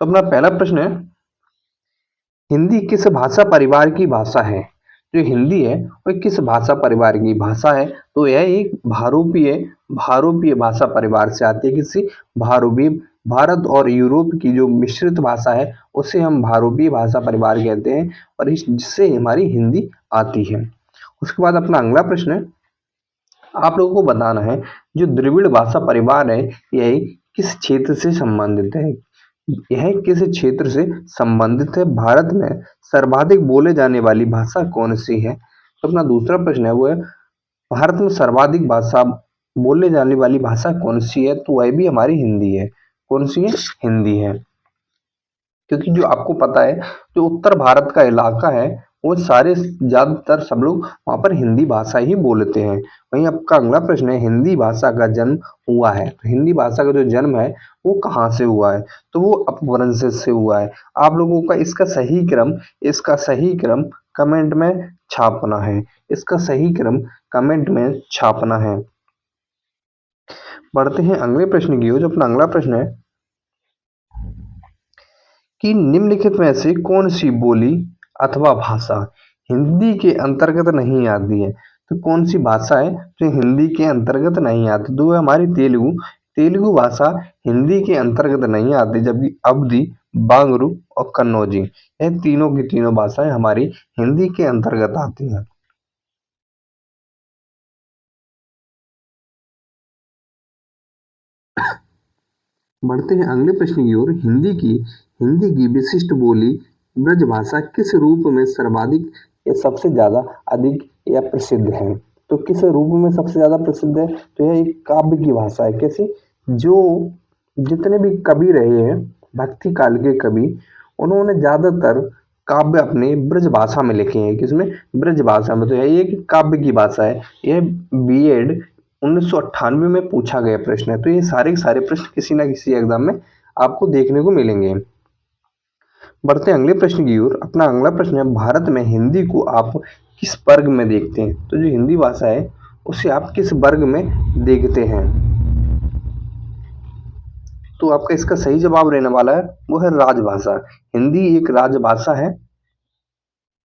तो अपना पहला प्रश्न है, हिंदी किस भाषा परिवार की भाषा है? जो हिंदी है वह किस भाषा परिवार की भाषा है? तो यह एक भारोपीय भारोपीय भाषा परिवार से आती है। किसी भारोपीय, भारत और यूरोप की जो मिश्रित भाषा है उसे हम भारोपीय भाषा परिवार कहते हैं और इस जिससे हमारी हिंदी आती है। उसके बाद अपना अगला प्रश्न है, आप लोगों को बताना है जो द्रविड़ भाषा परिवार है यह किस क्षेत्र से संबंधित है? यह किस क्षेत्र से संबंधित है? भारत में सर्वाधिक बोले जाने वाली भाषा कौन सी है? तो अपना दूसरा प्रश्न है वो है, भारत में सर्वाधिक भाषा बोलने जाने वाली भाषा कौन सी है? तो वह भी हमारी हिंदी है। कौन सी है? हिंदी है। क्योंकि जो आपको पता है जो उत्तर भारत का इलाका है वो सारे ज्यादातर सब लोग वहाँ पर हिंदी भाषा ही बोलते हैं। वहीं आपका अगला प्रश्न है, हिंदी भाषा का जन्म हुआ है, तो हिंदी भाषा का जो जन्म है वो कहाँ से हुआ है? तो वो अपभ्रंश से हुआ है। आप लोगों का इसका सही क्रम कमेंट में छापना है। इसका सही क्रम कमेंट में छापना है। बढ़ते हैं अगले प्रश्न की ओर। जो अपना अगला प्रश्न है कि निम्नलिखित में से कौन सी बोली अथवा भाषा हिंदी के अंतर्गत नहीं आती है? तो कौन सी भाषा है जो हिंदी के अंतर्गत नहीं आती? तो वो हमारी तेलुगु। तेलुगु भाषा हिंदी के अंतर्गत नहीं आती, जबकि अवधी, बांगरू और कन्नौजी यह तीनों की तीनों भाषाएं हमारी हिंदी के अंतर्गत आती हैं। बढ़ते हैं अगले प्रश्न की ओर। हिंदी की विशिष्ट बोली ब्रजभाषा किस रूप में सर्वाधिक या सबसे ज्यादा अधिक या प्रसिद्ध है? तो किस रूप में सबसे ज्यादा प्रसिद्ध है? तो यह एक काव्य की भाषा है। कैसे? जो जितने भी कवि रहे हैं भक्ति काल के कवि, उन्होंने ज्यादातर काव्य अपने ब्रज भाषा में लिखे हैं। किसमें? ब्रज भाषा में। तो यह एक काव्य की भाषा है। यह बीएड 1998 में पूछा गया प्रश्न है। तो ये सारे के सारे प्रश्न किसी ना किसी एग्जाम में आपको देखने को मिलेंगे। बढ़ते हैं अगले प्रश्न की ओर। अपना अगला प्रश्न है, भारत में हिंदी को आप किस वर्ग में देखते हैं? तो जो हिंदी भाषा है उसे आप किस वर्ग में देखते हैं? तो आपका इसका सही जवाब रहने वाला है वो है राजभाषा। हिंदी एक राजभाषा है।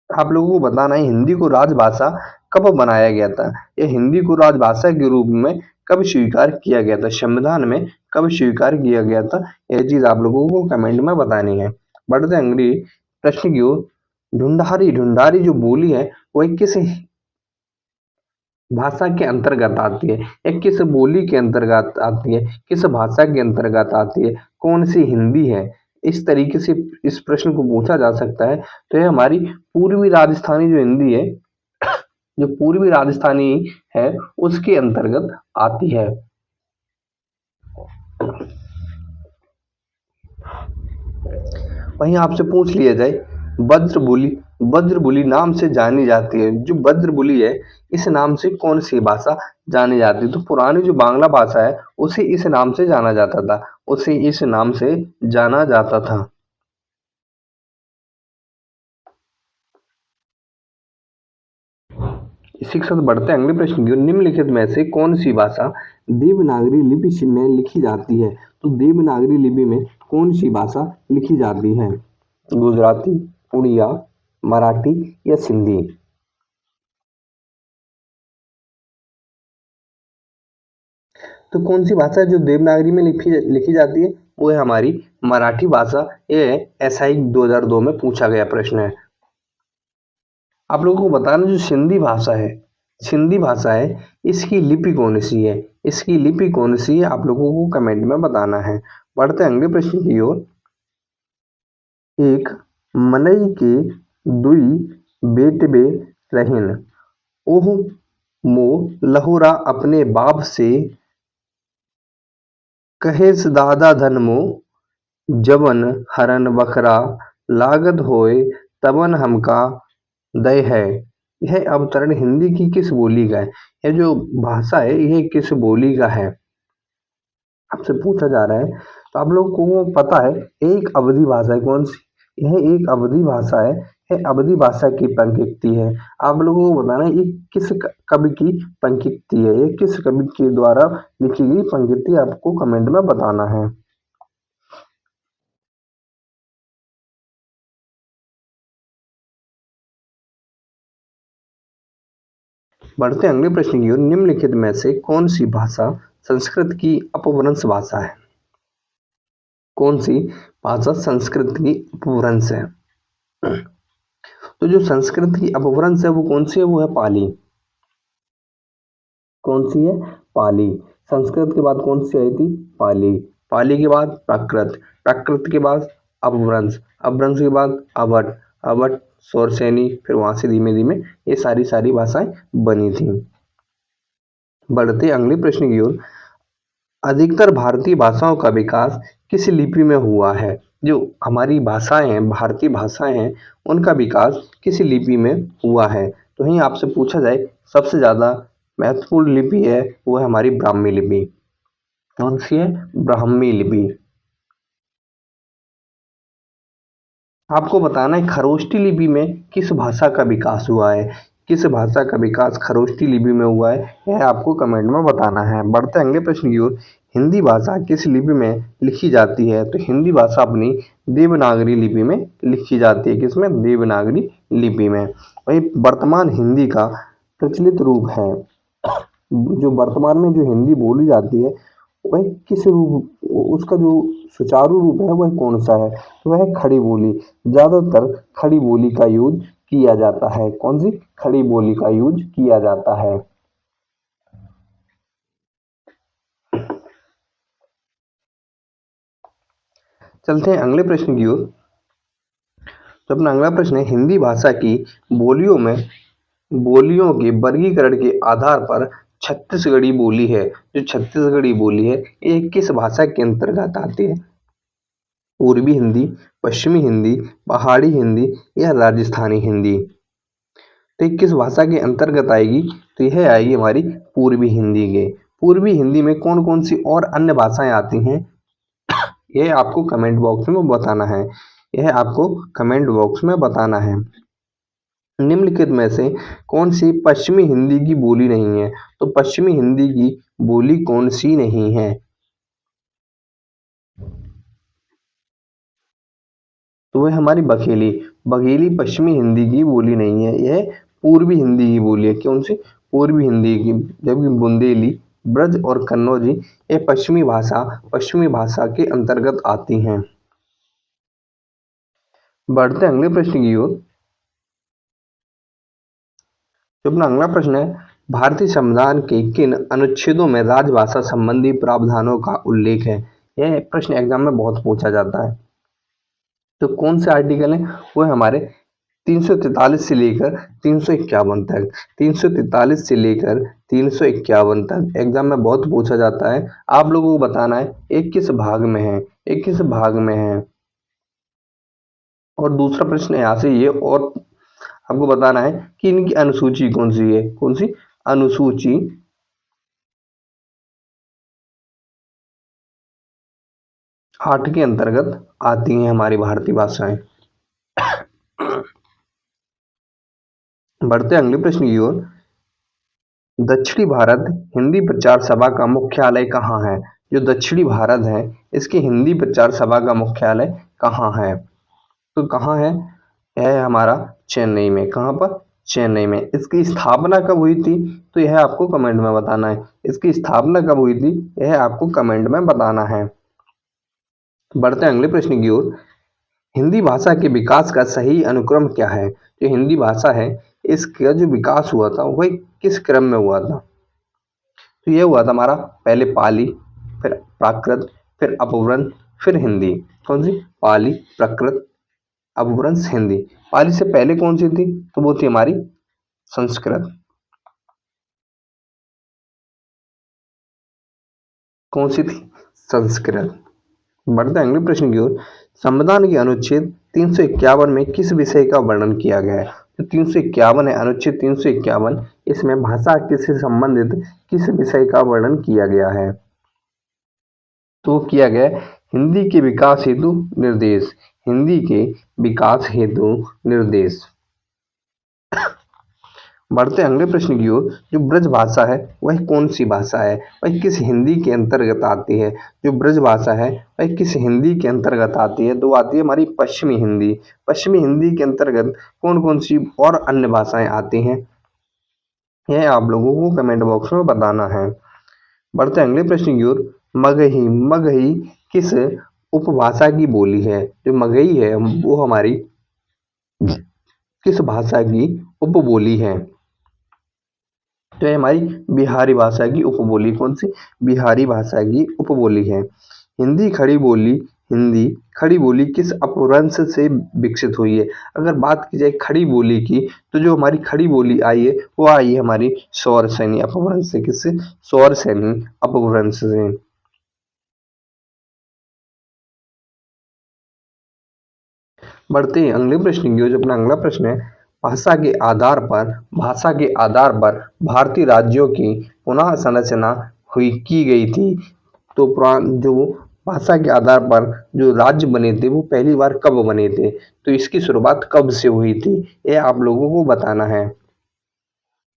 आप लोगों को बताना है हिंदी को राजभाषा कब बनाया गया था, या हिंदी को राजभाषा के रूप में कब स्वीकार किया गया था, संविधान में कब स्वीकार किया गया था, यह चीज आप लोगों को कमेंट में बतानी है। बढ़ते अगले प्रश्न की ओर। ढूंढारी ढूंढारी जो बोली है वह किस भाषा के अंतर्गत आती है, या किस बोली के अंतर्गत आती है, किस भाषा के अंतर्गत आती है, कौन सी हिंदी है? इस तरीके से इस प्रश्न को पूछा जा सकता है। तो यह हमारी पूर्वी राजस्थानी जो हिंदी है, जो पूर्वी राजस्थानी है उसके अंतर्गत आती है। वहीं आपसे पूछ लिया जाए, वज्र बोली नाम से जानी जाती है। जो वज्र बोली है इस नाम से कौन सी भाषा जानी जाती है? तो पुरानी जो बांग्ला भाषा है उसे इस नाम से जाना जाता था, उसे इस नाम से जाना जाता था। इसी के साथ बढ़ते हैं अगले प्रश्न की ओर। निम्नलिखित में से कौन सी भाषा देवनागरी लिपि में लिखी जाती है? तो देवनागरी लिपि में कौन सी भाषा लिखी जाती है? गुजराती, उड़िया, मराठी या सिंधी? तो कौन सी भाषा है जो देवनागरी में लिखी जाती है? वो है हमारी मराठी भाषा। ये एसआई 2002 में पूछा गया प्रश्न है। आप लोगों को बताना जो सिंधी भाषा है इसकी लिपि कौन सी है? इसकी लिपि कौन सी है आप लोगों को कमेंट में बताना है। बढ़ते हैं अगले प्रश्न की ओर। एक मनई के दुई बेटबे रहिन, ओह मो लहुरा अपने बाप से कहेस दादा धन मो, जवन हरन बकरा लागत होए तबन हमका दय है। यह अवतरण हिंदी की किस बोली का है? यह जो भाषा है यह किस बोली का है आपसे पूछा जा रहा है। तो आप लोगों को पता है एक अवधि भाषा है। कौन सी? यह एक अवधि भाषा है। यह अवधि भाषा की पंक्ति है। आप लोगों को बताना है ये किस कवि की पंक्ति है, ये किस कवि के द्वारा लिखी गई पंक्ति आपको कमेंट में बताना है। बढ़ते हैं अगले प्रश्न की ओर। निम्नलिखित में से कौन सी भाषा संस्कृत की अपभ्रंश भाषा है? कौन सी भाषा संस्कृत की अपभ्रंश है? तो जो संस्कृत की अपभ्रंश है वो कौन सी है? वो है पाली। कौन सी है? पाली। संस्कृत के बाद कौन सी आई थी? पाली। पाली के बाद प्राकृत, प्राकृत के बाद अपभ्रंश, अपभ्रंश के बाद अवध, अवध शौरसेनी, फिर वहां से धीमे धीमे ये सारी भाषाएं बनी थी। बढ़ते अगले प्रश्न की ओर। अधिकतर भारतीय भाषाओं का विकास किस लिपि में हुआ है? जो हमारी भाषाएं हैं, भारतीय भाषाएं हैं, उनका विकास किस लिपि में हुआ है? तो यही आपसे पूछा जाए सबसे ज्यादा महत्वपूर्ण लिपि है वो है हमारी ब्राह्मी लिपि। कौन सी है? ब्राह्मी लिपि। आपको बताना है खरोष्टी लिपि में किस भाषा का विकास हुआ है? किस भाषा का विकास खरोष्टी लिपि में हुआ है, यह आपको कमेंट में बताना है। बढ़ते अगले प्रश्न की ओर। हिंदी भाषा किस लिपि में लिखी जाती है? तो हिंदी भाषा अपनी देवनागरी लिपि में लिखी जाती है। किसमें? देवनागरी लिपि में। वही वर्तमान हिंदी का प्रचलित रूप है, जो वर्तमान में जो हिंदी बोली जाती है वह किस रूप, उसका जो सुचारू रूप है वह कौन सा है? तो वह खड़ी बोली। ज्यादातर खड़ी बोली का यूज किया जाता है। कौन सी? खड़ी बोली का यूज किया जाता है। चलते हैं अगले प्रश्न की ओर। तो अपना अगला प्रश्न है हिंदी भाषा की बोलियों के वर्गीकरण के आधार पर छत्तीसगढ़ी बोली है। जो छत्तीसगढ़ी बोली है ये किस भाषा के अंतर्गत आती है? पूर्वी हिंदी, पश्चिमी हिंदी, पहाड़ी हिंदी या राजस्थानी हिंदी? तो ये किस भाषा के अंतर्गत आएगी? तो यह आएगी हमारी पूर्वी हिंदी के। पूर्वी हिंदी में कौन कौन सी और अन्य भाषाएं आती हैं, यह आपको कमेंट बॉक्स में बताना है। यह आपको कमेंट बॉक्स में बताना है। निम्नलिखित में से कौन सी पश्चिमी हिंदी की बोली नहीं है? तो पश्चिमी हिंदी की बोली कौन सी नहीं है? तो वह हमारी बघेली। बघेली पश्चिमी हिंदी की बोली नहीं है, यह पूर्वी हिंदी की बोली है। कौन सी? पूर्वी हिंदी की। जबकि बुंदेली, ब्रज और कन्नौजी ये पश्चिमी भाषा के अंतर्गत आती हैं। बढ़ते अगले प्रश्न की ओर। जो अपना अगला प्रश्न है भारतीय संविधान के किन अनुच्छेदों में राजभाषा संबंधी प्रावधानों का उल्लेख है? यह प्रश्न एग्जाम में बहुत पूछा जाता है। तो कौन से आर्टिकल हैं? वो है हमारे 343 से लेकर 351 तक। 343 से लेकर 351 तक एग्जाम में बहुत पूछा जाता है। आप लोगों को बताना है एक किस भाग में है, एक किस भाग में है। और दूसरा प्रश्न यहाँ से ये और आपको बताना है कि इनकी अनुसूची कौन सी है। कौन सी? अनुसूची 8 के अंतर्गत आती हैं हमारी भारतीय भाषाएं। बढ़ते अगले प्रश्न की ओर। दक्षिणी भारत हिंदी प्रचार सभा का मुख्यालय कहाँ है? जो दक्षिणी भारत है इसकी हिंदी प्रचार सभा का मुख्यालय कहाँ है? तो कहाँ है? यह है हमारा चेन्नई में। कहाँ पर? चेन्नई में। इसकी स्थापना कब हुई थी? तो यह आपको कमेंट में बताना है। इसकी स्थापना कब हुई थी यह आपको कमेंट में बताना है। बढ़ते अगले प्रश्न की ओर। हिंदी भाषा के विकास का सही अनुक्रम क्या है? जो हिंदी भाषा है इसका जो विकास हुआ था वह किस क्रम में हुआ था? तो ये हुआ था हमारा पहले पाली, फिर प्राकृत, फिर अपभ्रंश, फिर हिंदी। कौन सी? पाली, प्राकृत, अपभ्रंश, हिंदी। पाली से पहले कौन सी थी? तो वो थी हमारी संस्कृत। कौन सी थी? संस्कृत। बढ़ते अगले प्रश्न की ओर। संविधान के अनुच्छेद 351 में किस विषय का वर्णन किया गया है? तो 351 है, अनुच्छेद 351, इसमें भाषा से संबंधित किस विषय का वर्णन किया गया है? तो किया गया हिंदी के विकास हेतु निर्देश। हिंदी के विकास हेतु निर्देश। बढ़ते अगले प्रश्न की ओर। जो ब्रज भाषा है वह कौन सी भाषा है? वह किस हिंदी के अंतर्गत आती है? जो ब्रज भाषा है वह किस हिंदी के अंतर्गत आती है? तो आती है हमारी पश्चिमी हिंदी। पश्चिमी हिंदी के अंतर्गत कौन कौन सी और अन्य भाषाएं आती हैं? यह आप लोगों को कमेंट बॉक्स में बताना है। बढ़ते हैं अगले प्रश्न की ओर। मगही मगही किस उपभाषा की बोली है? जो मगही है वो हमारी किस भाषा की उपबोली है? तो ये हमारी बिहारी भाषा की उपबोली। कौन सी? बिहारी भाषा की उपबोली है। हिंदी खड़ी बोली हिंदी खड़ी बोली किस अपभ्रंश से विकसित हुई है? अगर बात की जाए खड़ी बोली की, तो जो हमारी खड़ी बोली आई है वो आई है हमारी सौर सैनी अपभ्रंश से। किससे? सौर सैनी अपभ्रंश से। बढ़ते हैं अगले प्रश्न की ओर। जो अपना अगला प्रश्न है, भाषा के आधार पर भारतीय राज्यों की पुनः संरचना हुई की गई थी। तो जो भाषा के आधार पर जो राज्य बने थे वो पहली बार कब बने थे? तो इसकी शुरुआत कब से हुई थी, यह आप लोगों को बताना है।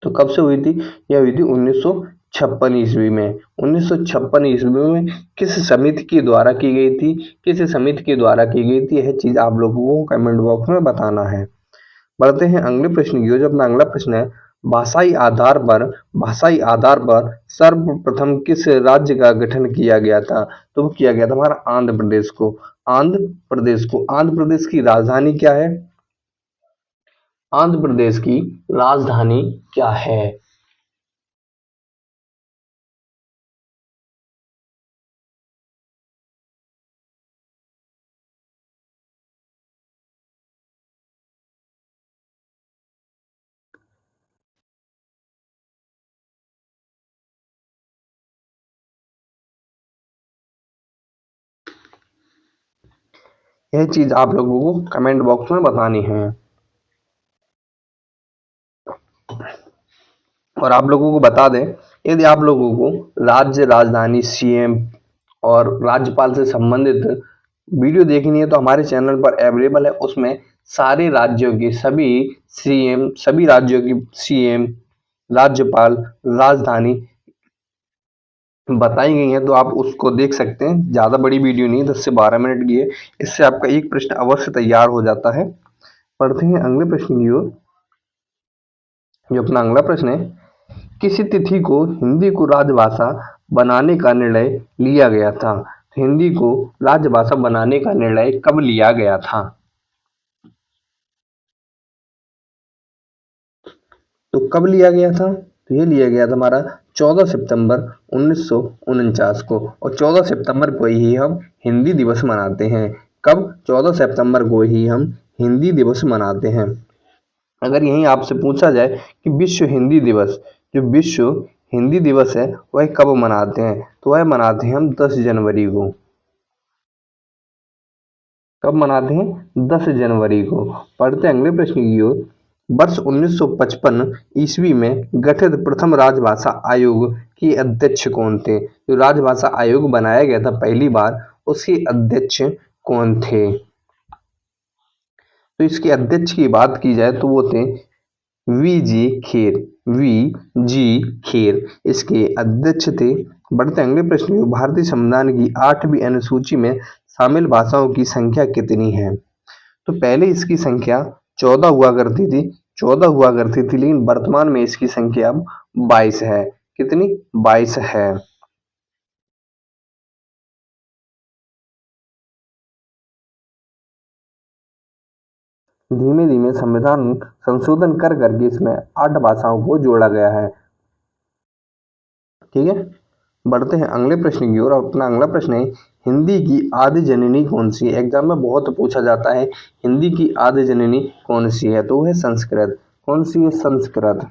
तो कब से हुई थी? यह हुई थी 1956 ईस्वी में। 1956 ईस्वी में किस समिति के द्वारा की गई थी? किस समिति के द्वारा की गई थी, यह चीज आप लोगों को कमेंट बॉक्स में बताना है। बढ़ते हैं अगले प्रश्न की ओर। जो अपना अगला प्रश्न है, भाषाई आधार पर सर्वप्रथम किस राज्य का गठन किया गया था? तो वो किया गया था हमारा आंध्र प्रदेश को। आंध्र प्रदेश की राजधानी क्या है? आंध्र प्रदेश की राजधानी क्या है? यह चीज आप लोगों को कमेंट बॉक्स में बतानी है। और आप लोगों को बता दें, यदि आप लोगों को राज्य राजधानी, सीएम और राज्यपाल से संबंधित वीडियो देखनी है तो हमारे चैनल पर अवेलेबल है। उसमें सारे राज्यों की सभी राज्यों की सीएम, राज्यपाल, राजधानी बताई गई है, तो आप उसको देख सकते हैं। ज़्यादा बड़ी वीडियो नहीं, 10 से 12 मिनट की है। इससे आपका एक प्रश्न अवश्य तैयार हो जाता है। पढ़ते हैं अगले प्रश्न की ओर। जो अपना अगला प्रश्न है, किसी तिथि को हिंदी को राजभाषा बनाने का निर्णय लिया गया था? तो हिंदी को राजभाषा बनाने का निर्णय कब लिया गया था? तो कब लिया गया था? तो ये लिया गया था हमारा 14 सितंबर 1949 को। और 14 सितंबर को ही हम हिंदी दिवस मनाते हैं। कब? 14 सितंबर को ही हम हिंदी दिवस मनाते हैं। अगर यहीं आपसे पूछा जाए कि विश्व हिंदी दिवस है वह कब मनाते हैं? तो वह मनाते हैं हम 10 जनवरी को। कब मनाते हैं? 10 जनवरी को। पढ़ते हैं अगले प्रश्न की ओर। वर्ष 1955 ईस्वी में गठित प्रथम राजभाषा आयोग के अध्यक्ष कौन थे? जो राजभाषा आयोग बनाया गया था पहली बार, उसके अध्यक्ष कौन थे? तो इसके अध्यक्ष की बात की जाए तो वो थे वी जी खेर इसके अध्यक्ष थे। बढ़ते अगले प्रश्न में, भारतीय संविधान की 8वीं अनुसूची में शामिल भाषाओं की संख्या कितनी है? तो पहले इसकी संख्या 14 हुआ करती थी। 14 हुआ करती थी, लेकिन वर्तमान में इसकी संख्या अब 22 है। कितनी? 22 है। धीमे धीमे संविधान संशोधन कर करके इसमें 8 भाषाओं को जोड़ा गया है। ठीक है। बढ़ते हैं अगले प्रश्न की ओर। अपना अगला प्रश्न है, हिंदी की आदि जननी कौन सी है? एग्जाम में बहुत पूछा जाता है, हिंदी की आदि जननी कौन सी है? तो वो है संस्कृत। कौन सी है? संस्कृत।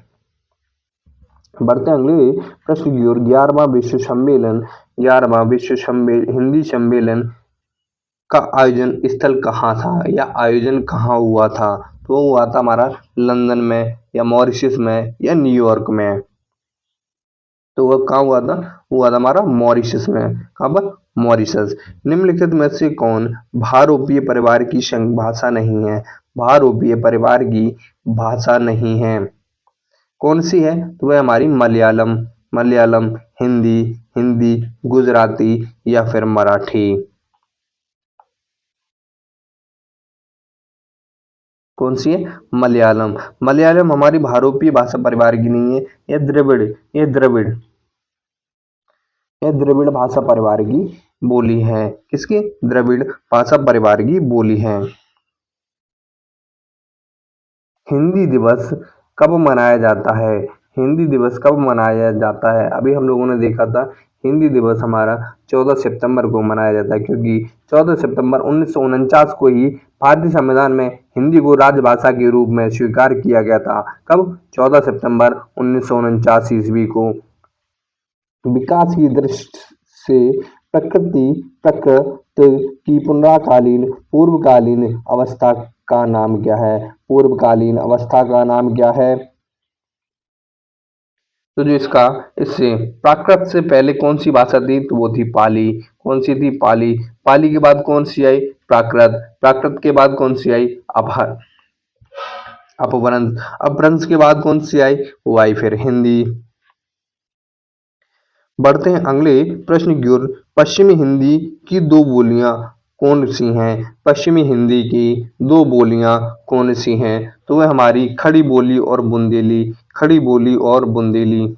बढ़ते हैं अगले प्रश्न की ओर। 11वां विश्व सम्मेलन हिंदी सम्मेलन का आयोजन स्थल कहाँ था, या आयोजन कहाँ हुआ था? तो वो हुआ था हमारा लंदन में, या मॉरिशस में, या न्यूयॉर्क में। तो वह कहाँ हुआ था? हुआ था हमारा मॉरिशस में। कहाँ पर? मॉरिशस। निम्नलिखित में से कौन भारोपीय परिवार की भाषा नहीं है? भारोपीय परिवार की भाषा नहीं है, कौन सी है? तो वह हमारी मलयालम, हिंदी, गुजराती, या फिर मराठी। कौन सी है? मलयालम। मलयालम हमारी भारोपीय भाषा परिवार की नहीं है, यह द्रविड़ भाषा परिवार की बोली है। किसकी? द्रविड़ भाषा परिवार की बोली है। हिंदी दिवस कब मनाया जाता है? हिंदी दिवस कब मनाया जाता है? अभी हम लोगों ने देखा था हिंदी दिवस हमारा 14 सितंबर को मनाया जाता है, क्योंकि 14 सितंबर 1949 को ही भारतीय संविधान में हिंदी को राजभाषा के रूप में स्वीकार किया गया था। कब? 14 सितंबर 1949 ईस्वी को। विकास की दृष्टि से प्रकृति की पुनर्कालीन पूर्वकालीन अवस्था का नाम क्या है? पूर्वकालीन अवस्था का नाम क्या है? तो जो इससे प्राकृत से पहले कौन सी भाषा थी? तो वो थी पाली। कौन सी थी? पाली। पाली के बाद कौन सी आई? प्राकृत। प्राकृत के बाद कौन सी आई? अपभ्रंश। अपभ्रंश के बाद कौन सी आई? वो आई फिर हिंदी। बढ़ते हैं अगले प्रश्न की ओर। पश्चिमी हिंदी की दो बोलियां कौन सी हैं? पश्चिमी हिंदी की दो बोलियां कौन सी हैं? तो वह हमारी खड़ी बोली और बुंदेली। खड़ी बोली और बुंदेली।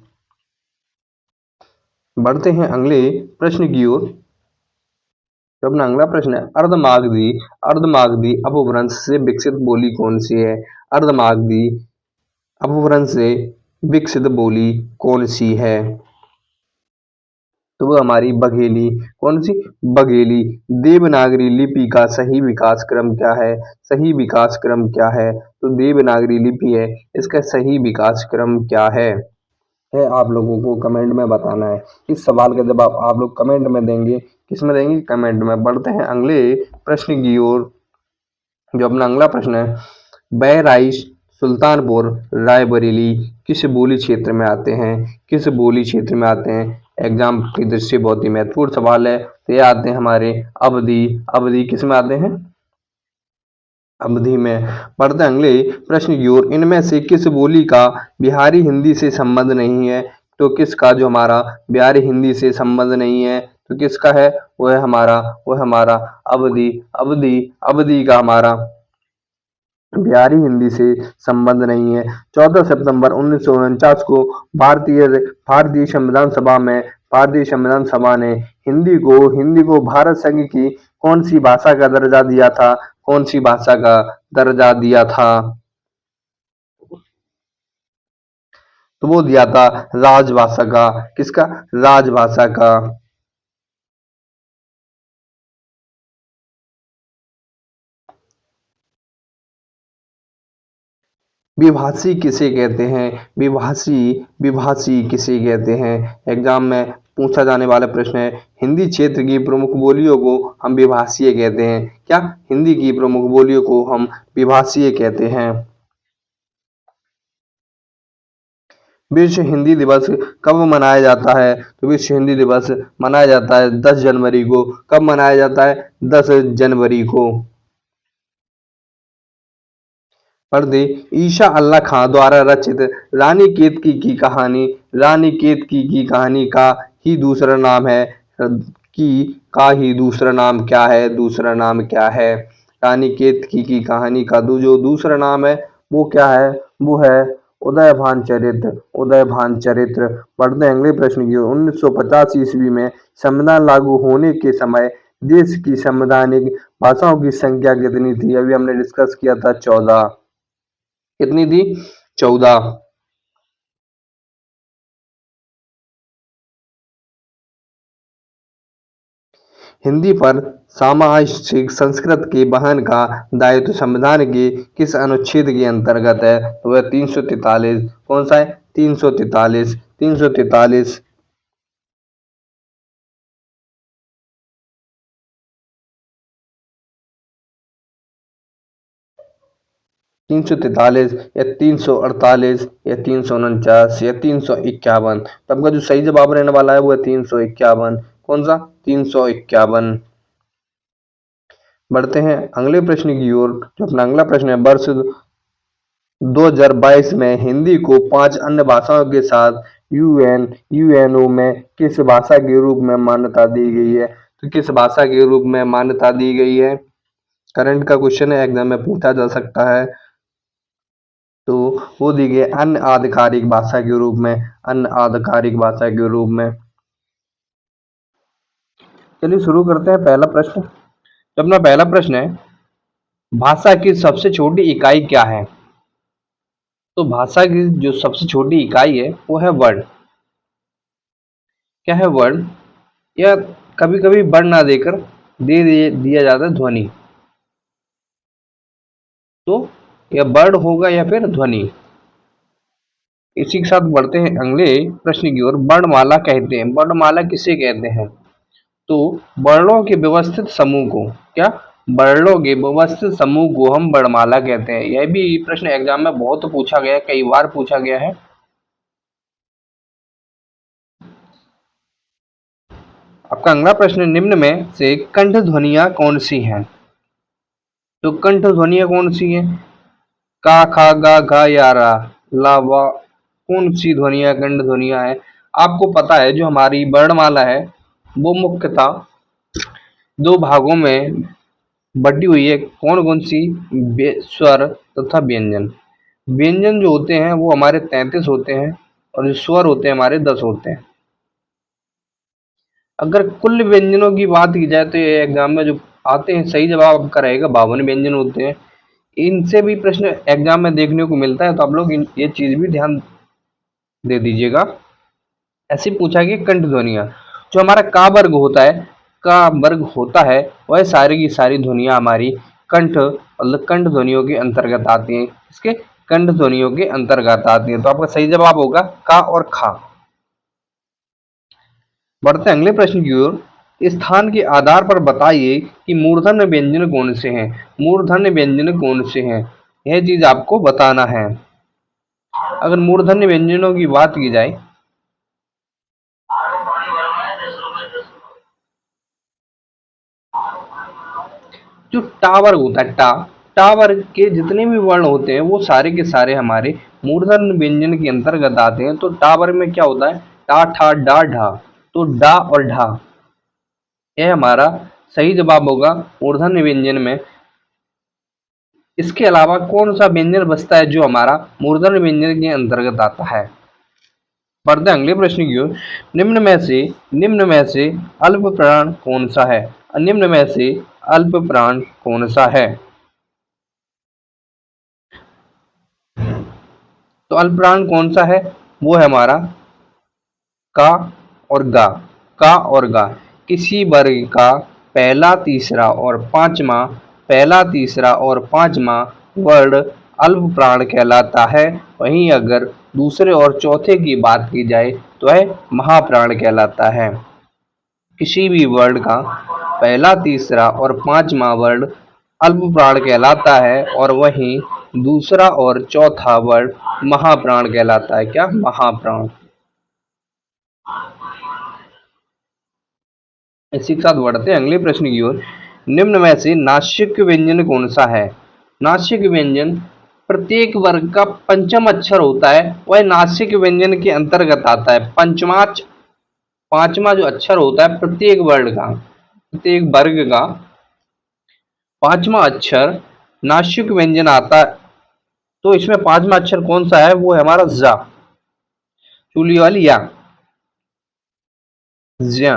बढ़ते हैं अगले प्रश्न की ओर। तो अपना अगला प्रश्न है अर्धमागधी। अर्धमागधी अपभ्रंश से विकसित बोली कौन सी है? अर्धमागधी अपभ्रंश से विकसित बोली कौन सी है? तो वो हमारी बघेली। कौन सी? बघेली। देवनागरी लिपि का सही विकास क्रम क्या है? सही विकास क्रम क्या है? तो देवनागरी लिपि है, इसका सही विकास क्रम क्या है आप लोगों को कमेंट में बताना है। इस सवाल का जवाब आप लोग कमेंट में देंगे। किस में देंगे? कमेंट में। बढ़ते हैं अगले प्रश्न की ओर। जो अपना अगला प्रश्न है बहराइच, सुल्तानपुर, रायबरेली किस बोली क्षेत्र में आते हैं? किस बोली क्षेत्र में आते हैं? एग्जाम की दृष्टि से बहुत ही महत्वपूर्ण सवाल है। तो ये आते हैं हमारे अवधि। अवधि किस में आते हैं? अवधि में। बढ़ते हैं अगले प्रश्न की ओर। इनमें से किस बोली का बिहारी हिंदी से संबंध नहीं है? तो किसका जो हमारा बिहारी हिंदी से संबंध नहीं है तो किसका है? वह हमारा अवधि। अवधि अवधि का हमारा बिहारी हिंदी से संबंध नहीं है। 14 सितंबर 1949 को भारतीय संविधान सभा ने हिंदी को भारत संघ की कौन सी भाषा का दर्जा दिया था? कौन सी भाषा का दर्जा दिया था? तो वो दिया था राजभाषा का। किसका? राजभाषा का। विभाषी किसे कहते हैं? विभाषी किसे कहते हैं? एग्जाम में पूछा जाने वाला प्रश्न है। हिंदी क्षेत्र की प्रमुख बोलियों को हम विभाषीय कहते हैं। क्या? हिंदी की प्रमुख बोलियों को हम विभाषीय कहते हैं। विश्व हिंदी दिवस कब मनाया जाता है? तो विश्व हिंदी दिवस मनाया जाता है 10 जनवरी को। कब मनाया जाता है? 10 जनवरी को। पर्दे ईशा अल्लाह खां द्वारा रचित रानी केतकी की कहानी का ही दूसरा नाम है दूसरा नाम क्या है? दूसरा नाम क्या है? रानी केतकी की कहानी का जो दूसरा नाम है वो क्या है? वो है उदयभान चरित्र। उदयभान चरित्र। बढ़ते हैं अगले प्रश्न की ओर। 1950 ईस्वी में संविधान लागू होने के समय देश की संवैधानिक भाषाओं की संख्या कितनी थी? अभी हमने डिस्कस किया था 14। कितनी थी? 14। हिंदी पर सामासिक संस्कृत के वहन का दायित्व संविधान के किस अनुच्छेद के अंतर्गत है? तो वह 343। कौन सा है? 343। 343। 343 या 348 या 349 या 351। तो आपका जो सही जवाब रहने वाला है वो है 351। कौन सा? 351। बढ़ते हैं अगले प्रश्न की ओर। जो अपना अगला प्रश्न है वर्ष 2022 में हिंदी को 5 अन्य भाषाओं के साथ यूएनओ में किस भाषा के रूप में मान्यता दी गई है? तो किस भाषा के रूप में मान्यता दी गई है? करंट का क्वेश्चन है, एग्जाम में पूछा जा सकता है। तो वो दी गई अन्य आधिकारिक भाषा के रूप में, अन्य आधिकारिक भाषा के रूप में। चलिए शुरू करते हैं पहला प्रश्न। तो अपना पहला प्रश्न है, भाषा की सबसे छोटी इकाई क्या है? तो भाषा की जो सबसे छोटी इकाई है वो है वर्ड। क्या है वर्ड? या कभी कभी वर्ड ना देकर दिया जाता है ध्वनि। तो यह वर्ड होगा या फिर ध्वनि। इसी के साथ बढ़ते हैं अगले प्रश्न की ओर। वर्णमाला कहते हैं, वर्णमाला किसे कहते हैं? तो वर्णों के व्यवस्थित समूह को, क्या? वर्णों के व्यवस्थित समूह को हम वर्णमाला कहते हैं। यह भी प्रश्न एग्जाम में बहुत पूछा गया है, कई बार पूछा गया है। आपका अगला प्रश्न, निम्न में से कंठ ध्वनियां कौन सी हैं? तो कंठ ध्वनियां कौन सी हैं? का, खा, गा, घा या रा, ला, वा, कौन सी ध्वनियां कंठ ध्वनियां हैं? आपको पता है जो हमारी वर्णमाला है वो मुख्यतः दो भागों में बटी हुई है। कौन कौन सी? स्वर तथा व्यंजन। व्यंजन जो होते हैं वो हमारे 33 होते हैं और जो स्वर होते हैं हमारे 10 होते हैं। अगर कुल व्यंजनों की बात की जाए तो ये एग्जाम में जो आते हैं, सही जवाब आपका रहेगा 52 व्यंजन होते हैं। इनसे भी प्रश्न एग्जाम में देखने को मिलता है, तो आप लोग ये चीज भी ध्यान दे दीजिएगा। ऐसे पूछा गया कंठ ध्वनियां। जो हमारा का वर्ग होता है, का वर्ग होता है वह सारी की सारी ध्वनियां हमारी कंठ मतलब कंठ ध्वनियों के अंतर्गत आती हैं। इसके कंठ ध्वनियों के अंतर्गत आती हैं। तो आपका सही जवाब होगा का और खा। बढ़ते अगले प्रश्न की ओर। स्थान के आधार पर बताइए कि मूर्धन्य व्यंजन कौन से हैं। मूर्धन्य व्यंजन कौन से हैं, यह चीज आपको बताना है। अगर मूर्धन्य व्यंजनों की बात की जाए जो टा वर्ग होता है, टा वर्ग के जितने भी वर्ण होते हैं वो सारे के सारे हमारे मूर्धन्य व्यंजन के अंतर्गत आते हैं। तो टा वर्ग में क्या होता है? टा, ठा, डा, ढा। तो डा और ढा यह हमारा सही जवाब होगा मूर्धन्य व्यंजन में। इसके अलावा कौन सा व्यंजन बचता है जो हमारा मूर्धन्य व्यंजन के अंतर्गत आता है? बढ़ते अगले प्रश्न की ओर। निम्न में से अल्प प्राण कौन सा है? निम्न में से अल्प प्राण कौन सा है? तो अल्प प्राण कौन सा है? वो है हमारा का और गा। का और गा किसी वर्ग का पहला तीसरा और पांचवा वर्ण अल्प प्राण कहलाता है। वहीं अगर दूसरे और चौथे की बात की जाए तो वह महाप्राण कहलाता है। किसी भी वर्ण का पहला, तीसरा और पांचवा वर्ण अल्प प्राण कहलाता है और वहीं दूसरा और चौथा वर्ण महाप्राण कहलाता है। क्या? महाप्राण। इसी के साथ बढ़ते हैं अगले प्रश्न की ओर। निम्न में से नासिक व्यंजन कौन सा है? नासिक व्यंजन प्रत्येक वर्ग का पंचम अक्षर होता है, वह नासिक व्यंजन के अंतर्गत आता है। पांचवा जो अक्षर होता है प्रत्येक वर्ग का पांचवा अक्षर नासिक व्यंजन आता है। तो इसमें पांचवा अक्षर कौन सा है? वो है हमारा जा, चूली वाली या, ज्या।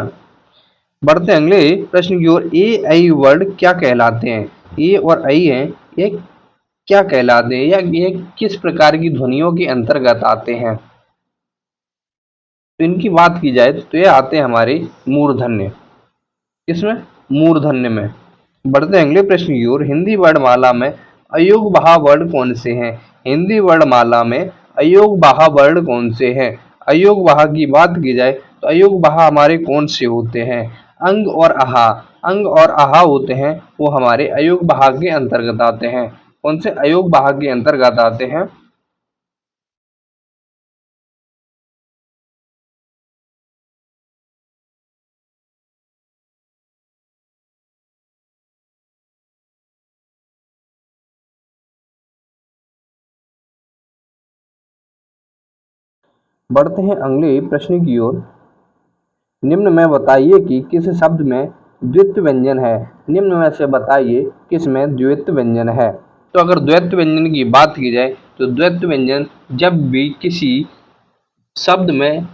बढ़ते अगले प्रश्न की ओर। ए आई वर्ड क्या कहलाते हैं? ए और आई है, ये क्या कहलाते हैं या ये किस प्रकार की ध्वनियों के अंतर्गत आते हैं? तो इनकी बात की जाए तो ये आते हैं हमारे मूर्धन्य। किसमें? मूर्धन्य में। बढ़ते अगले प्रश्न की ओर। हिंदी वर्णमाला में अयोग बहा वर्ण कौन से हैं? हिंदी वर्णमाला में अयोग बहा वर्ण कौन से हैं? अयोग बहा की बात की जाए तो अयोग बहा हमारे कौन से होते हैं? अंग और आहा होते हैं, वो हमारे अयोग बहा के अंतर्गत आते हैं। कौन से? अयोग बहा के अंतर्गत आते हैं। बढ़ते हैं अगले प्रश्न की ओर। निम्न में बताइए कि किस शब्द में द्वित्व व्यंजन है? निम्न में से बताइए किस में द्वित्व व्यंजन है? तो अगर द्वैत व्यंजन की बात की जाए तो द्वैत्व व्यंजन जब भी किसी शब्द में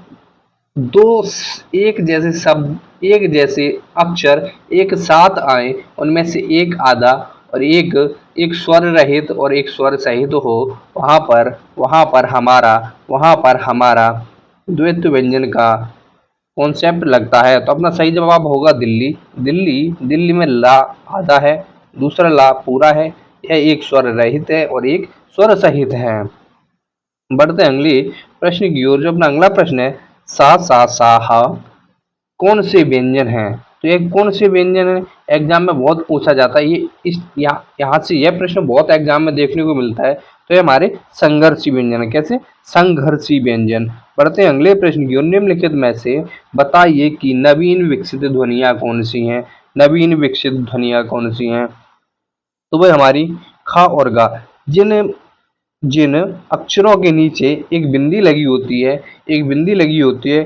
दो एक जैसे अक्षर एक साथ आए, उनमें से एक आधा और एक एक स्वर रहित और एक स्वर सहित हो, वहां पर हमारा द्वैत्व व्यंजन का कॉन्सेप्ट लगता है। तो अपना सही जवाब होगा दिल्ली। दिल्ली में ला आधा है, दूसरा ला पूरा है, यह एक स्वर रहित है और एक स्वर सहित है। बढ़ते हैं अगले प्रश्न की ओर। जो अपना अगला प्रश्न है, सा सा सा हा कौन से व्यंजन हैं? तो ये कौन से व्यंजन है, एग्जाम में बहुत पूछा जाता है। ये इस यहाँ से यह प्रश्न बहुत एग्जाम में देखने को मिलता है। तो ये हमारे संघर्षी व्यंजन है। कैसे? संघर्षी व्यंजन। बढ़ते हैं अगले प्रश्न की ओर। निम्नलिखित में से बताइए कि नवीन विकसित ध्वनियां कौन सी हैं? नवीन विकसित ध्वनियां कौन सी हैं? तो वह हमारी खा और गा। जिन जिन अक्षरों के नीचे एक बिंदी लगी होती है,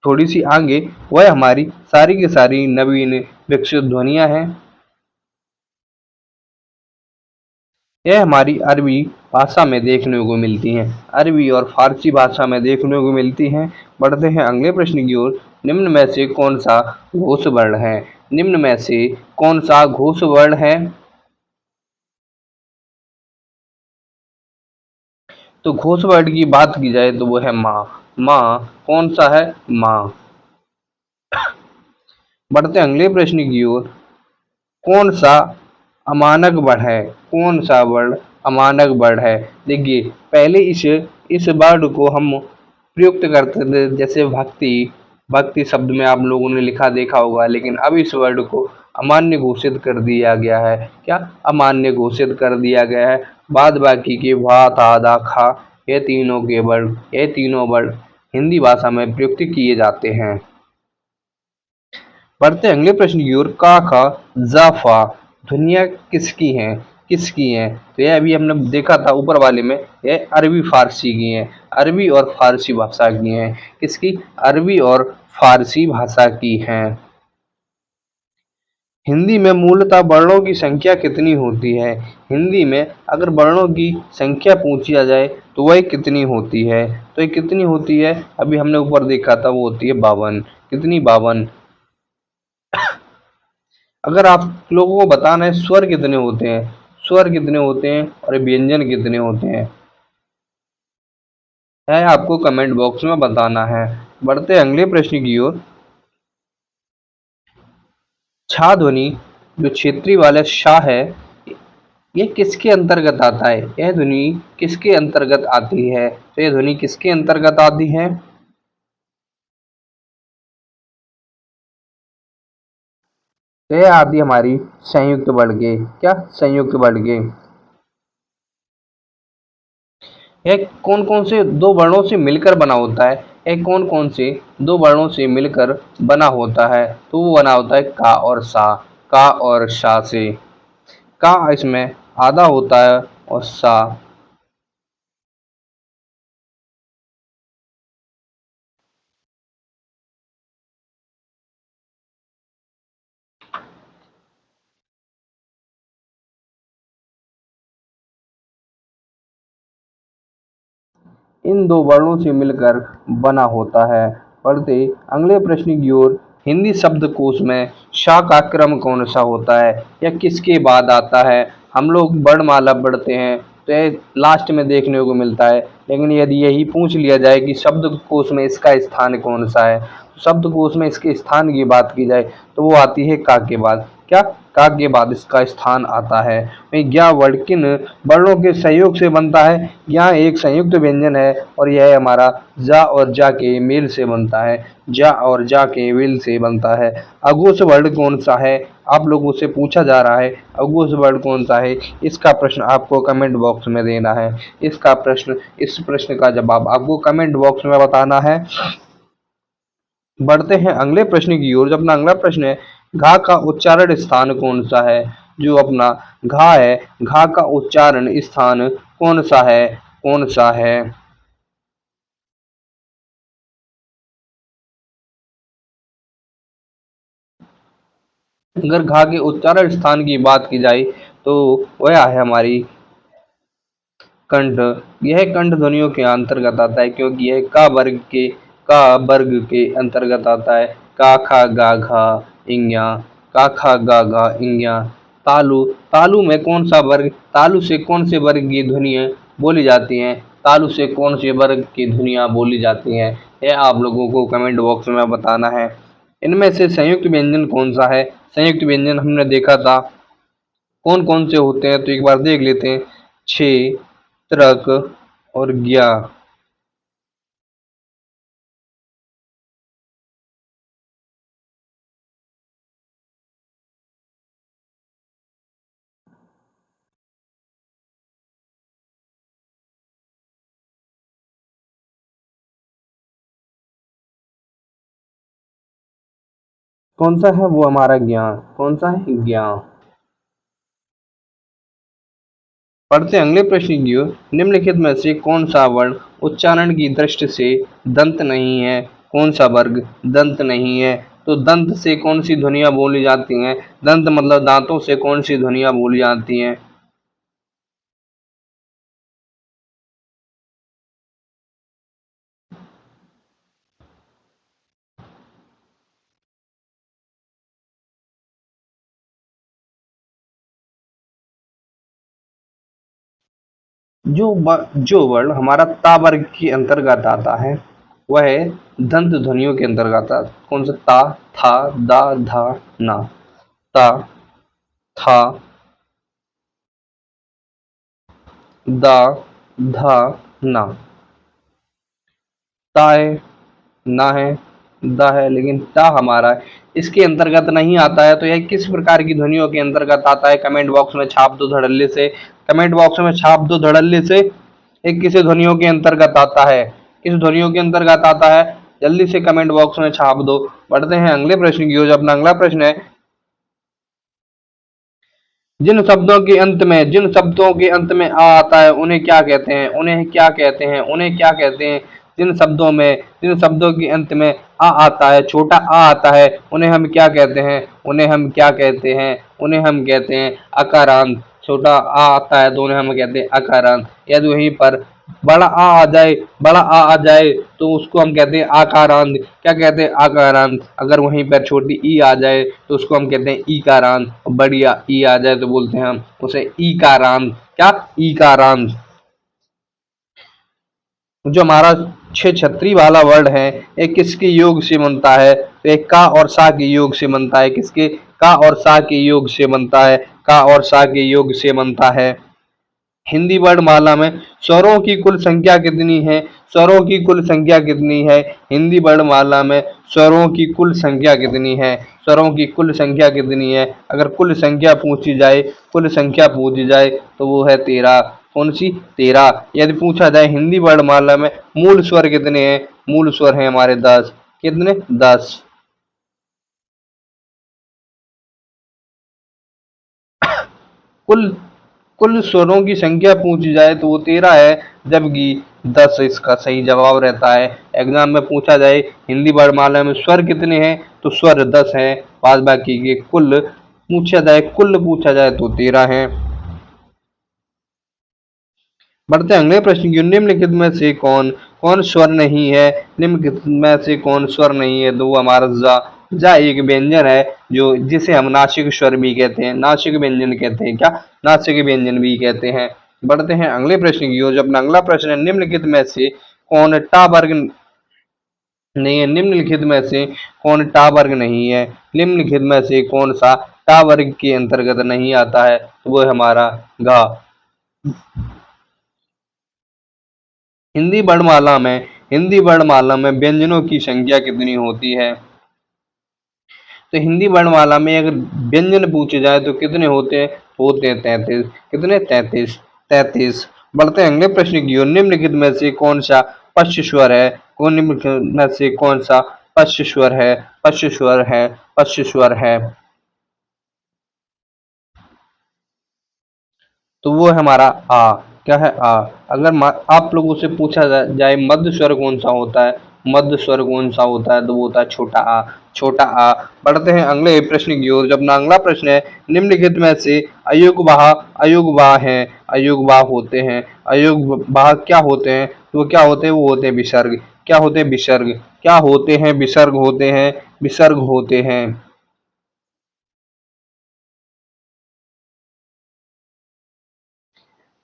थोड़ी सी आगे, वह हमारी सारी की सारी नवीन विकसित ध्वनियां हैं। यह हमारी अरबी भाषा में देखने को मिलती हैं, अरबी और फारसी भाषा में देखने को मिलती हैं। बढ़ते हैं अगले प्रश्न की ओर। निम्न में से कौन सा घोष वर्ण है? निम्न में से कौन सा घोष वर्ण है? तो घोष वर्ण की बात की जाए तो वो है माँ। माँ कौन सा है? माँ। बढ़ते हैं अगले प्रश्न की ओर। कौन सा अमानक वर्ण है? कौन सा वर्ण अमानक वर्ण है? देखिए, पहले इस वर्ण को हम प्रयुक्त करते थे, जैसे भक्ति भक्ति शब्द में आप लोगों ने लिखा देखा होगा, लेकिन अब इस वर्ण को अमान्य घोषित कर दिया गया है। क्या? अमान्य घोषित कर दिया गया है। बाद बाकी के भा था दा खा, ये तीनों वर्ण हिंदी भाषा में प्रयुक्त किए जाते हैं। बढ़ते अगले प्रश्न की ओर। का खा जा फा ध्वनियाँ किसकी हैं? किसकी हैं? तो यह अभी हमने देखा था ऊपर वाले में, यह अरबी फारसी की हैं, अरबी और फारसी भाषा की हैं। किसकी? अरबी और फारसी भाषा की हैं। हिंदी में मूलतः वर्णों की संख्या कितनी होती है? हिंदी में अगर वर्णों की संख्या पूछी जाए तो वह कितनी होती है? तो ये कितनी होती है, अभी हमने ऊपर देखा था, वो होती है 52। कितनी? 52। अगर आप लोगों को बताना है स्वर कितने होते हैं, स्वर कितने होते हैं और व्यंजन कितने होते हैं, है आपको कमेंट बॉक्स में बताना है। बढ़ते हैं अगले प्रश्न की ओर। छा ध्वनि जो क्षेत्रीय वाला शाह है, ये किसके अंतर्गत आता है? यह ध्वनि किसके अंतर्गत आती है? तो यह ध्वनि किसके अंतर्गत आती है? तो यह आती है हमारी संयुक्त वर्ण के। क्या? संयुक्त वर्ण के। यह कौन कौन से दो वर्णों से मिलकर बना होता है? यह कौन कौन से दो वर्णों से मिलकर बना होता है? तो वो बना होता है का और सा। का और शा से। का इसमें आधा होता है और सा। इन दो वर्णों से मिलकर बना होता है। पढ़ते अगले प्रश्न की ओर। हिंदी शब्दकोश में शा का क्रम कौन सा होता है या किसके बाद आता है? हम लोग वर्णमाला पढ़ते हैं तो ये लास्ट में देखने को मिलता है, लेकिन यदि यही पूछ लिया जाए कि शब्दकोश में इसका स्थान कौन सा है, तो शब्दकोश में इसके स्थान की बात की जाए तो वो आती है का के बाद। क्या? का के बाद इसका स्थान आता है। ज्ञा वर्ण किन वर्णों के सहयोग से बनता है? यहाँ एक संयुक्त व्यंजन है और यह हमारा जा और जा के मेल से बनता है। जा और जा के मेल से बनता है। अघोष वर्ण कौन सा है? आप लोगों से पूछा जा रहा है अघोष वर्ण कौन सा है। इसका प्रश्न आपको कमेंट बॉक्स में देना है। इस प्रश्न का जवाब आपको कमेंट बॉक्स में बताना है। बढ़ते हैं अगले प्रश्न की ओर। जो अपना अगला प्रश्न है, घा का उच्चारण स्थान कौन सा है? जो अपना घा है, घा का उच्चारण स्थान कौन सा है? कौन सा है? अगर घा के उच्चारण स्थान की बात की जाए तो वह है हमारी कंठ, यह कंठ ध्वनियों के अंतर्गत आता है क्योंकि यह का वर्ग के अंतर्गत आता है। का खा गा घा इंग्या, का खा गा घा इंग्या। तालु, तालु में कौन सा वर्ग, तालु से कौन से वर्ग की ध्वनियाँ बोली जाती हैं, तालु से कौन से वर्ग की ध्वनियाँ बोली जाती हैं, यह आप लोगों को कमेंट बॉक्स में बताना है। इनमें से संयुक्त व्यंजन कौन सा है, संयुक्त व्यंजन हमने देखा था कौन कौन से होते हैं, तो एक बार देख लेते हैं। छे, त्रक और ज्ञा। कौन सा है वो हमारा ज्ञान, कौन सा है ज्ञान। पढ़ते हैं अगले प्रश्न की ओर। निम्नलिखित में से कौन सा वर्ण उच्चारण की दृष्टि से दंत नहीं है, कौन सा वर्ग दंत नहीं है, तो दंत से कौन सी ध्वनियाँ बोली जाती हैं, दंत मतलब दांतों से कौन सी ध्वनियाँ बोली जाती हैं। जो वर्ण हमारा ता वर्ग के अंतर्गत आता है वह दंत ध्वनियों के अंतर्गत आता है। कौन सा, ता, था, दा, धा, ना। ता, था, दा, धा, ना। ता है, ना है, दा है, लेकिन ता हमारा इसके अंतर्गत नहीं आता है। तो यह किस प्रकार की ध्वनियों के अंतर्गत आता है, कमेंट बॉक्स में छाप दो धड़ल्ले से, कमेंट बॉक्स में छाप दो धड़ल्ले से। एक किस ध्वनियों के अंतर्गत आता है, किस ध्वनियों के अंतर्गत आता है, जल्दी से कमेंट बॉक्स में छाप दो। बढ़ते हैं अगले प्रश्न की ओर। अपना अगला प्रश्न है, जिन शब्दों के अंत में आ आता है उन्हें क्या कहते हैं, उन्हें क्या कहते हैं, उन्हें क्या कहते हैं। जिन शब्दों के अंत में आ आता है, छोटा आ आता है, उन्हें हम क्या कहते हैं, उन्हें हम क्या कहते हैं, उन्हें हम कहते हैं अकारांत। छोटा आ आता है तो उन्हें हम कहते हैं अकारांत। यदि वहीं पर बड़ा आ जाए तो उसको हम कहते हैं आकारांत। क्या कहते हैं, आकारांत। अगर वहीं पर छोटी ई आ जाए तो उसको हम कहते हैं ईकारांत, और बड़ी ई आ जाए तो बोलते हैं हम उसे ईकारांत। क्या, ईकारांत। जो हमारा छह छतरी वाला वर्ड है, ये किसके योग से बनता है, तो एक का और सा के योग से बनता है। किसके, का और सा के योग से बनता है, का और सा के योग से बनता है। हिंदी वर्णमाला में स्वरों की कुल संख्या कितनी है, स्वरों की कुल संख्या कितनी है, हिंदी वर्णमाला में स्वरों की कुल संख्या कितनी है, स्वरों की कुल संख्या कितनी है। अगर कुल संख्या पूछी जाए, कुल संख्या पूछी जाए तो वो है 13। कौन सी, 13। यदि पूछा जाए हिंदी वर्णमाला में मूल स्वर कितने हैं, मूल स्वर हैं हमारे 10। कितने, 10। कुल कुल स्वरों की संख्या पूछी जाए तो वो 13 है, जबकि 10 इसका सही जवाब रहता है। एग्जाम में पूछा जाए हिंदी वर्णमाला में स्वर कितने हैं, तो स्वर 10 हैं, बाद बाकी के कुल पूछा जाए तो 13 हैं। बढ़ते हैं अगले प्रश्न की। निम्नलिखित में से कौन कौन स्वर नहीं है, निम्नलिखित में से कौन स्वर नहीं है, तो वो हमारा जा। जा एक व्यंजन है जो जिसे हम नासिक स्वर भी कहते हैं, नासिक व्यंजन कहते हैं। क्या, नासिक व्यंजन भी कहते हैं। बढ़ते हैं अगले प्रश्न की ओर। जो अपना अगला प्रश्न है, निम्नलिखित में से कौन टा वर्ग नहीं है, निम्नलिखित में से कौन टा वर्ग नहीं है, निम्नलिखित में से कौन सा टा वर्ग के अंतर्गत नहीं आता है, तो वो है हमारा घा। हिंदी वर्णमाला में व्यंजनों की संख्या कितनी होती है, तो हिंदी वर्णमाला में अगर व्यंजन पूछे जाए तो कितने होते हैं 33। कितने, 33, 33। बढ़ते हैं अगले प्रश्न की ओर। निम्नलिखित में से कौन सा पश्च स्वर है, कौन निम्नलिखित में से कौन सा पश्च स्वर है, पश्च स्वर है, पश्च स्वर है, तो वो है हमारा आ। क्या है, आ। अगर आप लोगों से पूछा जाए मध्य स्वर कौन सा होता है, मध्य स्वर कौन सा होता है? तो वो होता है छोटा आ, छोटा आ। बढ़ते हैं अगले प्रश्न की ओर। जब अगला प्रश्न है, निम्नलिखित में से अयुग्वाह हैं, अयुग्वाह होते हैं, अयुग्वाह क्या होते हैं? तो वो क्या होते हैं? वो होते हैं विसर्ग। क्या होते हैं? विसर्ग। क्या होते हैं? विसर्ग होते हैं, विसर्ग होते हैं।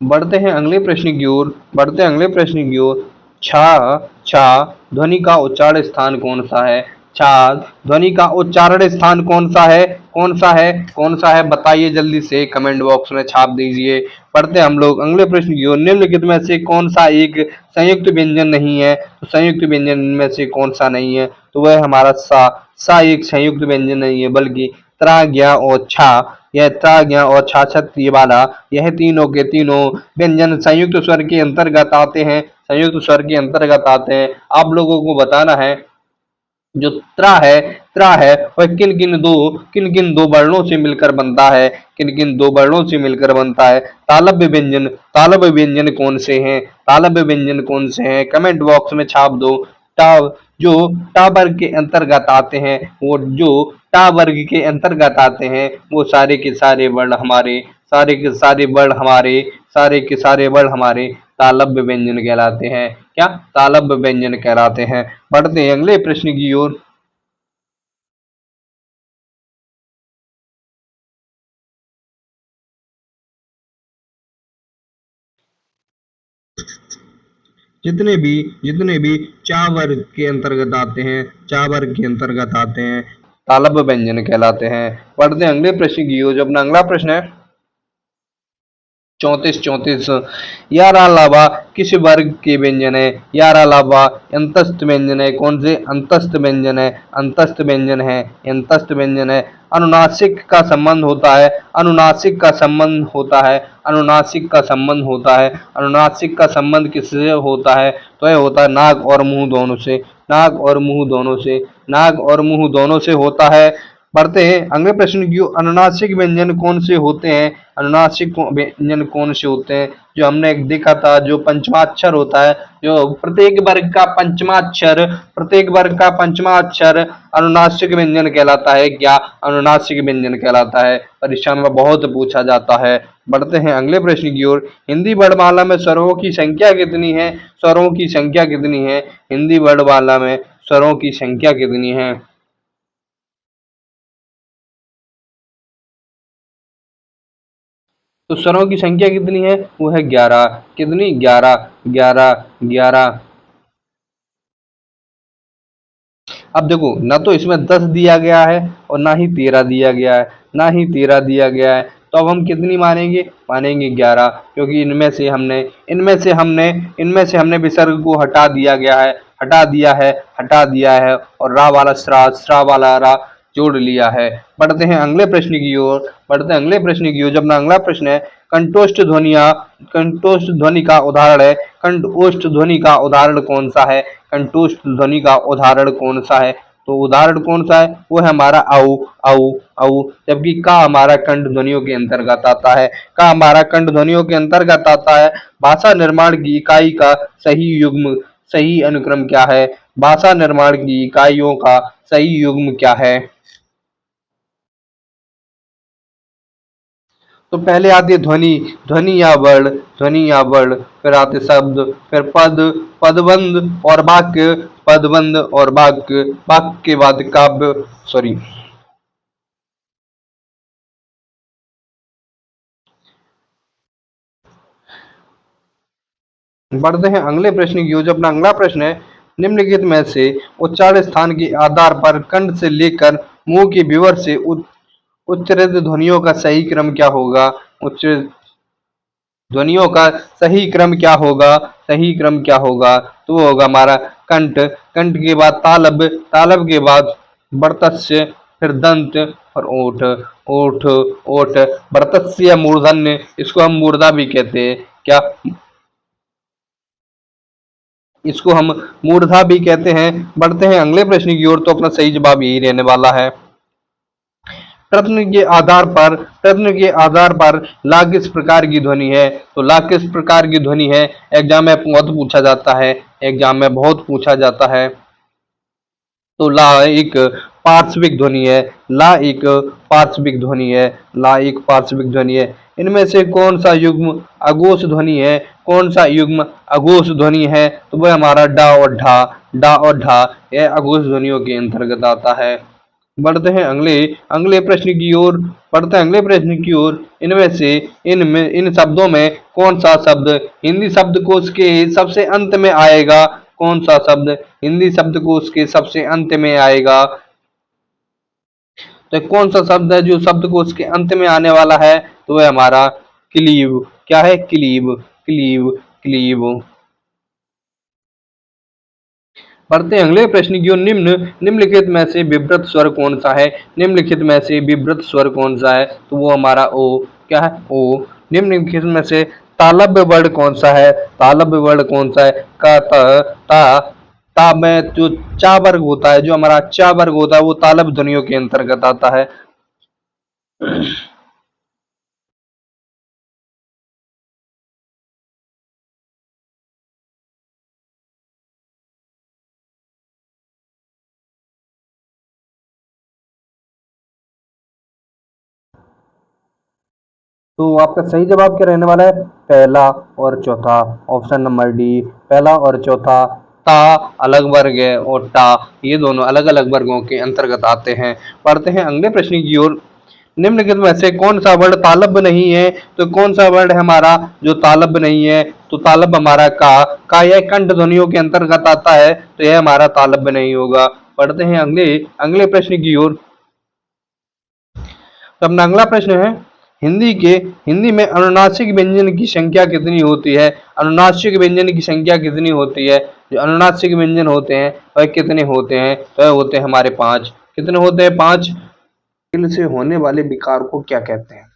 बढ़ते हैं अगले प्रश्न की ओर, बढ़ते हैं अगले प्रश्न की ओर। छा, छा ध्वनि का उच्चारण स्थान कौन सा है? छा ध्वनि का उच्चारण स्थान कौन सा है? कौन सा है? कौन सा है? बताइए जल्दी से कमेंट बॉक्स में छाप दीजिए। पढ़ते हैं हम लोग अगले प्रश्न की ओर। निम्नलिखित में से कौन सा एक संयुक्त व्यंजन नहीं है? तो संयुक्त व्यंजन में से कौन सा नहीं है? तो वह हमारा सा। सा एक संयुक्त व्यंजन नहीं है, बल्कि त्रा, ज्ञा और छा, यह त्रा, ज्ञा और छाछत ये वाला, यह तीनों के तीनों व्यंजन संयुक्त स्वर के अंतर्गत आते हैं, संयुक्त स्वर के अंतर्गत आते हैं। आप लोगों को बताना है जो त्रा है वह किन किन दो वर्णों से मिलकर बनता है? किन किन दो वर्णों से मिलकर बनता है? तालव्य व्यंजन कौन से हैं? तालव्य व्यंजन कौन से हैं? कमेंट बॉक्स में छाप दो। टा जो टा वर्ग के अंतर्गत आते हैं, वो जो टा वर्ग के अंतर्गत आते हैं, वो सारे के सारे वर्ण हमारे, सारे के सारे वर्ण हमारे, सारे के सारे वर्ण हमारे तालव्य व्यंजन कहलाते हैं। क्या? तालव्य व्यंजन कहलाते हैं। बढ़ते हैं अगले प्रश्न की ओर। जितने भी चा वर्ग के अंतर्गत आते हैं, चा वर्ग के अंतर्गत आते हैं, तालव्य व्यंजन कहलाते हैं। बढ़ते हैं अगले प्रश्न की ओर। जो अपना अगला प्रश्न है 34 यार अलावा किस वर्ग के व्यंजन है? यार अलावा अंतस्थ व्यंजन है। कौन से? अंतस्थ व्यंजन है, अंतस्थ व्यंजन है, अंतस्थ व्यंजन है। अनुनासिक का संबंध होता है, अनुनासिक का संबंध होता है, अनुनासिक का संबंध होता है। अनुनासिक का संबंध किससे होता है? तो यह होता है नाक और मुंह दोनों से, नाक और मुंह दोनों से, नाक और मुंह दोनों से होता है। बढ़ते हैं अगले प्रश्न की ओर। अनुनासिक व्यंजन कौन से होते हैं? अनुनासिक व्यंजन कौन से होते हैं? जो हमने एक देखा था, जो पंचमाक्षर होता है, जो प्रत्येक वर्ग का पंचमाक्षर, प्रत्येक वर्ग का पंचमाक्षर अनुनासिक व्यंजन कहलाता है। क्या? अनुनासिक व्यंजन कहलाता है। परीक्षा में बहुत पूछा जाता है। बढ़ते हैं अगले प्रश्न की ओर। हिंदी वर्णमाला में स्वरों की संख्या कितनी है? स्वरों की संख्या कितनी है? हिंदी वर्णमाला में स्वरों की संख्या कितनी है? तो स्वरों की संख्या कितनी है? वो है 11। कितनी? 11, 11, 11। अब देखो, ना तो इसमें 10 दिया गया है और ना ही 13 दिया गया है, ना ही 13 दिया गया है। तो अब हम कितनी मानेंगे? मानेंगे 11, क्योंकि इनमें से हमने विसर्ग को हटा दिया गया है, हटा दिया है, हटा दिया है, और रा वाला स्रा वाला रा जोड़ लिया है। बढ़ते हैं अगले प्रश्न की ओर, बढ़ते हैं अगले प्रश्न की ओर। जब ना अगला प्रश्न है कंठोष्ठ ध्वनिया, कंठोष्ठ ध्वनि का उदाहरण है, कंठोष्ठ ध्वनि का उदाहरण कौन सा है? कंठोष्ठ ध्वनि का उदाहरण कौन सा है? तो उदाहरण कौन सा है? वो है हमारा औ, औ, औ। जबकि का हमारा कंठ ध्वनियों के अंतर्गत आता है, का हमारा कंठ ध्वनियों के अंतर्गत आता है। भाषा निर्माण की इकाई का सही युग्म, सही अनुक्रम क्या है? भाषा निर्माण की इकाइयों का सही युग्म क्या है? तो पहले आती है ध्वनि, ध्वनि या वर्ण, ध्वनि या वर्ण, फिर आते शब्द, फिर पद, पदबंध और वाक्य, पदबंध और वाक्य, वाक्य के बाद काव्य, सॉरी। बढ़ते हैं अगले प्रश्न की ओर। जो अपना अगला प्रश्न है, निम्नलिखित में से उच्चारण स्थान के आधार पर कंठ से लेकर मुंह की विवर से उच्चरित ध्वनियों का सही क्रम क्या होगा? उच्च ध्वनियों का सही क्रम क्या होगा? सही क्रम क्या होगा? तो वो होगा हमारा कंठ, कंठ के बाद तालब, तालब के बाद वर्तस्य, फिर दंत और ओठ, ओठ, ओठ। वर्तस्य या मूर्धन्य, इसको हम मूर्धा भी कहते हैं। क्या? इसको हम मूर्धा भी कहते हैं। बढ़ते हैं अगले प्रश्न की ओर। तो अपना सही जवाब यही रहने वाला है। प्रश्न के आधार पर ला किस प्रकार की ध्वनि है? तो ला किस प्रकार की ध्वनि है? एग्जाम में बहुत पूछा जाता है, एग्जाम में बहुत पूछा जाता है। तो ला एक पार्श्विक ध्वनि है, ला एक पार्श्विक ध्वनि है, ला एक पार्श्विक ध्वनि है। इनमें से कौन सा युग्म अघोष ध्वनि है, कौन सा युग्म अघोष ध्वनि है, तो वह हमारा डा और ढा, डा और ढा यह अघोष ध्वनियों के अंतर्गत आता है। बढ़ते हैं अगले अगले प्रश्न की ओर, बढ़ते हैं अगले प्रश्न की ओर। इनमें से इन शब्दों में कौन सा शब्द हिंदी शब्दकोश के सबसे अंत में आएगा, कौन सा शब्द हिंदी शब्दकोश के सबसे अंत में आएगा, तो कौन सा शब्द है जो शब्दकोश के अंत में आने वाला है, तो वह हमारा क्लीव, क्या है, क्लीव, क्लीव, क्लीव। पढ़ते हैं अगले प्रश्न की ओर। निम्नलिखित में से विब्रत स्वर कौन सा है, निम्नलिखित में से विब्रत स्वर कौन सा है, तो वो हमारा ओ, क्या है, ओ। निम्नलिखित में से तालव्य वर्ण कौन सा है, तालव्य वर्ण कौन सा है, का, ता, ता में जो चा वर्ग होता है, जो हमारा चा वर्ग होता है वो तालव्य ध्वनियों के अंतर्गत आता है। तो आपका सही जवाब क्या रहने वाला है, पहला और चौथा, ऑप्शन नंबर डी, पहला और चौथा। ता अलग वर्ग है और टा ये दोनों अलग अलग वर्गों के अंतर्गत आते हैं। पढ़ते हैं अगले प्रश्न की ओर। निम्नलिखित में से कौन सा वर्ण तालव्य नहीं है, तो कौन सा वर्ण है हमारा जो तालव्य नहीं है, तो तालव्य हमारा का यह कंठ ध्वनियों के अंतर्गत आता है, तो यह हमारा तालव्य नहीं होगा। पढ़ते हैं अगले अगले प्रश्न की ओर। तो अपना अगला प्रश्न है, हिंदी में अनुनासिक व्यंजन की संख्या कितनी होती है, अनुनासिक व्यंजन की संख्या कितनी होती है, जो अनुनासिक व्यंजन होते हैं वह कितने होते हैं, तो वह होते हैं हमारे 5। कितने होते हैं, 5। से होने वाले विकार को क्या कहते हैं,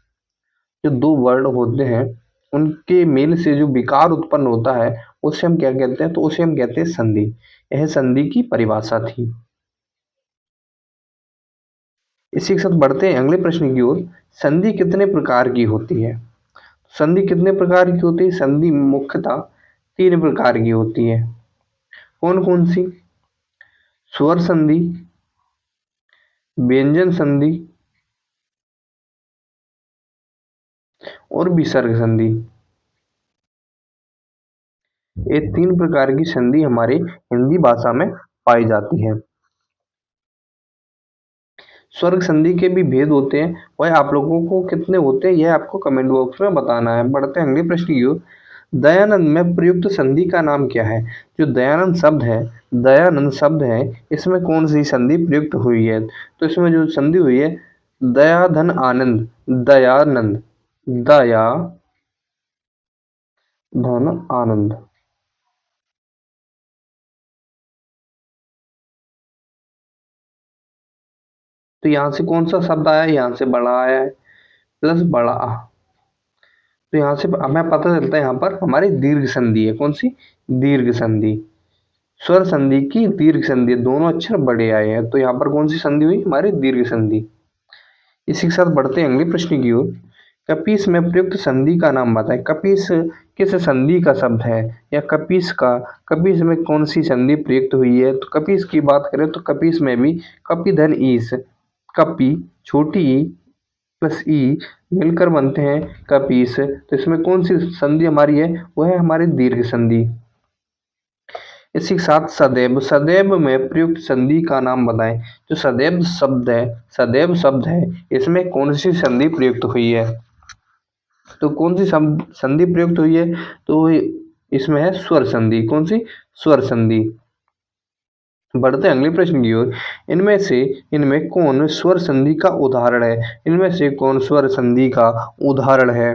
जो दो वर्ण होते हैं उनके मेल से जो विकार उत्पन्न होता है उसे हम क्या कहते हैं, तो उसे हम कहते हैं संधि। यह संधि की परिभाषा थी। इसी के साथ बढ़ते हैं अगले प्रश्न की ओर। संधि कितने प्रकार की होती है, संधि कितने प्रकार की होती है, संधि मुख्यतः 3 प्रकार की होती है। कौन कौन सी, स्वर संधि, व्यंजन संधि और विसर्ग संधि। ये 3 प्रकार की संधि हमारे हिंदी भाषा में पाई जाती है। स्वर्ग संधि के भी भेद होते हैं, वह आप लोगों को कितने होते हैं यह आपको कमेंट बॉक्स में बताना है। बढ़ते हैं अगले प्रश्न की ओर। दयानंद में प्रयुक्त संधि का नाम क्या है, जो दयानंद शब्द है, दयानंद शब्द है, इसमें कौन सी संधि प्रयुक्त हुई है, तो इसमें जो संधि हुई है दया धन आनंद, दयानंद, दया धन आनंद। तो यहाँ से कौन सा शब्द आया है, यहाँ से बड़ा आया है, प्लस बड़ा आ। तो यहाँ से हमें पता चलता है यहाँ पर हमारी दीर्घ संधि है, कौन सी, दीर्घ संधि। स्वर संधि की दीर्घ संधि, दोनों अक्षर बड़े आए हैं, तो यहाँ पर कौन सी संधि हुई, हमारी दीर्घ संधि। इसी के साथ बढ़ते हैं अगले प्रश्न की ओर। कपीस में प्रयुक्त संधि का नाम बताएं। कपीस किस संधि का शब्द है, या कपीस में कौन सी संधि प्रयुक्त हुई है, तो कपीस की बात करें तो कपीस में भी कपी धन ईस, कपी छोटी ई प्लस ई मिलकर बनते हैं कपीस। तो इसमें कौन सी संधि हमारी है, वह है हमारी दीर्घ संधि। इसी के साथ सदैव, सदैव में प्रयुक्त संधि का नाम बताएं। जो सदैव शब्द है, सदैव शब्द है, इसमें कौन सी संधि प्रयुक्त हुई है, तो कौन सी संधि प्रयुक्त हुई है, तो इसमें है स्वर संधि। कौन सी, स्वर संधि। बढ़ते अगले प्रश्न की ओर। इनमें कौन स्वर संधि का उदाहरण है, इनमें से कौन स्वर संधि का उदाहरण है,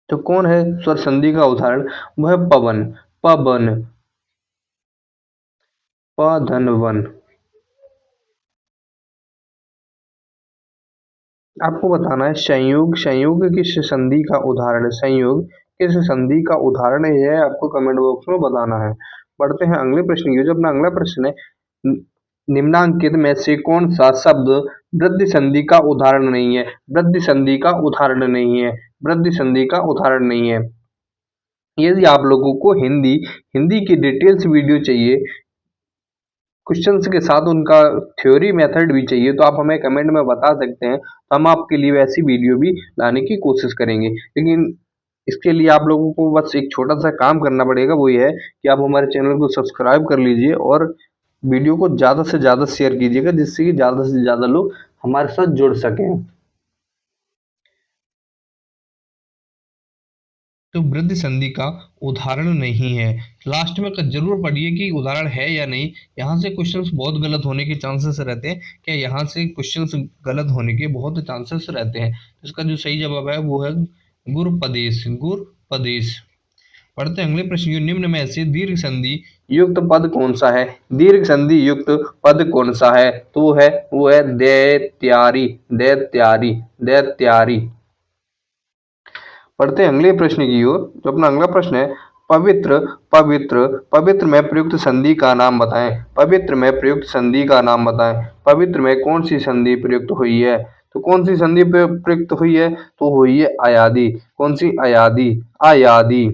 तो कौन है स्वर संधि का उदाहरण, वह पवन, पवन, पधन वन। आपको बताना है संयोग, संयोग किस संधि का उदाहरण है, संयोग किस संधि का उदाहरण है, यह आपको कमेंट बॉक्स में बताना है। पढ़ते हैं अगले प्रश्न की, जो अपना अगला प्रश्न है, निम्नांकित में से कौन सा शब्द वृद्धि संधि का उदाहरण नहीं है, वृद्धि संधि का उदाहरण नहीं है, वृद्धि संधि का उदाहरण नहीं है। यदि आप लोगों को हिंदी की डिटेल्स वीडियो चाहिए क्वेश्चंस के साथ उनका थ्योरी मेथड भी चाहिए तो आप हमें कमेंट में बता सकते हैं, तो हम आपके लिए वैसी वीडियो भी लाने की कोशिश करेंगे। लेकिन इसके लिए आप लोगों को बस एक छोटा सा काम करना पड़ेगा, वो ये है कि आप हमारे चैनल को सब्सक्राइब कर लीजिए और वीडियो को ज़्यादा से ज़्यादा शेयर कीजिएगा, जिससे कि ज़्यादा से ज़्यादा लोग हमारे साथ जुड़ सकें। तो वृद्धि संधि का उदाहरण नहीं है। लास्ट में जरूर पढ़िए कि उदाहरण है या नहीं। यहाँ से क्वेश्चंस बहुत गलत होने के चांसेस रहते हैं। क्या यहाँ से क्वेश्चंस गलत होने के बहुत चांसेस रहते हैं। इसका जो सही जवाब है वो है गुरपदेश। गुरपदेश। पढ़ते हैं अगले प्रश्न। निम्न में से दीर्घ संधि युक्त पद कौन सा है। दीर्घ संधि युक्त पद कौन सा है, तो वो है दैत्यारी। दैत्यारी। दैत्यारी। पढ़ते हैं अगले प्रश्न की ओर। जो अपना अगला प्रश्न है, पवित्र पवित्र पवित्र में प्रयुक्त संधि का नाम बताएं। पवित्र में प्रयुक्त संधि का नाम बताएं। पवित्र में कौन सी संधि प्रयुक्त हुई है, तो कौन सी संधि प्रयुक्त हुई है, तो हुई है अयादी। कौन सी? अयादी। अयादी।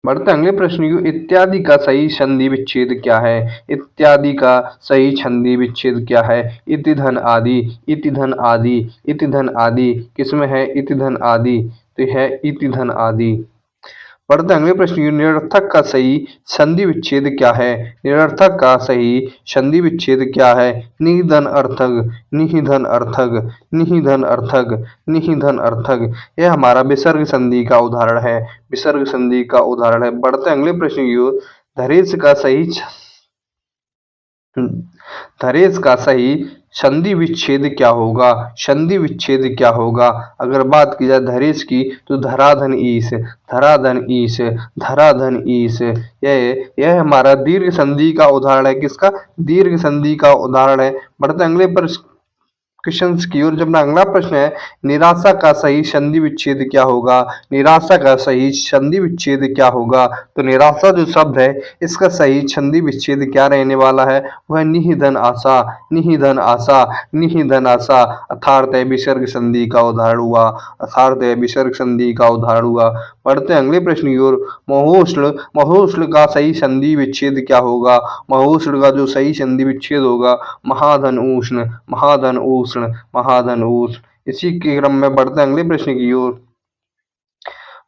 बढ़ते अगले प्रश्न की। इत्यादि का सही संधि विच्छेद क्या है। इत्यादि का सही संधि विच्छेद क्या है। इति धन आदि। इति धन आदि। इति धन आदि किसमें है? इति धन आदि, तो है इति धन आदि। बढ़ते अगले प्रश्न की। निरर्थक का सही संधि विच्छेद क्या है। निरर्थक का सही संधि विच्छेद क्या है। निधन अर्थक। निधन अर्थक। निधन अर्थक। निधन अर्थक। यह हमारा विसर्ग संधि का उदाहरण है। विसर्ग संधि का उदाहरण है। बढ़ते अगले प्रश्न की ओर। धरेश का सही धरेश का सही संधि विच्छेद क्या होगा। संधि विच्छेद क्या होगा। अगर बात की जाए धरेश की, तो धराधन ईश। धराधन ईश। धराधन ईश। यह हमारा दीर्घ संधि का उदाहरण है। किसका? दीर्घ संधि का उदाहरण है। बढ़ते अगले प्रश्न क्वेश्चंस की ओर। जब अपना अगला प्रश्न है, निराशा का सही संधि विच्छेद क्या होगा। निराशा का सही संधि विच्छेद क्या होगा, तो निराशा जो शब्द है इसका सही संधि विच्छेद क्या रहने वाला है, वह निहिधन आशा। निहिधन आशा। निहिधन आशा अर्थात विसर्ग संधि का उदाहरण हुआ। अर्थात विसर्ग संधि का उदाहरण हुआ। पढ़ते हैं अगले प्रश्न की ओर। महोष्ण। महोष्ण का सही संधि विच्छेद क्या होगा। महोष्ण का जो सही संधि विच्छेद होगा, महाधन उष्ण। महाधन उष्ण। महाधन उष्ण। इसी के क्रम में बढ़ते हैं अगले प्रश्न की ओर।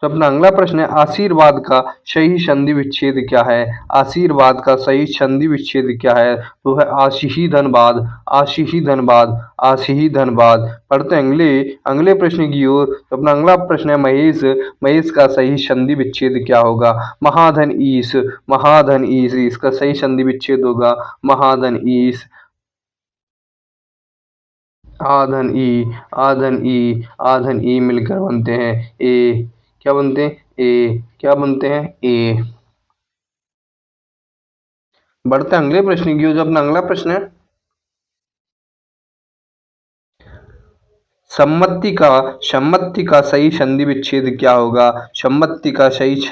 तो अपना अगला प्रश्न है, आशीर्वाद का सही संधि विच्छेद क्या है। आशीर्वाद का सही संधि विच्छेद क्या है, तो है आशी ही धनबाद। आशी ही धनबाद। आशी ही धनबाद। पढ़ते हैं अगले अगले प्रश्न की ओर। तो अपना अगला प्रश्न है, महेश। महेश का सही संधि विच्छेद क्या होगा। महाधन ईश। महाधन ईश। इसका सही संधि विच्छेद होगा महाधन ईश। आधन ई। आधन ई। आधन ई मिलकर बनते हैं ए। क्या बनते हैं? ए। क्या बनते हैं? ए। बढ़ते हैं अगले प्रश्न की ओर। जो अपना अगला प्रश्न है, सम्मति का सही संधि विच्छेद क्या होगा। सम्मति का सही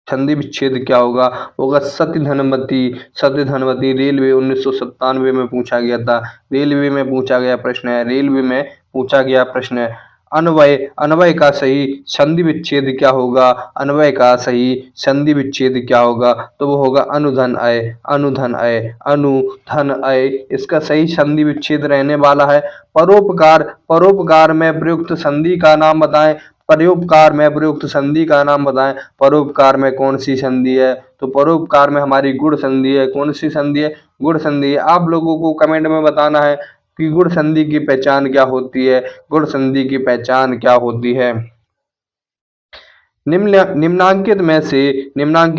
संधि विच्छेद क्या होगा, होगा सत्य धनमती। सत्य धनमती। रेलवे 1997 में पूछा गया था। रेलवे में पूछा गया प्रश्न है। रेलवे में पूछा गया प्रश्न है। अन्वय। अन्वय का सही संधि विच्छेद क्या होगा। अन्वय का सही संधि विच्छेद क्या होगा, तो वो होगा अनुधन अय। अनुधन अय। अनुधन अय। इसका सही संधि विच्छेद रहने वाला है परोपकार। परोपकार में प्रयुक्त संधि का नाम बताएं। परोपकार में प्रयुक्त संधि का नाम बताएं। परोपकार में कौन सी संधि है, तो परोपकार में हमारी गुण संधि है। कौन सी संधि है? गुण संधि है। आप लोगों को कमेंट में बताना है कि गुण संधि की पहचान क्या होती है। गुण संधि की पहचान क्या होती है। निम्नांकित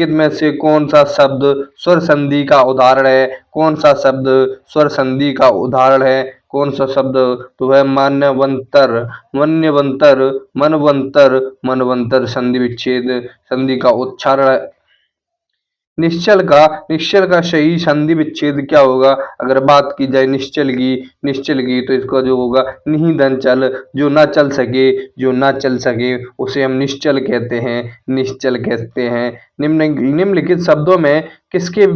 में से कौन सा शब्द स्वर संधि का उदाहरण है। कौन सा शब्द स्वर संधि का उदाहरण है। कौन सा शब्द, तो है मान्यवंतर। मान्यवंतर। मनवंतर। मनवंतर संधि विच्छेद संधि का उच्चारण। निश्चल का सही संधि विच्छेद क्या होगा। अगर बात की जाए निश्चल की, तो इसका जो होगा निहिधन चल। जो ना चल सके, जो ना चल सके उसे हम निश्चल कहते हैं। निश्चल कहते हैं। निम्नलिखित शब्दों में किसके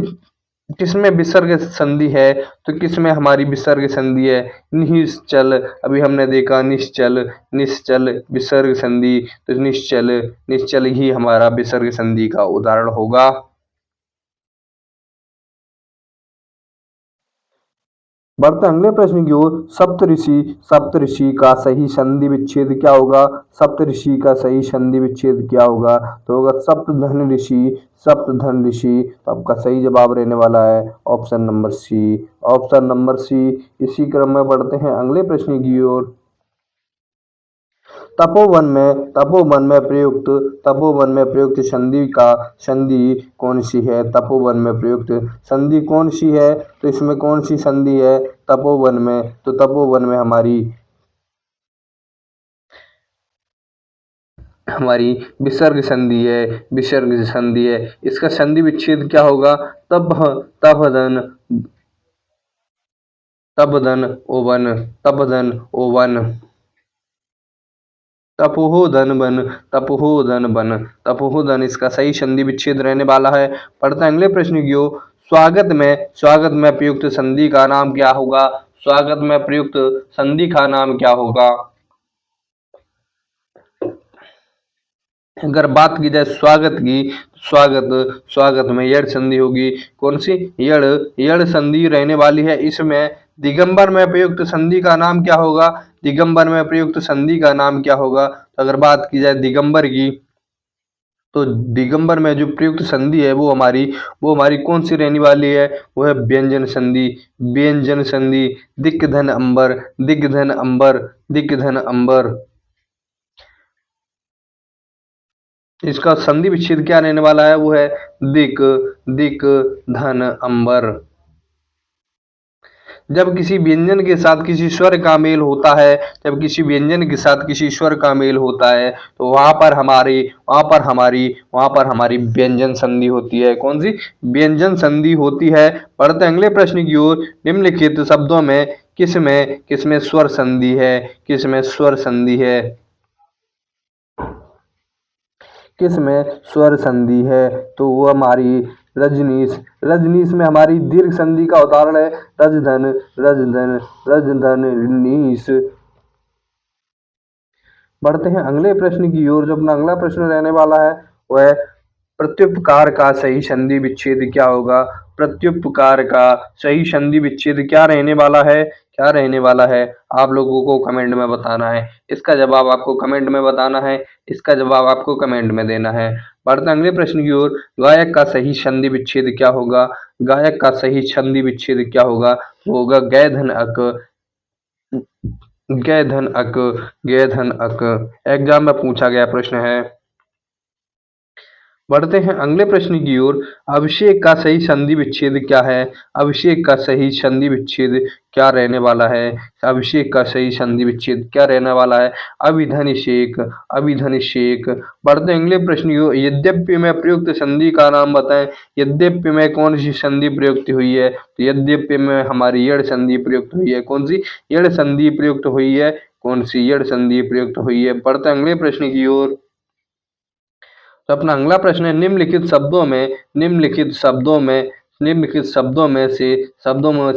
किसमें विसर्ग संधि है, तो किसमें हमारी विसर्ग संधि है, निश्चल। अभी हमने देखा निश्चल, निश्चल विसर्ग संधि, तो निश्चल, निश्चल ही हमारा विसर्ग संधि का उदाहरण होगा। बढ़ते अगले प्रश्न की ओर। सप्तऋषि, सप्तऋषि का सही संधि विच्छेद क्या होगा? सप्तऋषि का सही संधि विच्छेद क्या होगा? तो होगा सप्तधन ऋषि, सप्तधन ऋषि। तो आपका सही जवाब रहने वाला है option number C, option number C. इसी क्रम में बढ़ते हैं अगले प्रश्न की ओर। तपोवन में प्रयुक्त संधि का संधि कौन सी है? तपोवन में प्रयुक्त संधि कौन सी है? तो इसमें कौन सी संधि है तपोवन में? तो तपोवन में हमारी हमारी विसर्ग संधि है, विसर्ग संधि है। इसका संधि विच्छेद क्या होगा? तब तपधन, तपधन ओवन, तपधन ओवन, तपोधन बन, तपोधन बन, तपोधन इसका सही संधि विच्छेद रहने वाला है। पढ़ते हैं अगले प्रश्न की ओर। स्वागत में प्रयुक्त संधि का नाम क्या होगा? स्वागत में प्रयुक्त संधि का नाम क्या होगा? अगर बात की जाए स्वागत की, स्वागत, स्वागत में यड़ संधि होगी। कौन सी? यड़, यड़ संधि रहने वाली है इसमें। दिगंबर में प्रयुक्त संधि का नाम क्या होगा? दिगंबर में प्रयुक्त संधि का नाम क्या होगा? तो अगर बात की जाए दिगंबर की, तो दिगंबर में जो प्रयुक्त संधि है वो हमारी कौन सी रहने वाली है? वो है व्यंजन संधि, व्यंजन संधि। दिग्धन अंबर, दिग्धन अंबर, दिग्धन अंबर। इसका संधि विच्छेद क्या रहने वाला है? वो है दिक, दिक धन अंबर। जब किसी व्यंजन के साथ किसी स्वर का मेल होता है, जब किसी व्यंजन के साथ किसी स्वर का मेल होता है, तो वहां पर हमारी व्यंजन संधि होती है। कौन सी? व्यंजन संधि होती है। पढ़ते हैं अगले प्रश्न की ओर। निम्नलिखित शब्दों में किसमें स्वर संधि है? किसमें स्वर संधि है? किस में स्वर संधि है? तो वो हमारी रजनीश, रजनीश में हमारी दीर्घ संधि का उदाहरण है रजधन, रजधन, रजधन नीस। बढ़ते हैं अगले प्रश्न की ओर। जो अपना अगला प्रश्न रहने वाला है वह प्रत्युपकार का सही संधि विच्छेद क्या होगा? प्रत्युपकार का सही संधि विच्छेद क्या रहने वाला है? क्या रहने वाला है? आप लोगों को कमेंट में बताना है। इसका जवाब आपको कमेंट में बताना है। इसका जवाब आपको कमेंट में देना है। बढ़ते अगले प्रश्न की ओर। गायक का सही संधि विच्छेद क्या होगा? गायक का सही संधि विच्छेद क्या होगा? वो होगा गय धन अक, गय धन अक, गय धन अक। एग्जाम में पूछा गया प्रश्न है। बढ़ते हैं अगले प्रश्न की ओर। अभिषेक का सही संधि विच्छेद क्या है? अभिषेक का सही संधि विच्छेद क्या रहने वाला है? अभिषेक का सही संधि विच्छेद क्या रहने वाला है? अभिधनिषेक, अभिधनिषेक। बढ़ते हैं अगले प्रश्न की ओर। यद्यपि में प्रयुक्त संधि का नाम बताएं। यद्यपि में कौन सी संधि प्रयुक्त हुई है? तो यद्यपि में हमारी यड़ संधि प्रयुक्त हुई है। कौन सी? यड़ संधि प्रयुक्त हुई है। कौन सी? यड़ संधि प्रयुक्त हुई है। बढ़ते हैं अगले प्रश्न की ओर। तो अपना अगला प्रश्न है। निम्नलिखित शब्दों में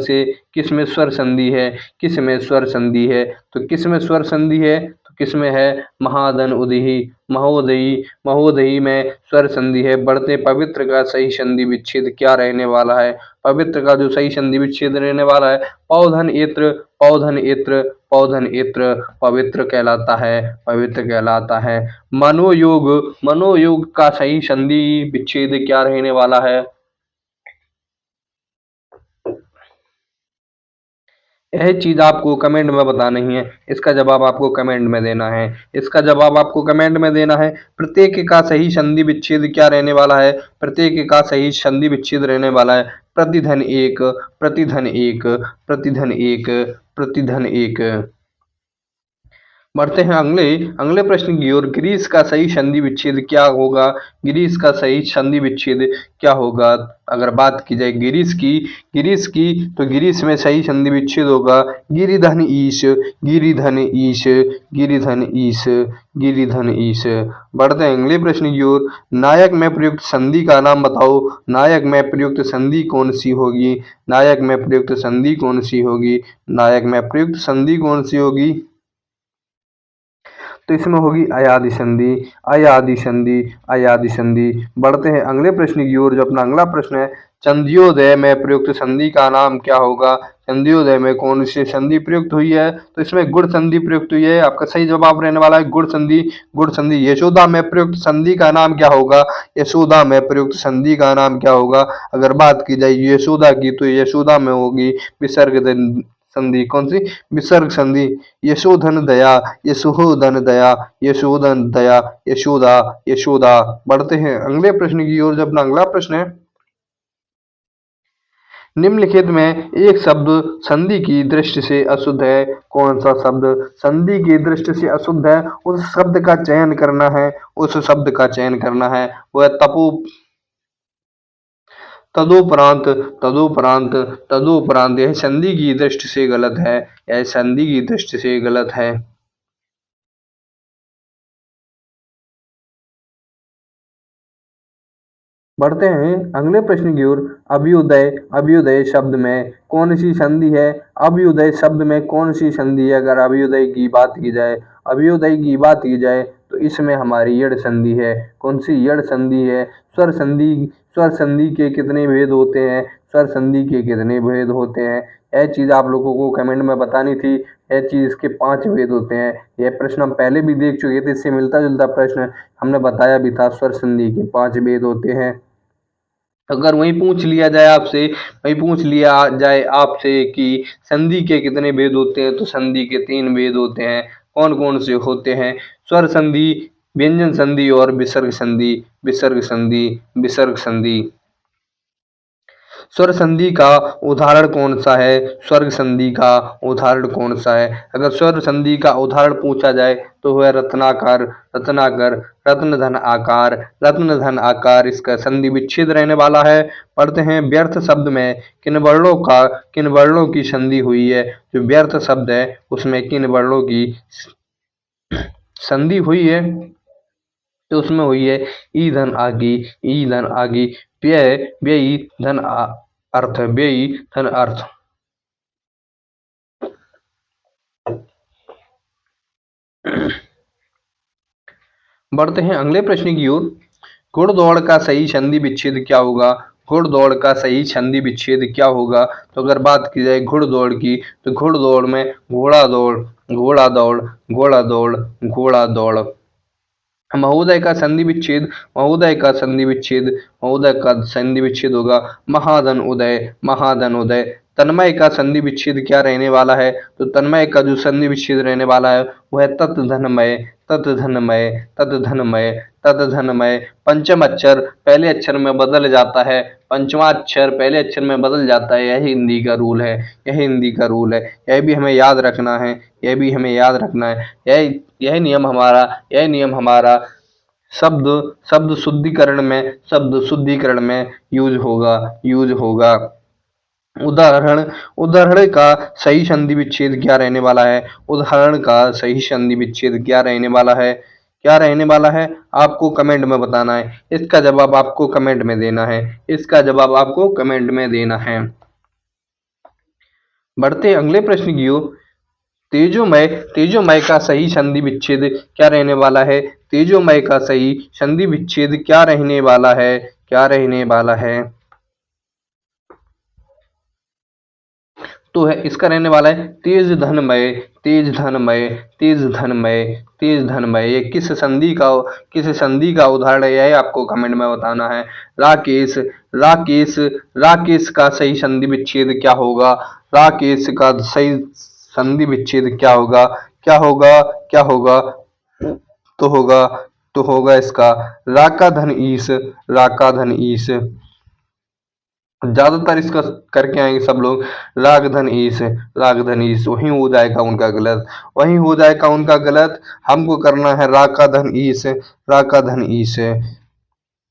से किसमें स्वर संधि है? किसमें स्वर संधि है? तो किसमें स्वर संधि है? तो किसमें है? महाधन उदयी, महोदयी, महोदयी में स्वर संधि है। बढ़ते पवित्र का सही संधि विच्छेद क्या रहने वाला है? पवित्र का जो सही संधि विच्छेद रहने वाला है पौधन इत्र, पौधन इत्र, पौधन इत्र पवित्र कहलाता है, पवित्र कहलाता है। मनोयोग, मनोयोग का सही संधि विच्छेद क्या रहने वाला है? यह चीज आपको कमेंट में बतानी है। इसका जवाब आपको कमेंट में देना है। इसका जवाब आपको कमेंट में देना है। प्रत्येक का सही संधि विच्छेद क्या रहने वाला है? प्रत्येक का सही संधि विच्छेद रहने वाला है प्रतिधन एक, प्रतिधन एक, प्रतिधन एक, प्रतिधन एक। बढ़ते हैं अगले अगले प्रश्न की ओर। ग्रीस का सही संधि विच्छेद क्या होगा? ग्रीस का सही संधि विच्छेद क्या होगा? अगर बात की जाए ग्रीस की तो ग्रीस में सही संधि विच्छेद होगा गिरिधन ईश, गिरिधन ईश, गिरिधन ईश, गिरिधन ईश। बढ़ते हैं अगले प्रश्न की ओर। नायक में प्रयुक्त संधि का नाम बताओ। नायक में प्रयुक्त संधि कौन सी होगी? नायक में प्रयुक्त संधि कौन सी होगी? नायक में प्रयुक्त संधि कौन सी होगी? तो इसमें होगी अयादि संधि, अयादि संधि, अयादि संधि। बढ़ते हैं अगले प्रश्न की ओर। जो अपना अगला प्रश्न है, चंद्योदय में प्रयुक्त संधि का नाम क्या होगा? चंद्योदय में कौन सी संधि प्रयुक्त हुई है? तो इसमें गुण संधि प्रयुक्त हुई है। आपका सही जवाब रहने वाला है गुण संधि, गुण संधि। यशोदा में प्रयुक्त संधि का नाम क्या होगा? यशोदा में प्रयुक्त संधि का नाम क्या होगा? अगर बात की जाए यशोदा की तो यशोदा में होगी विसर्ग संधि। कौन सी? विसर्ग संधि। यशोधन दया, यशोधन दया, यशोधन दया, यशोदा, यशोदा। बढ़ते हैं अगले प्रश्न की ओर। जब अपना अगला प्रश्न है, निम्नलिखित में एक शब्द संधि की दृष्टि से अशुद्ध है। कौन सा शब्द संधि की दृष्टि से अशुद्ध है? उस शब्द का चयन करना है, उस शब्द का चयन करना है। वह तपो तदुपरांत, तदुपरांत, तदुपरांत। यह संधि की दृष्टि से गलत है, यह संधि की दृष्टि से गलत है। बढ़ते हैं अगले प्रश्न की ओर। अभ्युदय, अभ्युदय शब्द में कौन सी संधि है? अभ्युदय शब्द में कौन सी संधि है? अगर अभ्युदय की बात की जाए, अभ्युदय की बात की जाए तो इसमें हमारी यड़ संधि है। कौन सी? यड़ संधि है। स्वर संधि, स्वर संधि के कितने भेद होते हैं? स्वर संधि के कितने भेद होते हैं? यह चीज़ आप लोगों को कमेंट में बतानी थी। यह चीज़ इसके 5 भेद होते हैं। यह प्रश्न हम पहले भी देख चुके थे, इससे मिलता जुलता प्रश्न हमने बताया भी था। स्वर संधि के 5 भेद होते हैं। अगर वही पूछ लिया जाए आपसे, वही पूछ लिया जाए आपसे कि संधि के कितने भेद होते हैं, तो संधि के 3 भेद होते हैं। कौन कौन से होते हैं? स्वर संधि, व्यंजन संधि और विसर्ग संधि, विसर्ग संधि, विसर्ग संधि। स्वर संधि का उदाहरण कौन सा है? स्वर्ग संधि का उदाहरण कौन सा है? अगर स्वर संधि का उदाहरण पूछा जाए तो वह रत्नाकर, रत्नाकर, रत्न धन आकार, रत्न धन आकार। इसका संधि विच्छेद रहने वाला है। पढ़ते हैं व्यर्थ शब्द में किन वर्णों की संधि हुई है? जो व्यर्थ शब्द है उसमें किन वर्णों की संधि हुई है? तो उसमें हुई है ईंधन आगे, ईंधन आगे। व्यय, व्ययी, धन अर्थ, व्ययी, धन अर्थ। बढ़ते हैं अगले प्रश्न की ओर। घुड़दौड़ का सही संधि विच्छेद क्या होगा? घुड़दौड़ का सही संधि विच्छेद क्या होगा? तो अगर बात की जाए घुड़दौड़ की तो घुड़दौड़ में घोड़ा दौड़, घोड़ा दौड़, घोड़ा दौड़, घोड़ा दौड़। महोदय का संधि विच्छेद, महोदय का संधि विच्छेद, महोदय का संधि विच्छेद होगा महाधन उदय, महाधन उदय। तन्मय का संधि विच्छेद क्या रहने वाला है? तो तन्मय का जो संधि विच्छेद रहने वाला है वह तत् धनमय, तत् धनमय, तत् धनमय, तत् धनमय। पंचम अक्षर पहले अक्षर में बदल जाता है, पंचवा अक्षर पहले अक्षर में बदल जाता है। यह हिंदी का रूल है, यह हिंदी का रूल है। यह भी हमें याद रखना है, यह भी हमें याद रखना है। यह नियम हमारा, यह नियम हमारा शब्द शब्द शुद्धिकरण में यूज होगा, यूज होगा। उदाहरण, उदाहरण का सही संधि विच्छेद क्या रहने वाला है? उदाहरण का सही संधि विच्छेद क्या रहने वाला है? क्या रहने वाला है? आपको कमेंट में बताना है। इसका जवाब आपको कमेंट में देना है, इसका जवाब आपको कमेंट में देना है। बढ़ते अगले प्रश्न की ओर। तेजोमय, तेजोमय का सही संधि विच्छेद क्या रहने वाला है? तेजोमय का सही संधि विच्छेद क्या रहने वाला है? क्या रहने वाला है? तो है इसका रहने वाला है तेज धनमय, तेज धनमय, तेज धनमय, तेज धनमय। ये किस संधि का उदाहरण है? यह आपको कमेंट में बताना है। राकेश, राकेश, राकेश का सही संधि विच्छेद क्या होगा? राकेश का सही संधि विच्छेद क्या होगा? क्या होगा? क्या होगा? तो होगा, तो होगा इसका राका धन ईश, राका धन ईश। ज्यादातर इसका करके आएंगे सब लोग। रागधन ईश, रागधन ईश, वही हो जाएगा उनका गलत, वही हो जाएगा उनका गलत। हमको करना है रा का धन ईश, रा का धन ईश।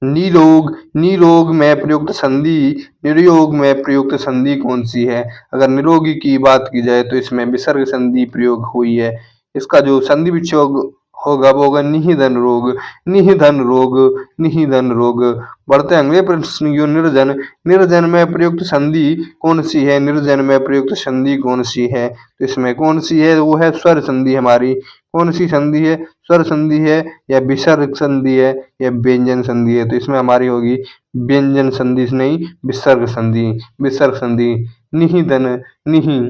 निरोग, निरोग में प्रयुक्त संधि, निर्योग में प्रयुक्त संधि कौन सी है? अगर निरोगी की बात की जाए तो इसमें विसर्ग संधि प्रयोग हुई है। इसका जो संधि विच्छेद होगा वो होगा निहिधन रोग, निहिधन रोग, निहिधन रोग। बढ़ते हैं अगले प्रश्न की ओर। निर्जन, निर्जन में प्रयुक्त संधि कौन सी है? निर्जन में प्रयुक्त संधि कौन सी है? तो इसमें कौन सी है? वो है स्वर संधि हमारी। कौन सी संधि है? स्वर संधि है या विसर्ग संधि है या व्यंजन संधि है? तो इसमें हमारी होगी व्यंजन संधि नहीं, विसर्ग संधि, विसर्ग संधि। निहिधन, निहि।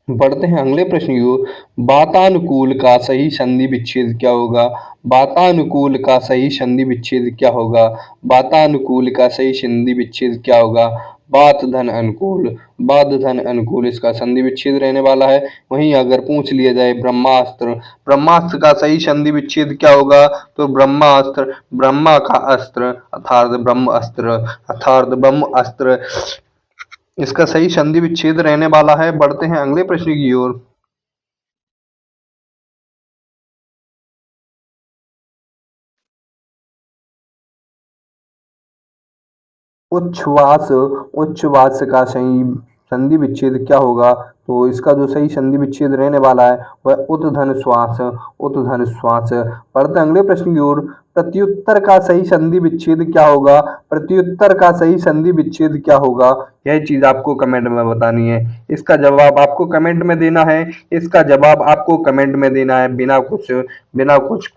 बढ़ते हैं अगले प्रश्न की ओर। वातानुकूल का सही संधि विच्छेद क्या होगा? वातानुकूल का सही संधि विच्छेद क्या होगा? वातानुकूल का सही संधि विच्छेद क्या होगा? वात धन अनुकूल, वाद धन अनुकूल इसका संधि विच्छेद रहने वाला है। वहीं अगर पूछ लिया जाए ब्रह्मास्त्र, ब्रह्मास्त्र का सही संधि विच्छेद क्या होगा? तो ब्रह्मास्त्र, ब्रह्मा का अस्त्र अर्थात ब्रह्म अस्त्र, अर्थात ब्रह्म अस्त्र इसका सही संधि विच्छेद रहने वाला है। बढ़ते हैं अगले प्रश्न की ओर। उच्छ्वास, उच्छ्वास का सही संधि विच्छेद क्या होगा? तो इसका जो सही संधि विच्छेद रहने वाला है वह उद्धन श्वास, उद्धन श्वास। बढ़ते अगले प्रश्न की ओर। प्रत्युत्तर का सही संधि विच्छेद क्या होगा? प्रत्युत्तर का सही संधि विच्छेद क्या होगा? यह चीज आपको कमेंट में बतानी है। इसका जवाब आपको कमेंट में देना है, इसका जवाब आपको कमेंट में देना है, बिना कुछ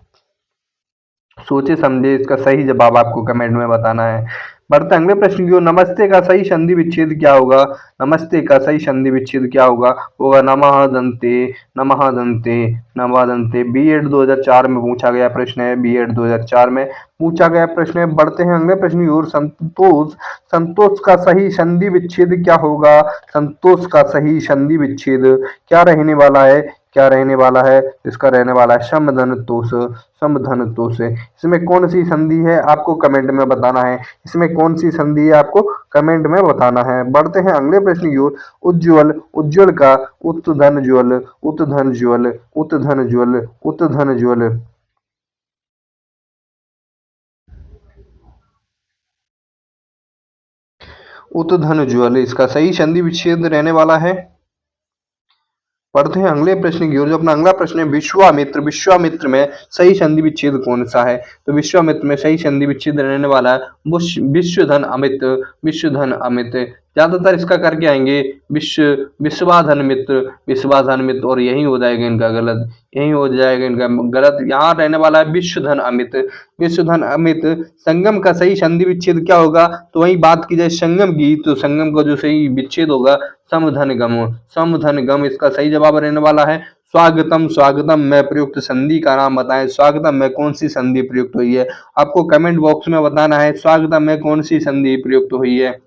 सोचे समझे इसका सही जवाब आपको कमेंट में बताना है। बढ़ते अगले प्रश्न की ओर। नमस्ते का सही संधि विच्छेद क्या होगा? नमस्ते का सही संधि विच्छेद क्या होगा नमः दंते, नमः दंते, नमः दंते। बीएड 2004 में पूछा गया प्रश्न है, बीएड 2004 में पूछा गया प्रश्न है। बढ़ते हैं अगले प्रश्न की ओर। संतोष, संतोष का सही संधि विच्छेद क्या होगा? संतोष का सही संधि विच्छेद क्या रहने वाला है? क्या रहने वाला है? इसका रहने वाला है समधन तोष, समधन तोष। इसमें कौन सी संधि है आपको कमेंट में बताना है, इसमें कौन सी संधि है आपको कमेंट में बताना है। बढ़ते हैं अगले प्रश्न की ओर। उज्ज्वल, उज्ज्वल का उत्तधन ज्वल, उत्तधन ज्वल, उत्तधन ज्वल, उत्तधन ज्वल। उत्तधन ज्वल इसका सही संधि विच्छेद रहने वाला है। पढ़ते हैं अगले प्रश्न की ओर। जो अपना अगला प्रश्न है विश्वामित्र, विश्वामित्र में सही संधि विच्छेद कौन सा है? तो विश्वामित्र में सही संधि विच्छेद रहने वाला है विश्वधन अमित, विश्वधन अमित। ज्यादातर इसका करके आएंगे विश्व, विश्वाधन मित्र, विश्वाधन मित्र। और यही हो जाएगा इनका गलत, यही हो जाएगा इनका गलत। यहाँ रहने वाला है विश्वधन अमित, विश्वधन अमित। संगम का सही संधि विच्छेद क्या होगा? तो वही बात की जाए संगम की, तो संगम का जो सही विच्छेद होगा समधन गम, समधन गम इसका सही जवाब रहने वाला है। स्वागतम, स्वागतम में प्रयुक्त संधि का नाम बताएं। स्वागतम में कौन सी संधि प्रयुक्त हुई है? आपको कमेंट बॉक्स में बताना है स्वागतम में कौन सी संधि प्रयुक्त हुई है।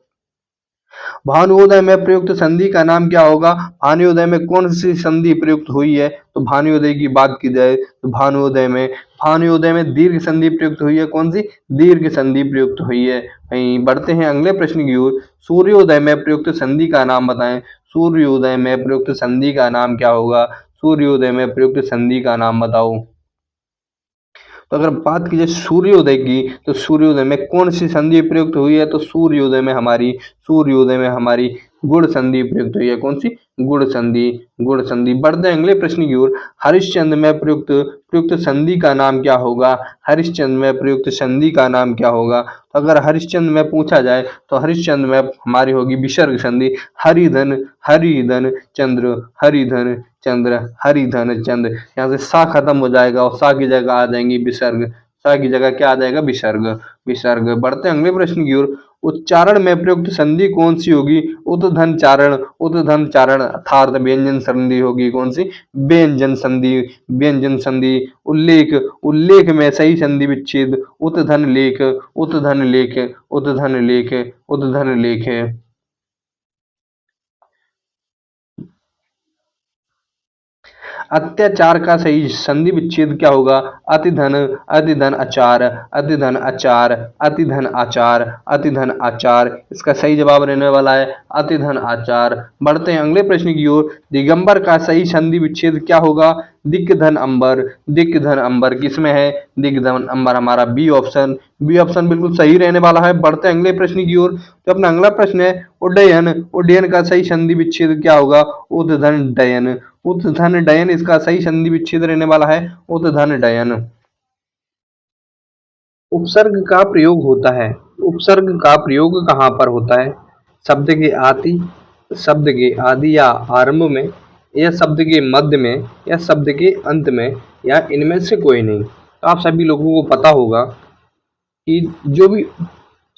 भानुयोदय में प्रयुक्त संधि का नाम क्या होगा? भानुयोदय में कौन सी संधि प्रयुक्त हुई है? तो भानुयोदय की बात की जाए तो भानुयोदय में दीर्घ संधि प्रयुक्त हुई है। कौन सी? दीर्घ संधि प्रयुक्त हुई है। वहीं बढ़ते हैं अगले प्रश्न की ओर। सूर्योदय में प्रयुक्त संधि का नाम बताएं। सूर्योदय में प्रयुक्त संधि का नाम क्या होगा? सूर्योदय में प्रयुक्त संधि का नाम बताओ। तो अगर बात की जाए सूर्योदय की, तो सूर्योदय में कौन सी संधि प्रयुक्त हुई है? तो सूर्योदय में हमारी गुण संधि प्रयुक्त हुई है। कौन सी? गुण संधि, गुण संधि। बढ़ते हैं अगले प्रश्न की ओर। हरिश्चंद्र में प्रयुक्त प्रयुक्त संधि का नाम क्या होगा? हरिश्चंद्र में प्रयुक्त संधि का नाम क्या होगा? तो अगर हरिश्चंद्र में पूछा जाए तो हरिश्चंद्र में हमारी होगी विसर्ग संधि। हरिधन, हरिधन चंद्र, हरिधन चंद्र, हरिधन चंद्र। यहाँ से सा खत्म हो जाएगा और सा की जगह आ जाएंगी विसर्ग, सा की जगह क्या आ जाएगा? विसर्ग, विसर्ग। बढ़ते हैं अगले प्रश्न की ओर। उच्चारण में प्रयुक्त संधि कौन सी होगी? उद्धन चारण, उद्धन चारण अर्थात व्यंजन संधि होगी। कौन सी? व्यंजन संधि, व्यंजन संधि। उल्लेख, उल्लेख में सही संधि विच्छेद उद्धन लेख, उद्धन लेख, उद्धन लेख, उद्धन लेख। अत्याचार का सही संधि विच्छेद क्या होगा? अतिधन, अतिधन आचार, अतिधन आचार, अतिधन आचार, अतिधन आचार। इसका सही जवाब रहने वाला है अतिधन आचार। बढ़ते हैं अगले प्रश्न की ओर। दिगंबर का सही संधि विच्छेद क्या होगा? दिग्धन अंबर, दिग्धन अंबर किसमें है? दिग्धन अंबर हमारा बी ऑप्शन, बी ऑप्शन बिल्कुल सही रहने वाला है। बढ़ते हैं अगले प्रश्न की ओर। तो अपना अगला प्रश्न है उड्डयन, उड्डयन का सही संधि विच्छेद क्या होगा? उद्धन डयन, उद्धन डयन इसका सही संधि विच्छेद रहने वाला है उद्धन डयन। उपसर्ग का प्रयोग होता है, उपसर्ग का प्रयोग कहाँ पर होता है? शब्द के आदि, शब्द के आदि या आरंभ में, या शब्द के मध्य में, या शब्द के अंत में, या इनमें से कोई नहीं। तो आप सभी लोगों को पता होगा कि जो भी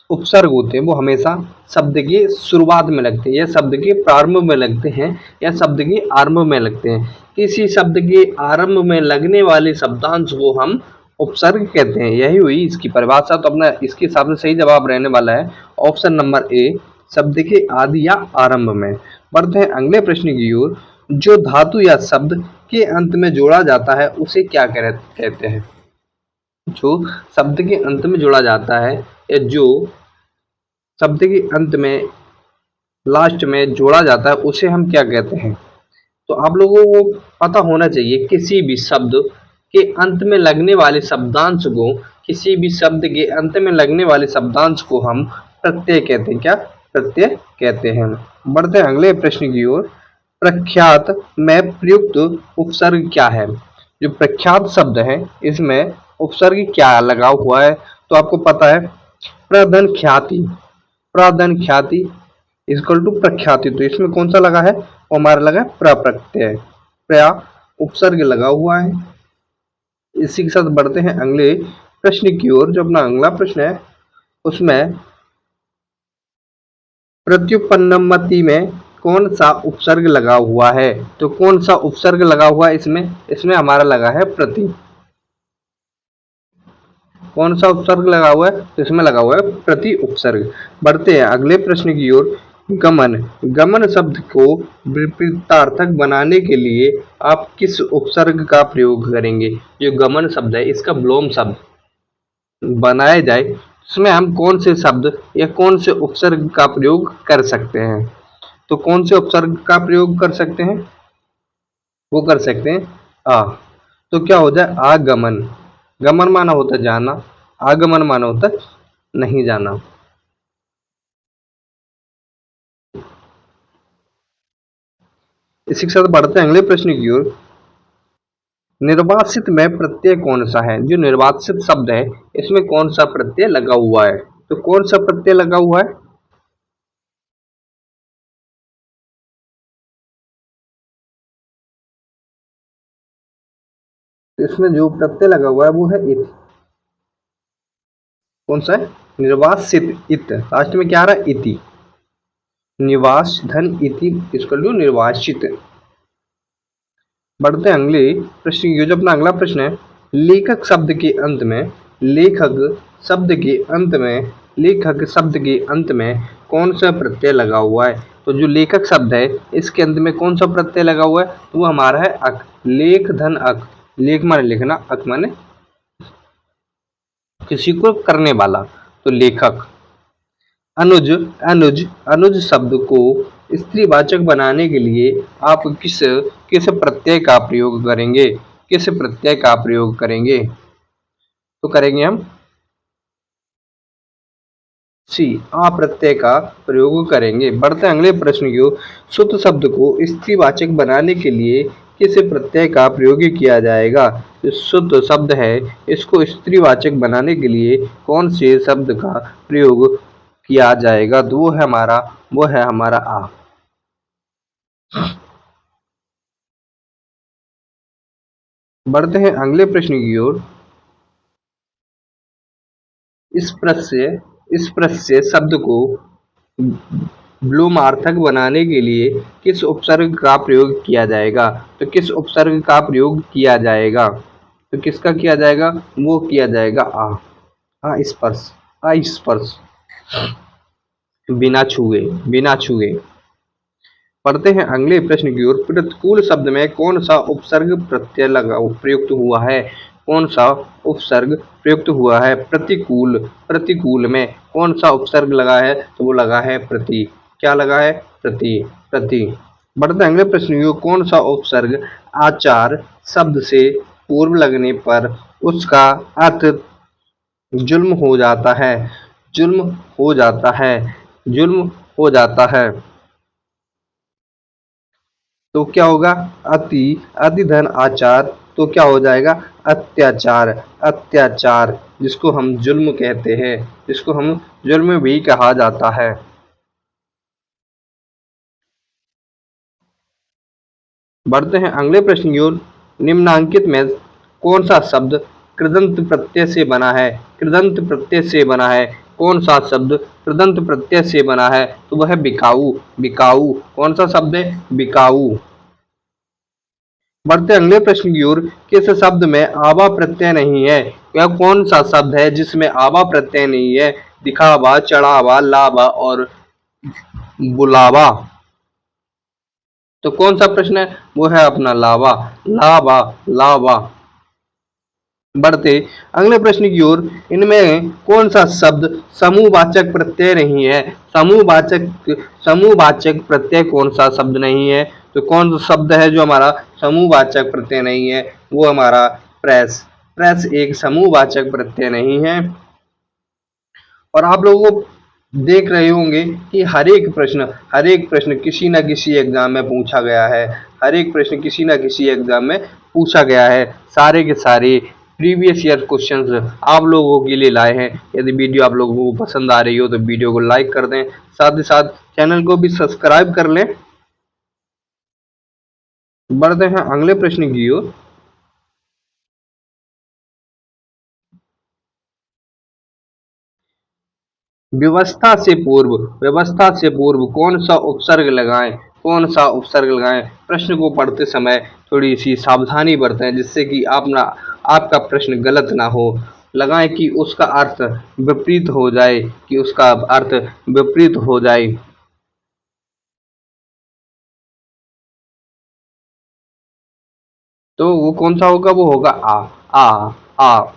उपसर्ग होते हैं वो हमेशा शब्द की शुरुआत में लगते हैं, या शब्द के प्रारंभ में लगते हैं, या शब्द के आरंभ में लगते हैं। किसी शब्द के आरंभ में लगने वाले शब्दांश को हम उपसर्ग कहते हैं। यही हुई इसकी परिभाषा। तो अपना इसके हिसाब से सही जवाब रहने वाला है ऑप्शन नंबर ए, शब्द के आदि या आरंभ में। बढ़ते हैं अगले प्रश्न की ओर। जो धातु या शब्द के अंत में जोड़ा जाता है उसे क्या कहते हैं? जो शब्द के अंत में जोड़ा जाता है, या जो शब्द के अंत में लास्ट में जोड़ा जाता है उसे हम क्या कहते हैं? तो आप लोगों को पता होना चाहिए किसी भी शब्द के अंत में लगने वाले शब्दांश को, किसी भी शब्द के अंत में लगने वाले शब्दांश को हम प्रत्यय कहते हैं। क्या प्रत्यय कहते हैं? बढ़ते हैं अगले प्रश्न की ओर। प्रख्यात में प्रयुक्त उपसर्ग क्या है? जो प्रख्यात शब्द है इसमें उपसर्ग क्या लगा हुआ है? तो आपको पता है प्रधन ख्याति, प्रधन ख्याति इक्वल टू प्रख्याति। तो इसमें कौन सा लगा है? वो हमारा लगा है प्रत्यय, प्रया उपसर्ग लगा हुआ है। इसी के साथ बढ़ते हैं अगले प्रश्न की ओर। जो अपना अगला प्रश्न है उसमें प्रत्युपन्नमति में कौन सा उपसर्ग लगा हुआ है? तो कौन सा उपसर्ग लगा हुआ है इसमें? इसमें हमारा लगा है प्रति। कौन सा उपसर्ग लगा हुआ है? तो इसमें लगा हुआ है प्रति उपसर्ग। बढ़ते हैं अगले प्रश्न की ओर। गमन, गमन शब्द को विपरीतार्थक बनाने के लिए आप किस उपसर्ग का प्रयोग करेंगे? जो गमन शब्द है इसका विलोम शब्द बनाया जाए इसमें हम कौन से शब्द या कौन से उपसर्ग का प्रयोग कर सकते हैं? तो कौन से उपसर्ग का प्रयोग कर सकते हैं? वो कर सकते हैं आ। तो क्या हो जाए? आगमन, गमन माना होता है जाना, आगमन माना होता है नहीं जाना। इसी के साथ बढ़ते हैं अगले प्रश्न की ओर। निर्वासित में प्रत्यय कौन सा है? जो निर्वासित शब्द है इसमें कौन सा प्रत्यय लगा हुआ है? तो कौन सा प्रत्यय लगा हुआ है? इसमें जो प्रत्यय लगा हुआ है वो है इत। कौन सा है? निर्वासित, इत लास्ट में क्या आ रहा है? इति। निवास धन इति इक्वल टू निर्वासित। बढ़ते हैं अगले प्रश्न की। जो अपना अगला प्रश्न है, लेखक शब्द के अंत में, लेखक शब्द के अंत में, लेखक शब्द के अंत में कौन सा प्रत्यय लगा हुआ है? तो जो लेखक शब्द है इसके अंत में कौन सा प्रत्यय लगा हुआ है? तो वो हमारा है अक। लेख धन अक, लेख माने लिखना, अक माने किसी को करने वाला, तो लेखक। अनुज, अनुज, अनुज शब्द को स्त्रीवाचक बनाने के लिए आप किस किस प्रत्यय का प्रयोग करेंगे? किस प्रत्यय का प्रयोग करेंगे? तो करेंगे हम सी, आ प्रत्यय का प्रयोग करेंगे। बढ़ते अगले प्रश्न की ओर। शुद्ध शब्द को स्त्रीवाचक बनाने के लिए किस प्रत्यय का प्रयोग किया जाएगा? जो शुद्ध शब्द है इसको स्त्रीवाचक बनाने के लिए कौन से शब्द का प्रयोग किया जाएगा? तो वो है हमारा आ। बढ़ते हैं अगले प्रश्न की ओर। इस प्रश्न शब्द को ब्लूमार्थक बनाने के लिए किस उपसर्ग का प्रयोग किया जाएगा? तो किस उपसर्ग का प्रयोग किया जाएगा? तो किसका किया जाएगा? वो किया जाएगा आ, स्पर्श, स्पर्श, बिना छुए, बिना छुए। पढ़ते हैं अगले प्रश्न की ओर। प्रतिकूल शब्द में कौन सा उपसर्ग प्रत्यय प्रयुक्त हुआ है? कौन सा उपसर्ग प्रयुक्त हुआ है? प्रतिकूल, प्रतिकूल में कौन सा उपसर्ग लगा है? तो वो लगा है प्रति। क्या लगा है? प्रति, प्रति। बढ़ते हैं अगले प्रश्न की ओर। कौन सा उपसर्ग आचार शब्द से पूर्व लगने पर उसका अर्थ जुल्म हो जाता है? जुल्म हो जाता है, जुल्म हो जाता है। तो क्या होगा? अति, अति धन आचार, तो क्या हो जाएगा? अत्याचार, अत्याचार, जिसको हम जुल्म कहते हैं, जिसको हम जुल्म भी कहा जाता है। बढ़ते हैं अगले प्रश्न की ओर। निम्नांकित में कौन सा शब्द कृदंत प्रत्यय से बना है? कृदंत प्रत्यय से बना है। कौन सा शब्द कृदंत प्रत्यय से बना है? तो वह है बिकाऊ, बिकाऊ। कौन सा शब्द है? बिकाऊ। बढ़ते अगले प्रश्न की ओर। किस शब्द में आवा प्रत्यय नहीं है? यह कौन सा शब्द है जिसमें आवा प्रत्यय नहीं है? दिखावा, चढ़ावा, लावा और बुलावा। तो कौन सा प्रश्न है? वो है अपना लावा, लावा, लावा। बढ़ते अगले प्रश्न की ओर। इनमें कौन सा शब्द समूहवाचक प्रत्यय नहीं है? समूहवाचक, समूहवाचक प्रत्यय कौन सा शब्द नहीं है? तो कौन सा शब्द है जो हमारा समूहवाचक प्रत्यय नहीं है? वो हमारा प्रेस, प्रेस एक समूहवाचक प्रत्यय नहीं है। और आप लोगों को देख रहे होंगे कि हर एक प्रश्न किसी न किसी एग्जाम में पूछा गया है। हर एक प्रश्न किसी न किसी एग्जाम में पूछा गया है। सारे के सारे प्रीवियस ईयर क्वेश्चंस आप लोगों के लिए लाए हैं। यदि वीडियो आप लोगों को पसंद आ रही हो तो वीडियो को लाइक कर दें, साथ ही साथ चैनल को भी सब्सक्राइब कर लें। बढ़ते हैं अगले प्रश्न की ओर। व्यवस्था से पूर्व कौन सा उपसर्ग लगाएं? कौन सा उपसर्ग लगाएं? प्रश्न को पढ़ते समय थोड़ी सी सावधानी बरतें, जिससे कि आपका प्रश्न गलत ना हो। लगाएं कि उसका अर्थ विपरीत हो जाए, कि उसका अर्थ विपरीत हो जाए। तो वो कौन सा होगा? वो होगा आ, आ, आ।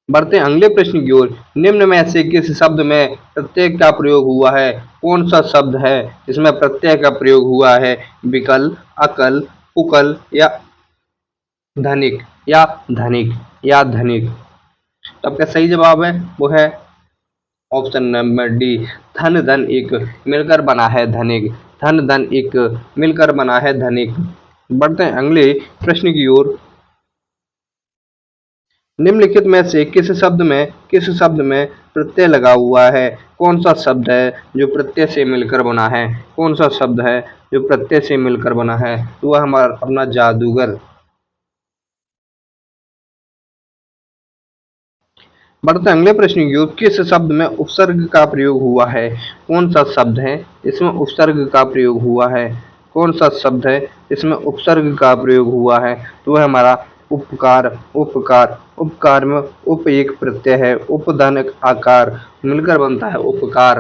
बढ़ते हैं अगले प्रश्न की ओर। निम्न में से किस शब्द में प्रत्यय का प्रयोग हुआ है? कौन सा शब्द है जिसमें प्रत्यय का प्रयोग हुआ है? विकल, अकल, उकल या धनिक, या धनिक, या धनिक। तो आपका सही जवाब है वो है ऑप्शन नंबर डी, धन धन एक मिलकर बना है धनिक। धन धन एक मिलकर बना है धनिक। बढ़ते हैं अगले प्रश्न की ओर। निम्नलिखित में से किस शब्द में प्रत्यय लगा हुआ है? कौन सा शब्द है जो प्रत्यय से मिलकर बना है? कौन सा शब्द है जो प्रत्यय से मिलकर बना है? तो वह हमारा अपना जादूगर। बढ़ते अगले प्रश्न की ओर। किस शब्द में उपसर्ग का प्रयोग हुआ है? कौन सा शब्द है इसमें उपसर्ग का प्रयोग हुआ है? कौन सा शब्द है इसमें उपसर्ग का प्रयोग हुआ है? तो वह हमारा उपकार, उपकार। उपकार में उप एक प्रत्यय है, उपधन आकार मिलकर बनता है उपकार।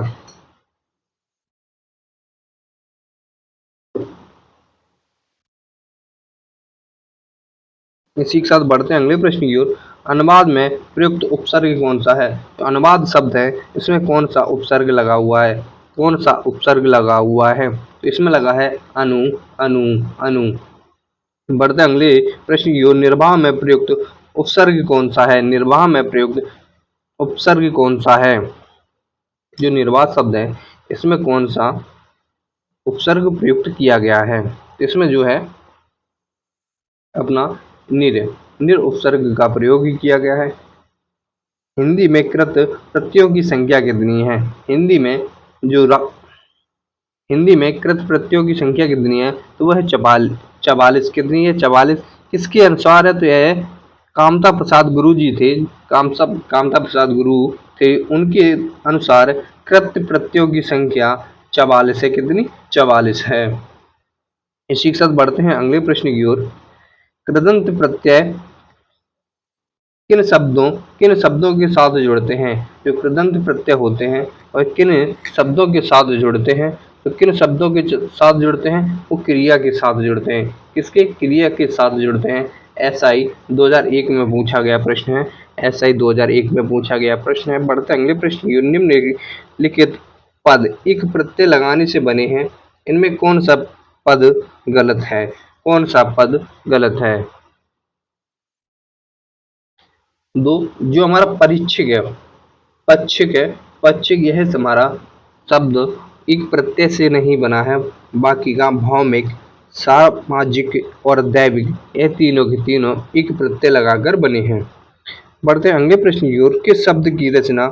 इसी के साथ बढ़ते हैं अगले प्रश्न की ओर। अनुवाद में प्रयुक्त उपसर्ग कौन सा है? तो अनुवाद शब्द है, इसमें कौन सा उपसर्ग लगा हुआ है? कौन सा उपसर्ग लगा हुआ है? तो इसमें लगा है अनु, अनु, अनु। बढ़ते अगले प्रश्न की ओर। निर्वाह में प्रयुक्त उपसर्ग कौन सा है? निर्वाह में प्रयुक्त उपसर्ग कौन सा है? जो निर्वाह शब्द है इसमें कौन सा उपसर्ग प्रयुक्त किया गया है? तो इसमें जो है अपना निर उपसर्ग का प्रयोग ही किया गया है। हिंदी में कृत प्रत्ययों की संख्या कितनी है? हिंदी में कृत प्रत्ययों की संख्या कितनी है? तो वह है 44। कितनी है? 44। किसके अनुसार है? तो यह है कामता प्रसाद गुरु जी थे, कामता प्रसाद गुरु थे, उनके अनुसार कृत प्रत्ययों की संख्या 44 है। कितनी? 44 है। इसी के साथ बढ़ते हैं अगले प्रश्न की ओर। कृदंत प्रत्यय किन शब्दों के साथ जुड़ते हैं? जो कृदंत प्रत्यय होते हैं और किन शब्दों के साथ जुड़ते हैं? तो किन शब्दों के साथ जुड़ते हैं? वो क्रिया के साथ जुड़ते हैं। किसके? क्रिया के साथ जुड़ते हैं। एसआई 2001 में पूछा गया प्रश्न है। एसआई 2001 में पूछा गया प्रश्न है। बढ़ते अगले प्रश्न की ओर। निम्नलिखित पद एक प्रत्यय लगाने से बने हैं, इनमें कौन सा पद गलत है? कौन सा पद गलत है? दो, जो हमारा परीक्षक है, पक्षिक है, पक्षिक यह हमारा शब्द एक प्रत्यय से नहीं बना है, बाकी का भौमिक, सामाजिक और दैविक, ये तीनों के तीनों एक प्रत्यय लगाकर बने हैं। बढ़ते हैं अगले प्रश्न की ओर। किस शब्द की रचना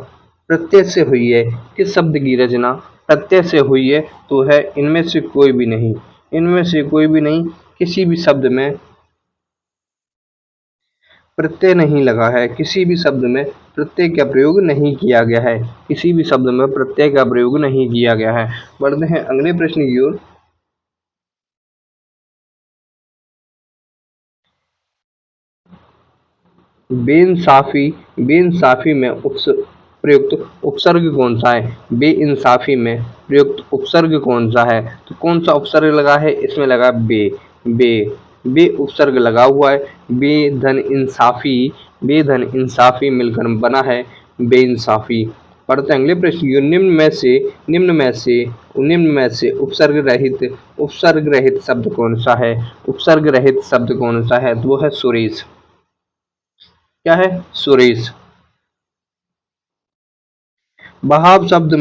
प्रत्यय से हुई है? किस शब्द की रचना प्रत्यय से हुई है? तो है इनमें से कोई भी नहीं। इनमें से कोई भी नहीं। किसी भी शब्द में प्रत्यय नहीं लगा है। किसी भी शब्द में प्रत्यय का प्रयोग नहीं किया गया है। किसी भी शब्द में प्रत्यय का प्रयोग नहीं किया गया है। बढ़ते हैं अगले प्रश्न की ओर। बेइंसाफी, बेइंसाफी में प्रयुक्त उपसर्ग कौन सा है? बेइंसाफी में प्रयुक्त उपसर्ग कौन सा है? तो कौन सा उपसर्ग लगा है? इसमें लगा बे। बे, बे उपसर्ग लगा हुआ है। बेधन इंसाफी, बेधन इंसाफी मिलकर बना है बेइंसाफी। पढ़ते हैं अगले प्रश्न की ओर। निम्न में से उपसर्ग रहित शब्द कौन सा है? उपसर्ग रहित शब्द कौन सा है? तो वो है सुरेश। क्या है? सुरेश। बहाव शब्द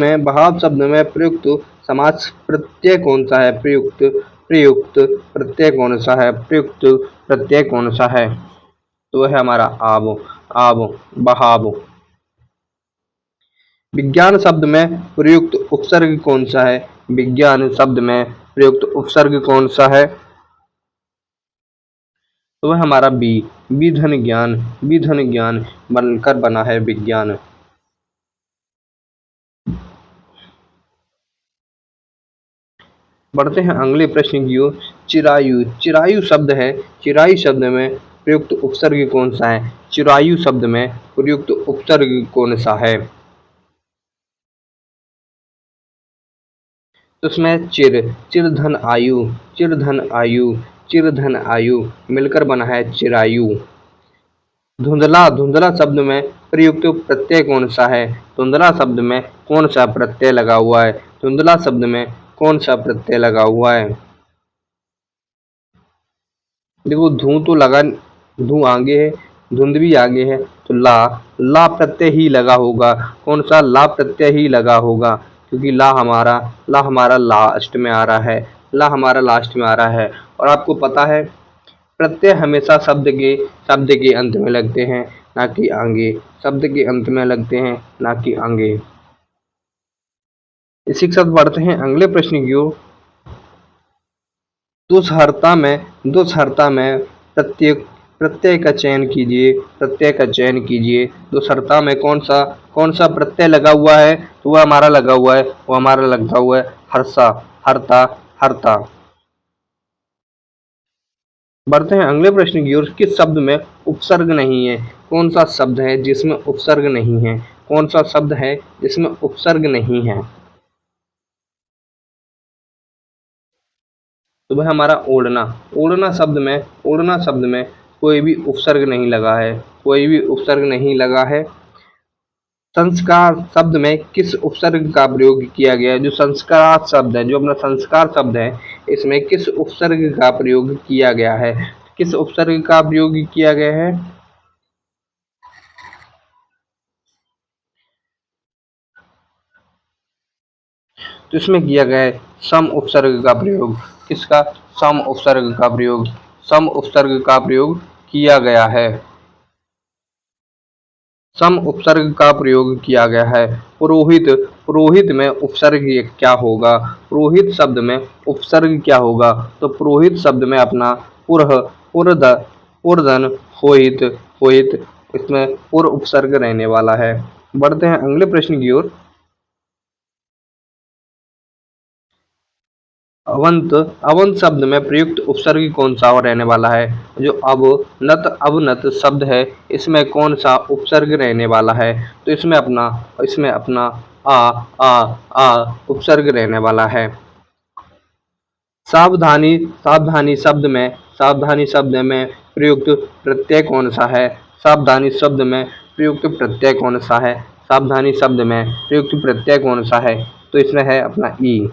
में प्रयुक्त समास प्रत्यय कौन सा है? प्रयुक्त प्रत्यय कौन सा है? प्रयुक्त प्रत्यय कौन सा है? तो है हमारा आव। आव, बहाव। विज्ञान शब्द में प्रयुक्त उपसर्ग कौन सा है? विज्ञान शब्द में प्रयुक्त उपसर्ग कौन सा है? तो वह हमारा बी। विधन ज्ञान, विधन ज्ञान बनकर बना है विज्ञान। बढ़ते हैं अगले प्रश्न की ओर। चिरायु, चिरायु शब्द है। चिरायु शब्द में प्रयुक्त उपसर्ग कौन सा है? चिरायु शब्द में प्रयुक्त उपसर्ग कौन सा है? तो उसमें चिरधन आयु, चिरधन आयु, चिरधन आयु मिलकर बना है चिरायु। धुंधला, धुंधला शब्द में प्रयुक्त प्रत्यय कौन सा है? धुंधला शब्द में कौन सा प्रत्यय लगा हुआ है? धुंधला शब्द में कौन सा प्रत्यय लगा हुआ है? देखो धू तो लगा, धू आगे है, धुंध भी आगे है, तो ला, ला प्रत्यय ही लगा होगा। कौन सा? ला प्रत्यय ही लगा होगा, क्योंकि ला हमारा लास्ट में आ रहा है। ला हमारा लास्ट में आ रहा है। और आपको पता है प्रत्यय हमेशा शब्द के अंत में लगते हैं, ना कि आगे। शब्द के अंत में लगते हैं, ना कि आगे। इसी के साथ बढ़ते हैं अगले प्रश्न की ओर। दोषहर्ता में प्रत्यय का चयन कीजिए। प्रत्यय का चयन कीजिए। दोषहर्ता में कौन सा प्रत्यय लगा हुआ है? तो वह हमारा लगा हुआ है, वो हमारा लगा हुआ है हर्षा, हरता, हरता। बढ़ते हैं अगले प्रश्न की ओर। किस शब्द में उपसर्ग नहीं है? कौन सा शब्द है जिसमें उपसर्ग नहीं है? कौन सा शब्द है जिसमें उपसर्ग नहीं है? तो वह हमारा ओढ़ना। ओढ़ना शब्द में कोई भी उपसर्ग नहीं लगा है। कोई भी उपसर्ग नहीं लगा है। संस्कार शब्द में किस उपसर्ग का प्रयोग किया गया है? जो संस्कार शब्द है, जो अपना संस्कार शब्द है, इसमें किस उपसर्ग का प्रयोग किया गया है? किस उपसर्ग का प्रयोग किया गया है? तो इसमें किया गया है सम उपसर्ग का प्रयोग। किसका? सम उपसर्ग का प्रयोग। सम उपसर्ग का प्रयोग किया गया है। सम उपसर्ग का प्रयोग किया गया है। पुरोहित, पुरोहित में उपसर्ग क्या होगा? पुरोहित शब्द में उपसर्ग क्या होगा? तो पुरोहित शब्द में अपना पुरह, पुरधन, होहित, होहित, इसमें पुर उपसर्ग रहने वाला है। बढ़ते हैं अगले प्रश्न की ओर। अवंत शब्द में प्रयुक्त उपसर्ग कौन सा और रहने वाला है? जो अवनत शब्द है, इसमें कौन सा उपसर्ग रहने वाला है? तो इसमें अपना आ उपसर्ग रहने वाला है। सावधानी सावधानी शब्द में प्रयुक्त प्रत्यय कौन सा है? सावधानी शब्द में प्रयुक्त प्रत्यय कौन सा है? सावधानी शब्द में प्रयुक्त प्रत्यय कौन सा है? तो इसमें है अपना ई।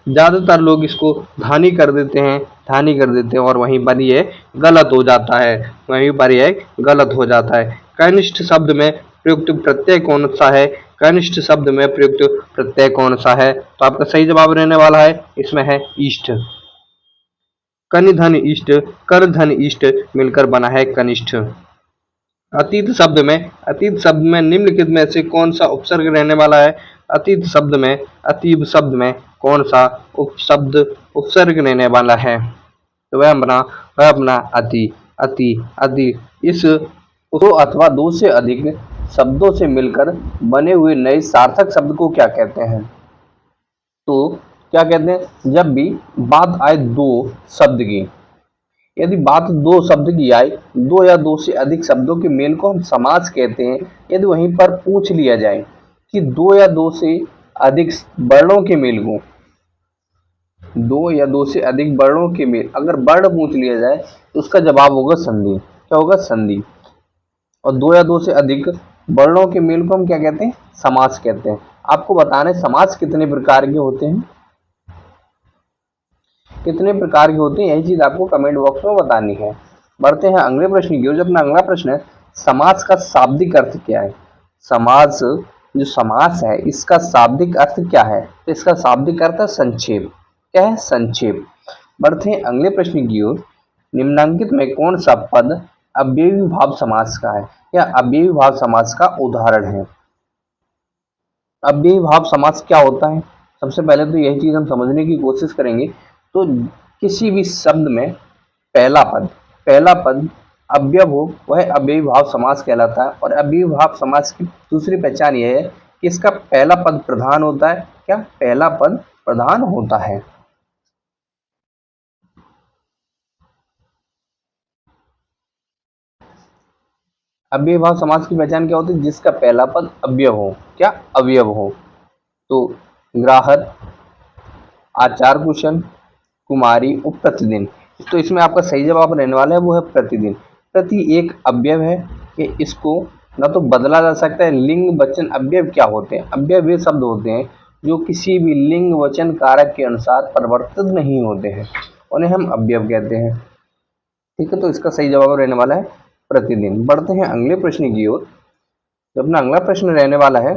ज्यादातर लोग इसको धानी कर देते हैं और वहीं पर ये गलत हो जाता है, कनिष्ठ शब्द में प्रयुक्त प्रत्यय कौन सा है? कनिष्ठ शब्द में प्रयुक्त प्रत्यय कौन सा है? तो आपका सही जवाब रहने वाला है इसमें है ईष्ट। कनि धन इष्ट, कर धन इष्ट मिलकर बना है कनिष्ठ। अतीत शब्द में निम्नलिखित में से कौन सा उपसर्ग रहने वाला है? अतीत शब्द में कौन सा उपसर्ग रहने वाला है? तो वह अपना अति इस दो अथवा दो से अधिक शब्दों से मिलकर बने हुए नए सार्थक शब्द को क्या कहते हैं? तो क्या कहते हैं? जब भी बात आए दो शब्द की, यदि बात दो शब्द की आए, दो या दो से अधिक शब्दों के मेल को हम समास कहते हैं। यदि वहीं पर पूछ लिया जाए कि दो या दो से अधिक वर्णों के मेल को, दो या दो से अधिक वर्णों के मेल अगर वर्ण पूछ लिया जाए तो उसका जवाब होगा संधि। क्या होगा? संधि। और दो या दो से अधिक वर्णों के मेल को हम क्या कहते हैं? समास कहते हैं। आपको बताना है समास कितने प्रकार के होते हैं, यही चीज आपको कमेंट बॉक्स में बतानी है। बढ़ते हैं अगले प्रश्न की ओर। जो अपना अगला प्रश्न है, समास का शाब्दिक अर्थ क्या है? जो समास है इसका शाब्दिक अर्थ क्या है? तो इसका शाब्दिक अर्थ है संक्षेप। क्या है? संक्षेप। बढ़ते हैं अगले प्रश्न की ओर। निम्नांकित में कौन सा पद अव्ययी भाव समास का है या अव्ययी भाव समास का उदाहरण है? अव्ययी भाव समास क्या होता है? सबसे पहले तो यही चीज हम समझने की कोशिश करेंगे। तो किसी भी शब्द में पहला पद अव्यय हो वह अव्ययी भाव समास कहलाता है। और अव्ययी भाव समास की दूसरी पहचान यह है कि इसका पहला पद प्रधान होता है। क्या? पहला पद प्रधान होता है। अव्ययी भाव समास की पहचान क्या होती है? जिसका पहला पद अव्यय हो। क्या? अवयव हो। तो ग्राहक, आचार कुशल, कुमारी और प्रतिदिन। तो इसमें आपका सही जवाब रहने वाला है वो है प्रतिदिन। प्रति एक अव्यव है कि इसको ना तो बदला जा सकता है। लिंग वचन अव्यव क्या होते हैं? अव्यव वे शब्द होते हैं जो किसी भी लिंग वचन कारक के अनुसार परिवर्तित नहीं होते हैं, उन्हें हम अव्यव कहते हैं। ठीक है, तो इसका सही जवाब रहने वाला है प्रतिदिन। बढ़ते हैं अगले प्रश्न की ओर। जो अपना अगला प्रश्न रहने वाला है,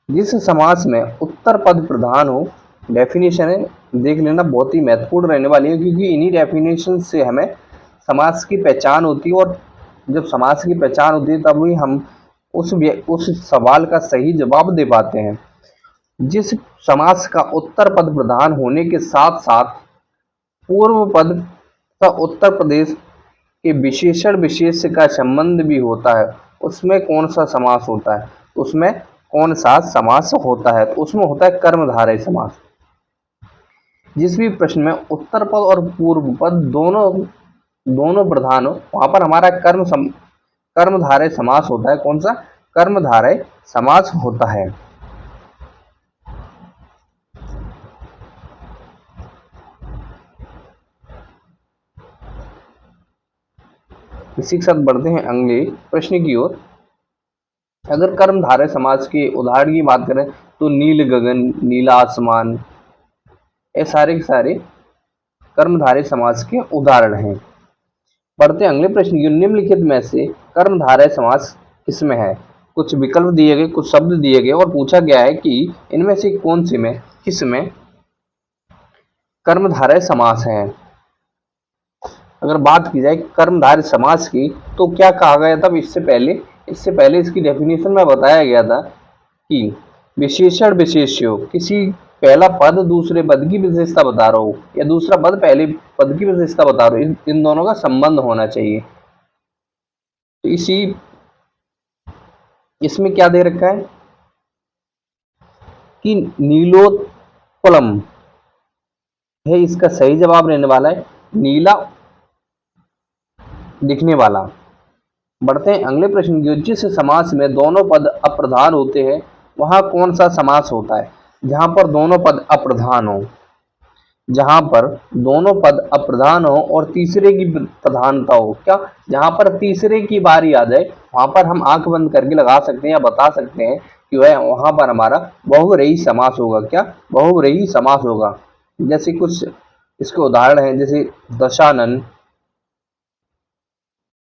जिस समास में उत्तर पद प्रधान हो, डेफिनेशन है देख लेना, बहुत ही महत्वपूर्ण रहने वाली है क्योंकि इन्हीं डेफिनेशन से हमें समास की पहचान होती है। और जब समास की पहचान होती है तब ही हम उस सवाल का सही जवाब दे पाते हैं। जिस समास का उत्तर पद प्रधान होने के साथ साथ पूर्व पद का उत्तर प्रदेश के विशेषण विशेष का संबंध भी होता है, उसमें कौन सा समास होता है? उसमें कौन सा समास होता है? तो उसमें होता है कर्मधारय समास। जिस भी प्रश्न में उत्तर पद और पूर्व पद दोनों प्रधान हो वहां पर हमारा कर्मधारय समास होता है। कौन सा? कर्मधारय समास होता है। इसी के साथ बढ़ते हैं अगले प्रश्न की ओर। अगर कर्मधारय समास के उदाहरण की बात करें तो नील गगन, नीला आसमान, ये सारे के सारे कर्मधारय समास के उदाहरण हैं। बढ़ते अगले प्रश्न की। निम्नलिखित में से कर्मधारय समास किसमें है? कुछ विकल्प दिए गए, कुछ शब्द दिए गए और पूछा गया है कि इनमें से कौन से में किसमें कर्मधारय समास है। अगर बात की जाए कर्मधारय समास की तो क्या कहा गया था? इससे पहले इसकी डेफिनेशन में बताया गया था कि विशेषण विशेष्य, किसी पहला पद दूसरे पद की विशेषता बता रहा हो या दूसरा पद पहले पद की विशेषता बता रहा हो, इन दोनों का संबंध होना चाहिए। तो इसमें क्या दे रखा है कि नीलोत्पलम है, इसका सही जवाब रहने वाला है नीला दिखने वाला। बढ़ते हैं अगले प्रश्न की। जिस समास में दोनों पद अप्रधान होते हैं वहां कौन सा समास होता है? जहां पर दोनों पद अप्रधान हो, जहां पर दोनों पद अप्रधान हो और तीसरे की प्रधानता हो। क्या, जहां पर तीसरे की बारी आ जाए वहां पर हम आंख बंद करके लगा सकते हैं या बता सकते हैं कि वह वहां पर हमारा बहुव्रीहि समास होगा। क्या, बहुव्रीहि समास होगा। जैसे कुछ इसके उदाहरण हैं, जैसे दशानन,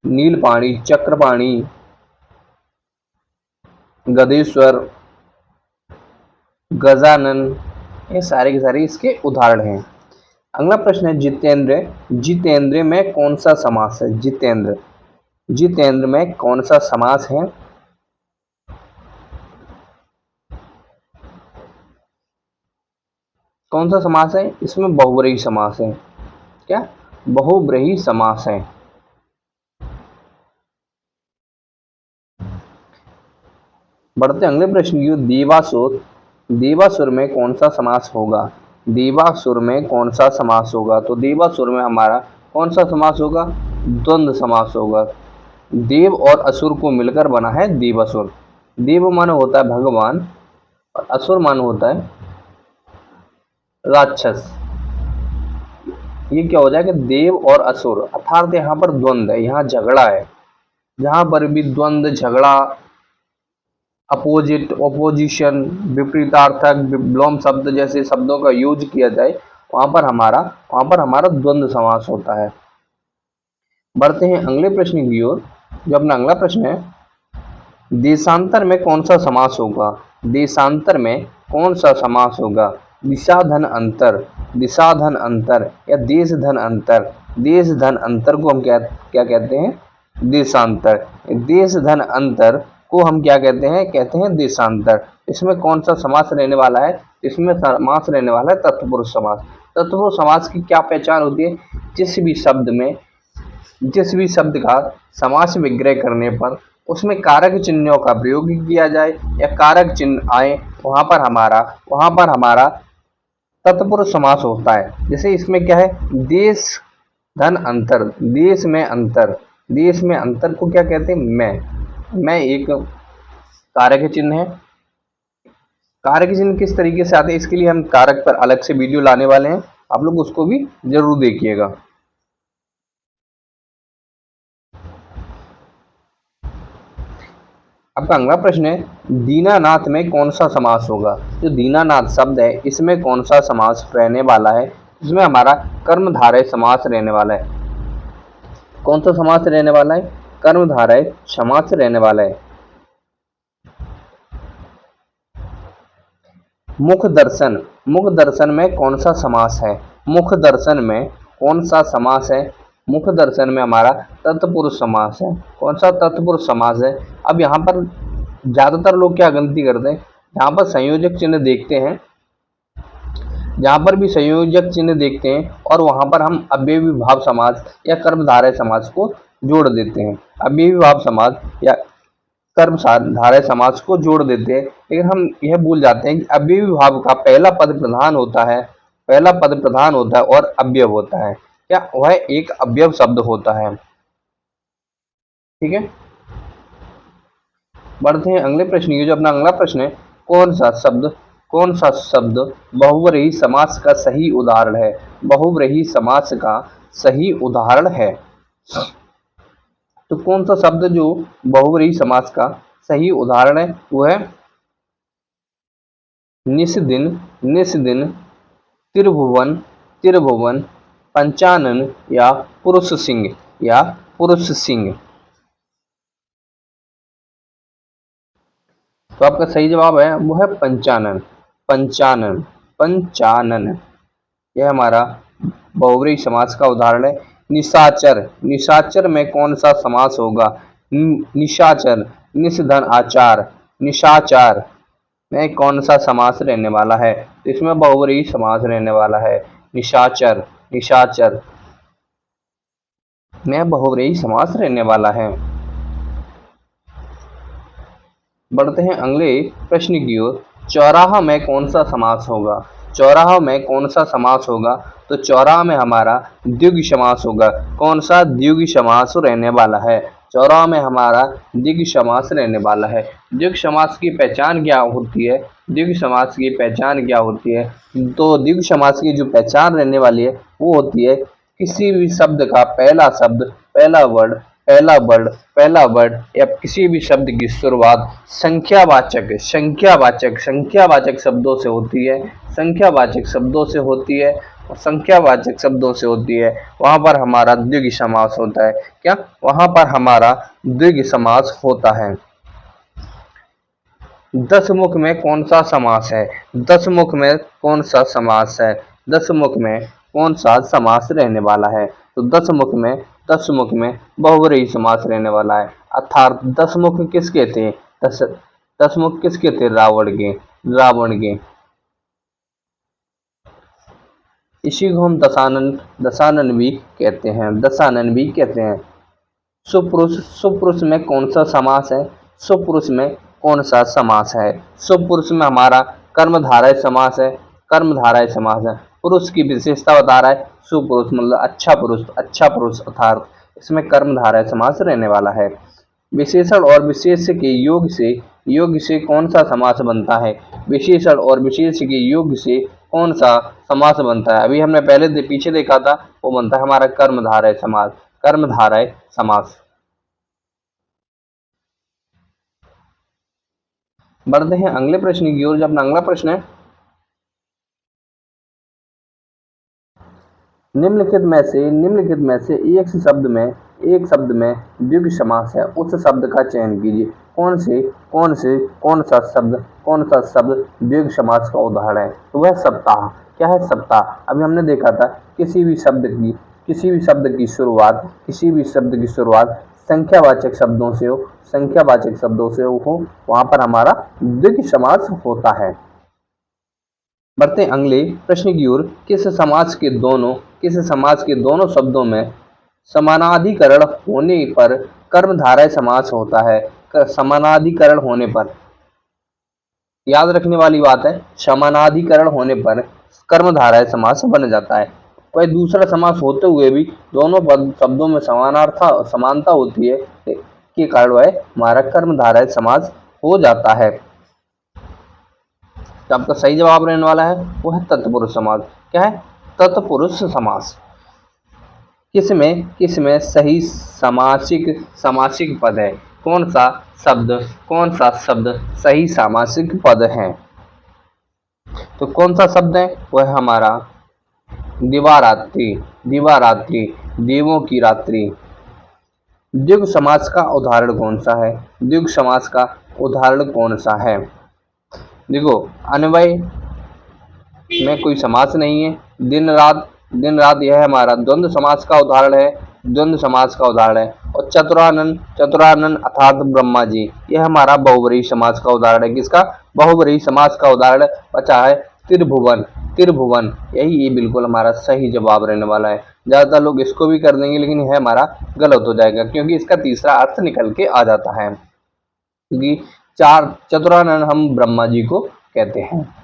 नीलपाणी, चक्रपाणी, गदेश्वर, गजानन, ये सारे के सारे इसके उदाहरण हैं। अगला प्रश्न है जितेंद्र। जितेंद्र में कौन सा समास है? जितेंद्र, जितेंद्र में कौन सा समास है? कौन सा समास है? इसमें बहुव्रीहि समास है। क्या, बहुव्रीहि समास है। बढ़ते अगले प्रश्न की ओर। देवासुर, देवासुर में कौन सा समास होगा? देवासुर में कौन सा समास होगा? तो देवासुर में हमारा कौन सा समास होगा? द्वंद्व समास होगा। देव और असुर को मिलकर बना है देवासुर। देव माने होता है भगवान और असुर माने होता है राक्षस। ये क्या हो जाएगा? देव और असुर, अर्थात यहाँ पर द्वंद्व है, यहाँ झगड़ा है। जहां पर भी द्वंद्व, झगड़ा, अपोजिट, ओपोजिशन, विपरीतार्थक, विलोम शब्द जैसे शब्दों का यूज किया जाए वहां पर हमारा द्वंद्व समास होता है। बढ़ते हैं अगले प्रश्न की ओर। जो अपना अगला प्रश्न है, देशांतर में कौन सा समास होगा? देशांतर में कौन सा समास होगा? दिशा धन अंतर, दिशा धन अंतर या देश धन अंतर। देश धन अंतर को हम क्या क्या कहते हैं? देशांतर। देश धन अंतर को हम क्या कहते हैं? कहते हैं देशांतर। इसमें कौन सा समास रहने वाला है? इसमें समास रहने वाला है तत्पुरुष समास। तत्पुरुष समास की क्या पहचान होती है? जिस भी शब्द में, जिस भी शब्द का समास विग्रह करने पर उसमें कारक चिन्हों का प्रयोग किया जाए या कारक चिन्ह आए, वहां पर हमारा तत्पुरुष समास होता है। जैसे इसमें क्या है? देश धन अंतर, देश में अंतर। देश में अंतर को क्या कहते हैं? मैं एक कारक चिन्ह है। कारक चिन्ह किस तरीके से आते हैं, इसके लिए हम कारक पर अलग से वीडियो लाने वाले हैं, आप लोग उसको भी जरूर देखिएगा। आपका अगला प्रश्न है, दीनानाथ में कौन सा समास होगा? जो दीनानाथ शब्द है इसमें कौन सा समास रहने वाला है? इसमें हमारा कर्मधारय समास रहने वाला है। कौन सा समास रहने वाला है? कर्मधारय समास रहने वाला है। मुख दर्शन, मुख दर्शन में कौन सा समास है? मुख दर्शन में कौन सा समास है? मुख दर्शन में हमारा तत्पुरुष समास है। कौन सा तत्पुरुष समास है? अब यहाँ पर ज्यादातर लोग क्या गलती करते हैं, यहाँ पर संयोजक चिन्ह देखते हैं, जहाँ पर भी संयोजक चिन्ह देखते हैं और वहां पर हम अव्ययी भाव समास या कर्मधारय समास को जोड़ देते हैं। अव्ययी भाव समास या कर्मधारय समास को जोड़ देते हैं, लेकिन हम यह भूल जाते हैं कि अव्ययी भाव का पहला पद प्रधान होता है, पहला पद प्रधान होता है और अव्यय होता है। क्या, वह एक अव्यय शब्द होता है। ठीक है, बढ़ते हैं अगले प्रश्न की। जो अपना अगला प्रश्न है, कौन सा शब्द बहुव्रीहि समास का सही उदाहरण है? बहुव्रीहि समास का सही उदाहरण है। तो कौन सा शब्द जो बहुव्रीहि समास का सही उदाहरण है? वो है निस्दिन, निस्दिन, त्रिभुवन, त्रिभुवन, पंचानन या पुरुष सिंह, या पुरुष सिंह। तो आपका सही जवाब है वो है पंचानन, पंचानन, पंचानन। यह हमारा बहुव्रीहि समास का उदाहरण है। निशाचर, निशाचर में कौन सा समास होगा? निशाचर, निषधन आचार, निशाचार में कौन सा समास रहने वाला है? तो इसमें बहुव्रीहि समास रहने वाला है। निशाचर, निशाचर में बहुव्रीहि समास रहने वाला है। बढ़ते हैं अगले प्रश्न की ओर। चौराहा में कौन सा समास होगा? चौराहा में कौन सा समास होगा? तो चौराहा में हमारा द्विगु समास होगा। कौन सा? द्विगु समास रहने वाला है। चौराहा में हमारा द्विगु समास रहने वाला है। द्विगु समास की पहचान क्या होती है? द्विगु समास की पहचान क्या होती है? तो द्विगु समास की जो पहचान रहने वाली है वो होती है किसी भी शब्द का पहला शब्द, पहला वर्ड या किसी भी शब्द की शुरुआत संख्यावाचक शब्दों से होती है। संख्यावाचक शब्दों से होती है और संख्यावाचक शब्दों से होती है, वहां पर हमारा द्विगु समास होता है। क्या? वहां पर हमारा द्विगु समास होता है। दसमुख में कौन सा समास है? दसमुख में कौन सा समास है? दसमुख में कौन सा समास रहने वाला है? तो दसमुख में बहुव्रीहि समास रहने वाला है। अर्थात दसमुख किसके थे? दसमुख किसके थे? रावण के। इसी को हम दशानन भी कहते हैं। सुपुरुष में कौन सा समास है? सुपुरुष में कौन सा समास है? सुपुरुष में हमारा कर्मधारय समास है। पुरुष की विशेषता बता रहा है। सुपुरुष मतलब अच्छा पुरुष अर्थात इसमें कर्मधारय समास रहने वाला है। विशेषण और विशेष के योग से कौन सा समास बनता है? विशेषण और विशेष के योग से कौन सा समास बनता है? अभी हमने पीछे देखा था, वो बनता है हमारा कर्मधारय समास। बढ़ते हैं अगले प्रश्न की ओर। जब अपना अगला प्रश्न है, निम्नलिखित में से एक शब्द में द्विगु समास है, उस शब्द का चयन कीजिए। कौन सा शब्द द्विगु समास का उदाहरण है? तो वह सप्ताह। क्या है? सप्ताह। अभी हमने देखा था किसी भी शब्द की शुरुआत संख्यावाचक शब्दों से हो, वहां पर हमारा द्विगु समास होता है। बढ़ते अगले प्रश्न की ओर। किस समास के दोनों शब्दों में समानाधिकरण होने पर कर्मधारय समास होता है? समानाधिकरण होने पर, याद रखने वाली बात है, समानाधिकरण होने पर कर्मधारय समास बन जाता है। कोई दूसरा समास होते हुए भी दोनों शब्दों में समानता होती है के कारण वह हमारा कर्मधारय समास हो जाता है। तो आपका सही जवाब रहने वाला है वो है तत्पुरुष समास। क्या है? तत्पुरुष समास। किसमें सही समासिक पद है? कौन सा शब्द सही सामासिक पद है? तो कौन सा शब्द है? वह हमारा दिवारात्रि, देवों की रात्रि। द्विगु समास का उदाहरण कौन सा है? देखो, अन्वय में कोई समास नहीं है। दिन रात यह हमारा द्वंद्व समास का उदाहरण है। और चतुरानन अर्थात ब्रह्मा जी, यह हमारा बहुव्रीहि समास का उदाहरण है। किसका? बहुव्रीहि समास का उदाहरण बचा है त्रिभुवन। ये बिल्कुल हमारा सही जवाब रहने वाला है। ज्यादातर लोग इसको भी कर देंगे, लेकिन यह हमारा गलत हो जाएगा, क्योंकि इसका तीसरा अर्थ निकल के आ जाता है। क्योंकि चतुरानन हम ब्रह्मा जी को कहते हैं।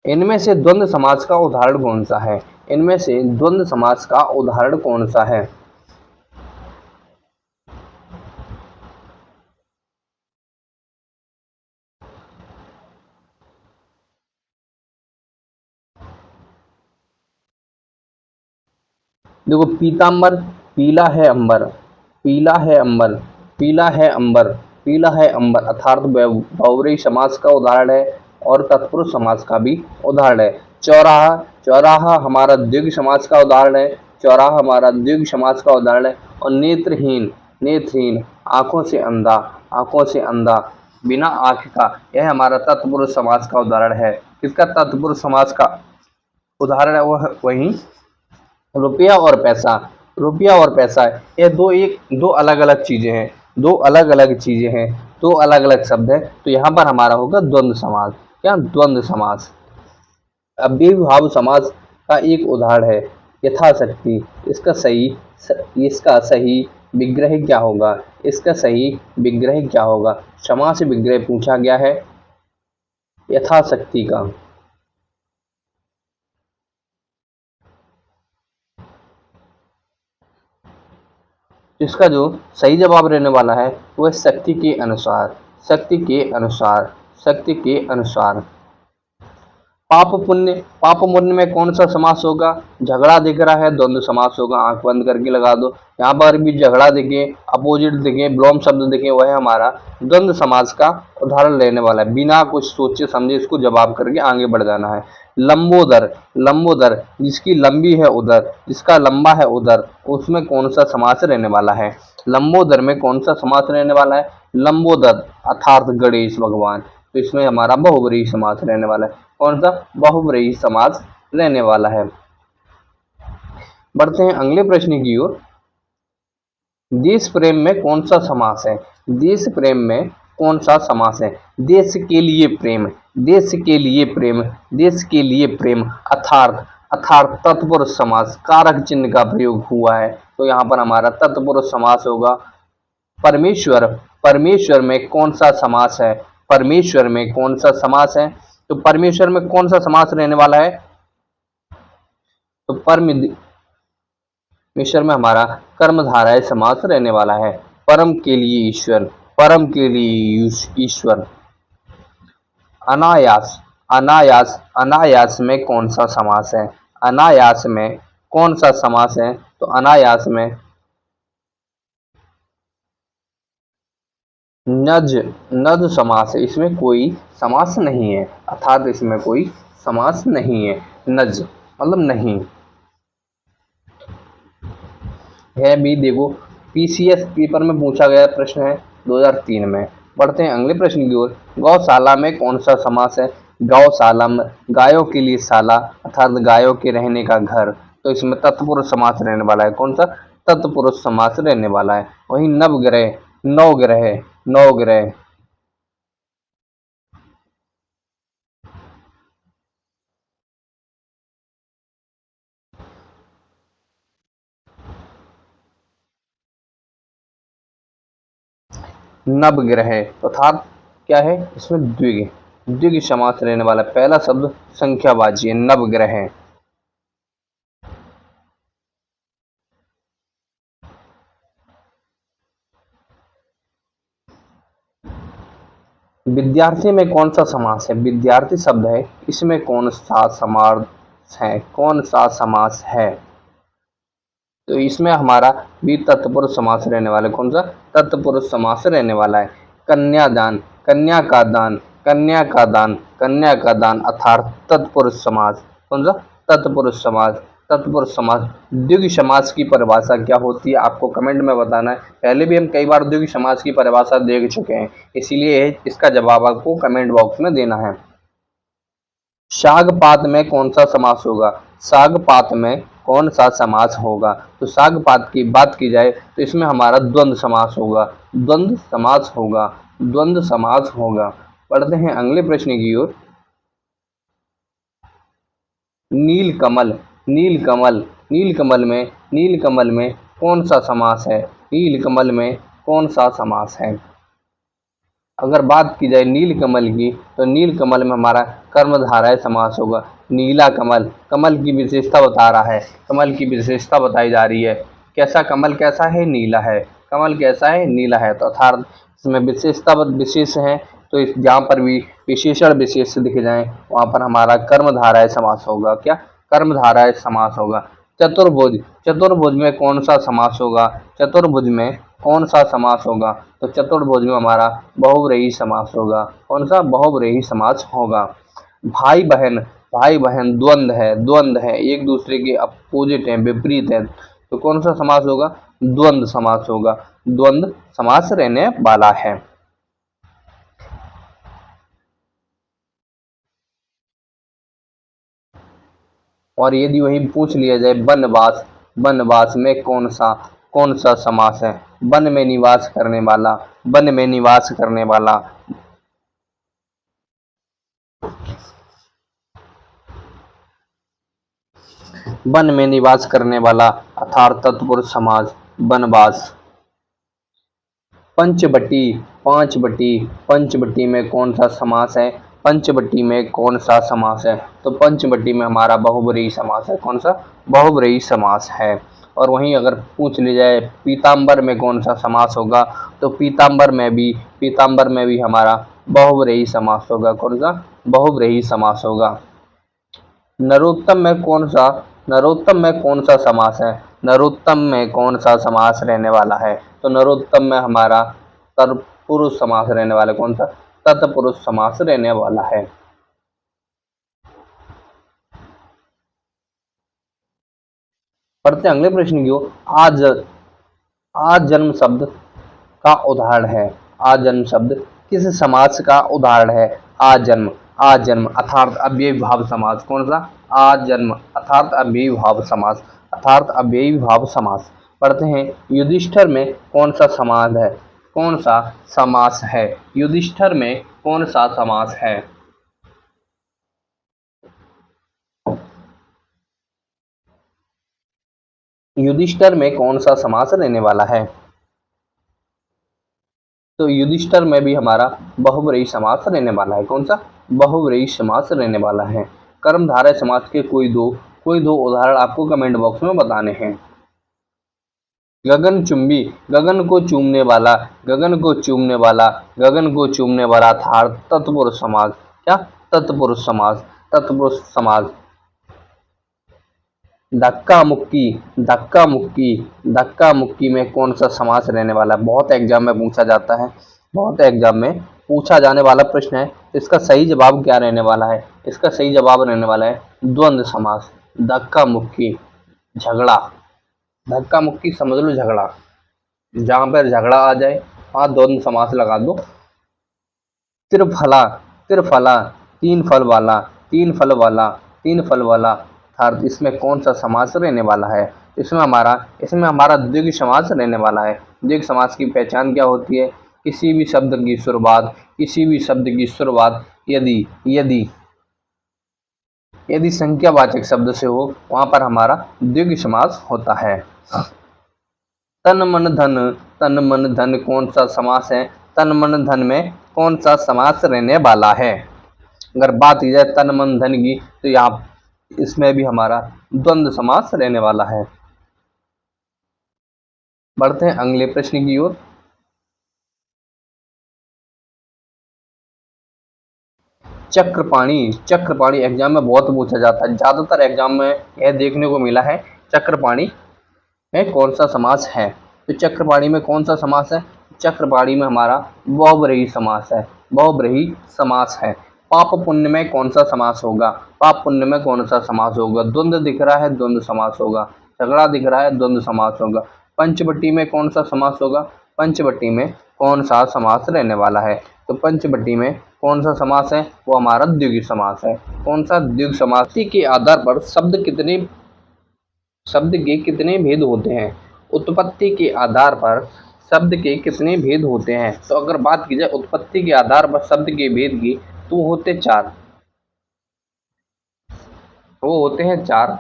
इनमें से द्वंद्व समास का उदाहरण कौन सा है? देखो, पीतांबर, पीला है अंबर अर्थात बहुव्रीहि समास का उदाहरण है और तत्पुरुष समास का भी उदाहरण है। चौराहा हमारा द्विगु समास का उदाहरण है। और नेत्रहीन आंखों से अंधा, बिना आंख का, यह हमारा तत्पुरुष समास का उदाहरण है। किसका तत्पुरुष समास का उदाहरण है? वह वही रुपया और पैसा है। ये दो अलग अलग चीजें हैं, दो अलग अलग शब्द है। तो यहाँ पर हमारा होगा द्वंद्व समास। क्या? द्वंद्व समास। अव्ययीभाव समास का एक उदाहरण है यथाशक्ति। इसका सही विग्रह क्या होगा? क्षमा से विग्रह पूछा गया है यथाशक्ति का। तो इसका जो सही जवाब रहने वाला है वो है शक्ति के अनुसार, शक्ति के अनुसार, शक्ति के अनुसार। पाप पुण्य में कौन सा समास होगा? झगड़ा दिख रहा है, द्वंद्व समास होगा, आंख बंद करके लगा दो। यहाँ पर भी झगड़ा दिखे, अपोजिट दिखे, विलोम शब्द दिखे, वह हमारा द्वंद्व समास का उदाहरण लेने वाला है। बिना कुछ सोचे समझे इसको जवाब करके आगे बढ़ जाना है। लंबोदर, लंबोदर जिसकी लंबी है उधर, जिसका लंबा है उधर, उसमें कौन सा समास रहने वाला है? लंबोदर में कौन सा समास रहने वाला है? लंबोदर अर्थात गणेश भगवान। तो इसमें हमारा बहुव्रीहि समास रहने वाला है। कौन सा? बहुव्रीहि समास रहने वाला है। बढ़ते हैं अगले प्रश्न की ओर। देश प्रेम में कौन सा समास है? देश प्रेम में कौन सा समास है? देश के लिए प्रेम, देश के लिए प्रेम, देश के लिए प्रेम अर्थात अर्थात तत्पुरुष समास, कारक चिन्ह का प्रयोग हुआ है, तो यहाँ पर हमारा तत्पुरुष समास होगा। परमेश्वर, परमेश्वर में कौन सा समास है? परमेश्वर में कौन सा समास है? तो परमेश्वर में कौन सा समास रहने वाला है? तो परमेश्वर में हमारा कर्मधारय समास रहने वाला है। परम के लिए ईश्वर, परम के लिए ईश्वर। अनायास, अनायास, अनायास में कौन सा समास है? अनायास में कौन सा समास है? तो अनायास में नज, नज समास है, इसमें कोई समास नहीं है, अर्थात इसमें कोई समास नहीं है। नज मतलब नहीं है। भी देखो पीसीएस पेपर में पूछा गया प्रश्न है 2003 में। बढ़ते हैं अगले प्रश्न की ओर। गौशाला में कौन सा समास है? गौशाला में गायों के लिए शाला अर्थात गायों के रहने का घर, तो इसमें तत्पुरुष समास रहने वाला है। कौन सा? तत्पुरुष समास रहने वाला है। वही नवग्रह, नवग्रह, नवग्रह, नवग्रह अर्थात क्या है? इसमें द्विग, द्विग समास रहने वाला है। पहला शब्द संख्यावाची है, नवग्रह। विद्यार्थी में कौन सा समास है? विद्यार्थी शब्द है, इसमें कौन सा समास है? कौन सा समास है? तो इसमें हमारा भी तत्पुरुष समास रहने वाला है। कौन सा? तत्पुरुष समास रहने वाला है। कन्यादान, कन्या का दान, कन्या का दान, कन्या का दान अर्थात तत्पुरुष समास। कौन सा? तत्पुरुष समास, तत्पुरुष समास। द्विग समास की परिभाषा क्या होती है आपको कमेंट में बताना है। पहले भी हम कई बार द्विग समास की परिभाषा देख चुके हैं, इसीलिए इसका जवाब आपको कमेंट बॉक्स में देना है। शागपात में कौन सा समास होगा? शागपात में कौन सा समास होगा? तो शागपात की बात की जाए तो इसमें हमारा द्वंद्व समास होगा, द्वंद्व समास होगा, द्वंद्व समास होगा। पढ़ते हैं अगले प्रश्न की ओर। नीलकमल, नीलकमल, नीलकमल में कौन सा समास है? नीलकमल में कौन सा समास है? अगर बात की जाए नीलकमल की, तो नीलकमल में हमारा कर्मधारय समास होगा। नीला कमल, कमल की विशेषता बता रहा है, कमल की विशेषता बताई जा रही है। कैसा कमल कैसा है? नीला है। कमल कैसा है? नीला है। तो अर्थात इसमें विशेषता विशेष है, तो इस जहाँ पर भी विशेषण विशेष दिख जाए वहाँ पर हमारा कर्मधारय समास होगा। क्या? कर्मधारय समास होगा। चतुर्भुज, चतुर्भुज में कौन सा समास होगा? चतुर्भुज में कौन सा समास होगा? तो चतुर्भुज में हमारा बहुव्रीहि समास होगा। कौन सा? बहुव्रीहि समास होगा। भाई बहन, भाई बहन द्वंद्व है, द्वंद्व है, एक दूसरे के अपोजिट है, विपरीत है, तो कौन सा समास होगा? द्वंद्व समास होगा, द्वंद्व समास रहने वाला है। और यदि वही पूछ लिया जाए वनवास, वनवास में कौन सा समास है? वन में निवास करने वाला, वन में निवास करने वाला, वन में निवास करने वाला अर्थात तत्पुरुष समास वनवास। पंचवटी, पांचवटी, पंचवटी में कौन सा समास है? पंचवटी में कौन सा समास है? तो पंचवटी में हमारा बहुव्रीहि समास है। कौन सा? बहुव्रीहि समास है। और वहीं अगर पूछ ली जाए पीताम्बर में कौन सा समास होगा, तो पीताम्बर में भी हमारा बहुव्रीहि समास होगा। कौन सा? बहुव्रीहि समास होगा। नरोत्तम में कौन सा समास है? नरोत्तम में कौन सा समास रहने वाला है? तो नरोत्तम में हमारा तत्पुरुष समास रहने वाला है। कौन सा? तत्पुरुष समास रहने वाला है। पढ़ते हैं अगले प्रश्न की ओर। आजन्म शब्द का उदाहरण है। आजन्म शब्द किस समास का उदाहरण है? आजन्म अर्थात अव्ययीभाव समास। कौन सा? आजन्म अर्थात अव्ययीभाव समास। पढ़ते हैं युधिष्ठिर में कौन सा समास है? कौन सा समास है? युधिष्ठिर में कौन सा समास है? युधिष्ठिर में कौन सा समास रहने वाला है? तो युधिष्ठिर में भी हमारा बहुव्रीहि समास रहने वाला है। कौन सा? बहुव्रीहि समास रहने वाला है। कर्मधारय समास के कोई दो उदाहरण आपको कमेंट बॉक्स में बताने हैं। गगनचुंबी, गगन को चूमने वाला अर्थात तत्पुरुष समास। क्या? तत्पुरुष समास। धक्का मुक्की में कौन सा समास रहने वाला है? बहुत एग्जाम में पूछा जाने वाला प्रश्न है। इसका सही जवाब क्या रहने वाला है? इसका सही जवाब रहने वाला है द्वंद्व समास। धक्का मुक्की समझ लो झगड़ा, जहां पर झगड़ा आ जाए वहां द्वंद्व समास लगा दो। त्रिफला, तीन फल वाला अर्थात इसमें कौन सा समास रहने वाला है? इसमें हमारा द्विगु समास रहने वाला है। द्विगु समास की पहचान क्या होती है? किसी भी शब्द की शुरुआत यदि संख्यावाचक शब्द से हो, वहां पर हमारा द्विगु समास होता है। तन मन धन कौन सा समास है? तन मन धन में कौन सा समास रहने वाला है? अगर बात की जाए तन मन धन की, तो यहाँ इसमें भी हमारा द्वंद्व समास रहने वाला है। बढ़ते हैं अगले प्रश्न की ओर। चक्रपाणी एग्जाम में बहुत पूछा जाता है। ज्यादातर एग्जाम में यह देखने को मिला है चक्रपाणी में कौन सा समास है। तो चक्रपाणी में कौन सा समास है? चक्रपाणी में हमारा बहुव्रीहि समास है। पाप पुण्य में कौन सा समास होगा? द्वंद्व दिख रहा है, द्वंद्व समास होगा। झगड़ा दिख रहा है, द्वंद्व समास होगा। पंचवटी में कौन सा समास होगा? पंचवटी में कौन सा समास रहने वाला है? तो पंचवटी में कौन सा समास है? वो हमारा द्विगु समास है। कौन सा? द्विगु समास। के आधार पर शब्द के कितने भेद होते हैं? उत्पत्ति के आधार पर शब्द के कितने भेद होते हैं? तो अगर बात की जाए उत्पत्ति के आधार पर शब्द के भेद की, तो वो होते हैं चार।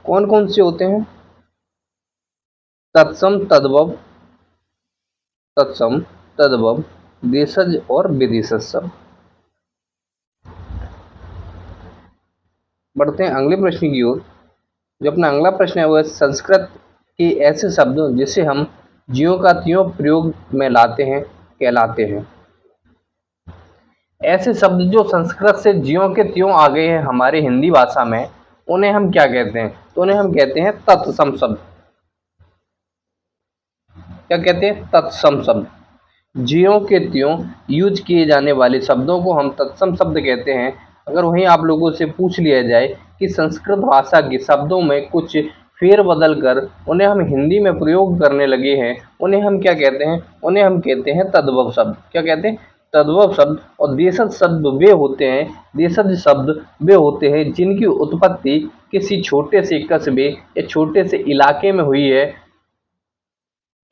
कौन कौन से होते हैं? तत्सम, तद्भव, देशज और विदेशज शब्द। बढ़ते हैं अगले प्रश्न की ओर। जो अपना अगला प्रश्न है वो है संस्कृत के ऐसे शब्द जिसे हम ज्यों का त्यों प्रयोग में लाते हैं कहलाते हैं। ऐसे शब्द जो संस्कृत से ज्यों के त्यों आ गए हैं हमारे हिंदी भाषा में, उन्हें हम क्या कहते हैं? तो उन्हें हम कहते हैं तत्सम शब्द। क्या कहते हैं? तत्सम शब्द। ज्यों के त्यों यूज किए जाने वाले शब्दों को हम तत्सम शब्द कहते हैं। अगर वहीं आप लोगों से पूछ लिया जाए कि संस्कृत भाषा के शब्दों में कुछ फेर बदल कर उन्हें हम हिंदी में प्रयोग करने लगे हैं, उन्हें हम क्या कहते हैं? उन्हें हम कहते हैं तद्भव शब्द। क्या कहते हैं? तद्भव शब्द। और देशज शब्द वे होते हैं जिनकी उत्पत्ति किसी छोटे से कस्बे या छोटे से इलाके में हुई है,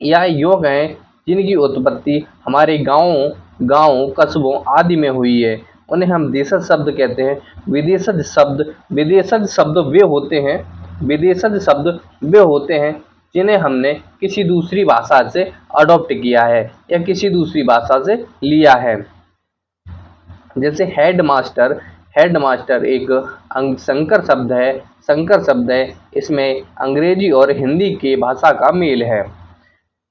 या योग कहें जिनकी उत्पत्ति हमारे गाँव कस्बों आदि में हुई है, उन्हें हम देशज शब्द कहते हैं। विदेशज शब्द वे होते हैं विदेशज शब्द वे होते हैं जिन्हें हमने किसी दूसरी भाषा से अडॉप्ट किया है या किसी दूसरी भाषा से लिया है। जैसे हेडमास्टर, हेडमास्टर एक संकर शब्द है, इसमें अंग्रेजी और हिंदी की भाषा का मेल है।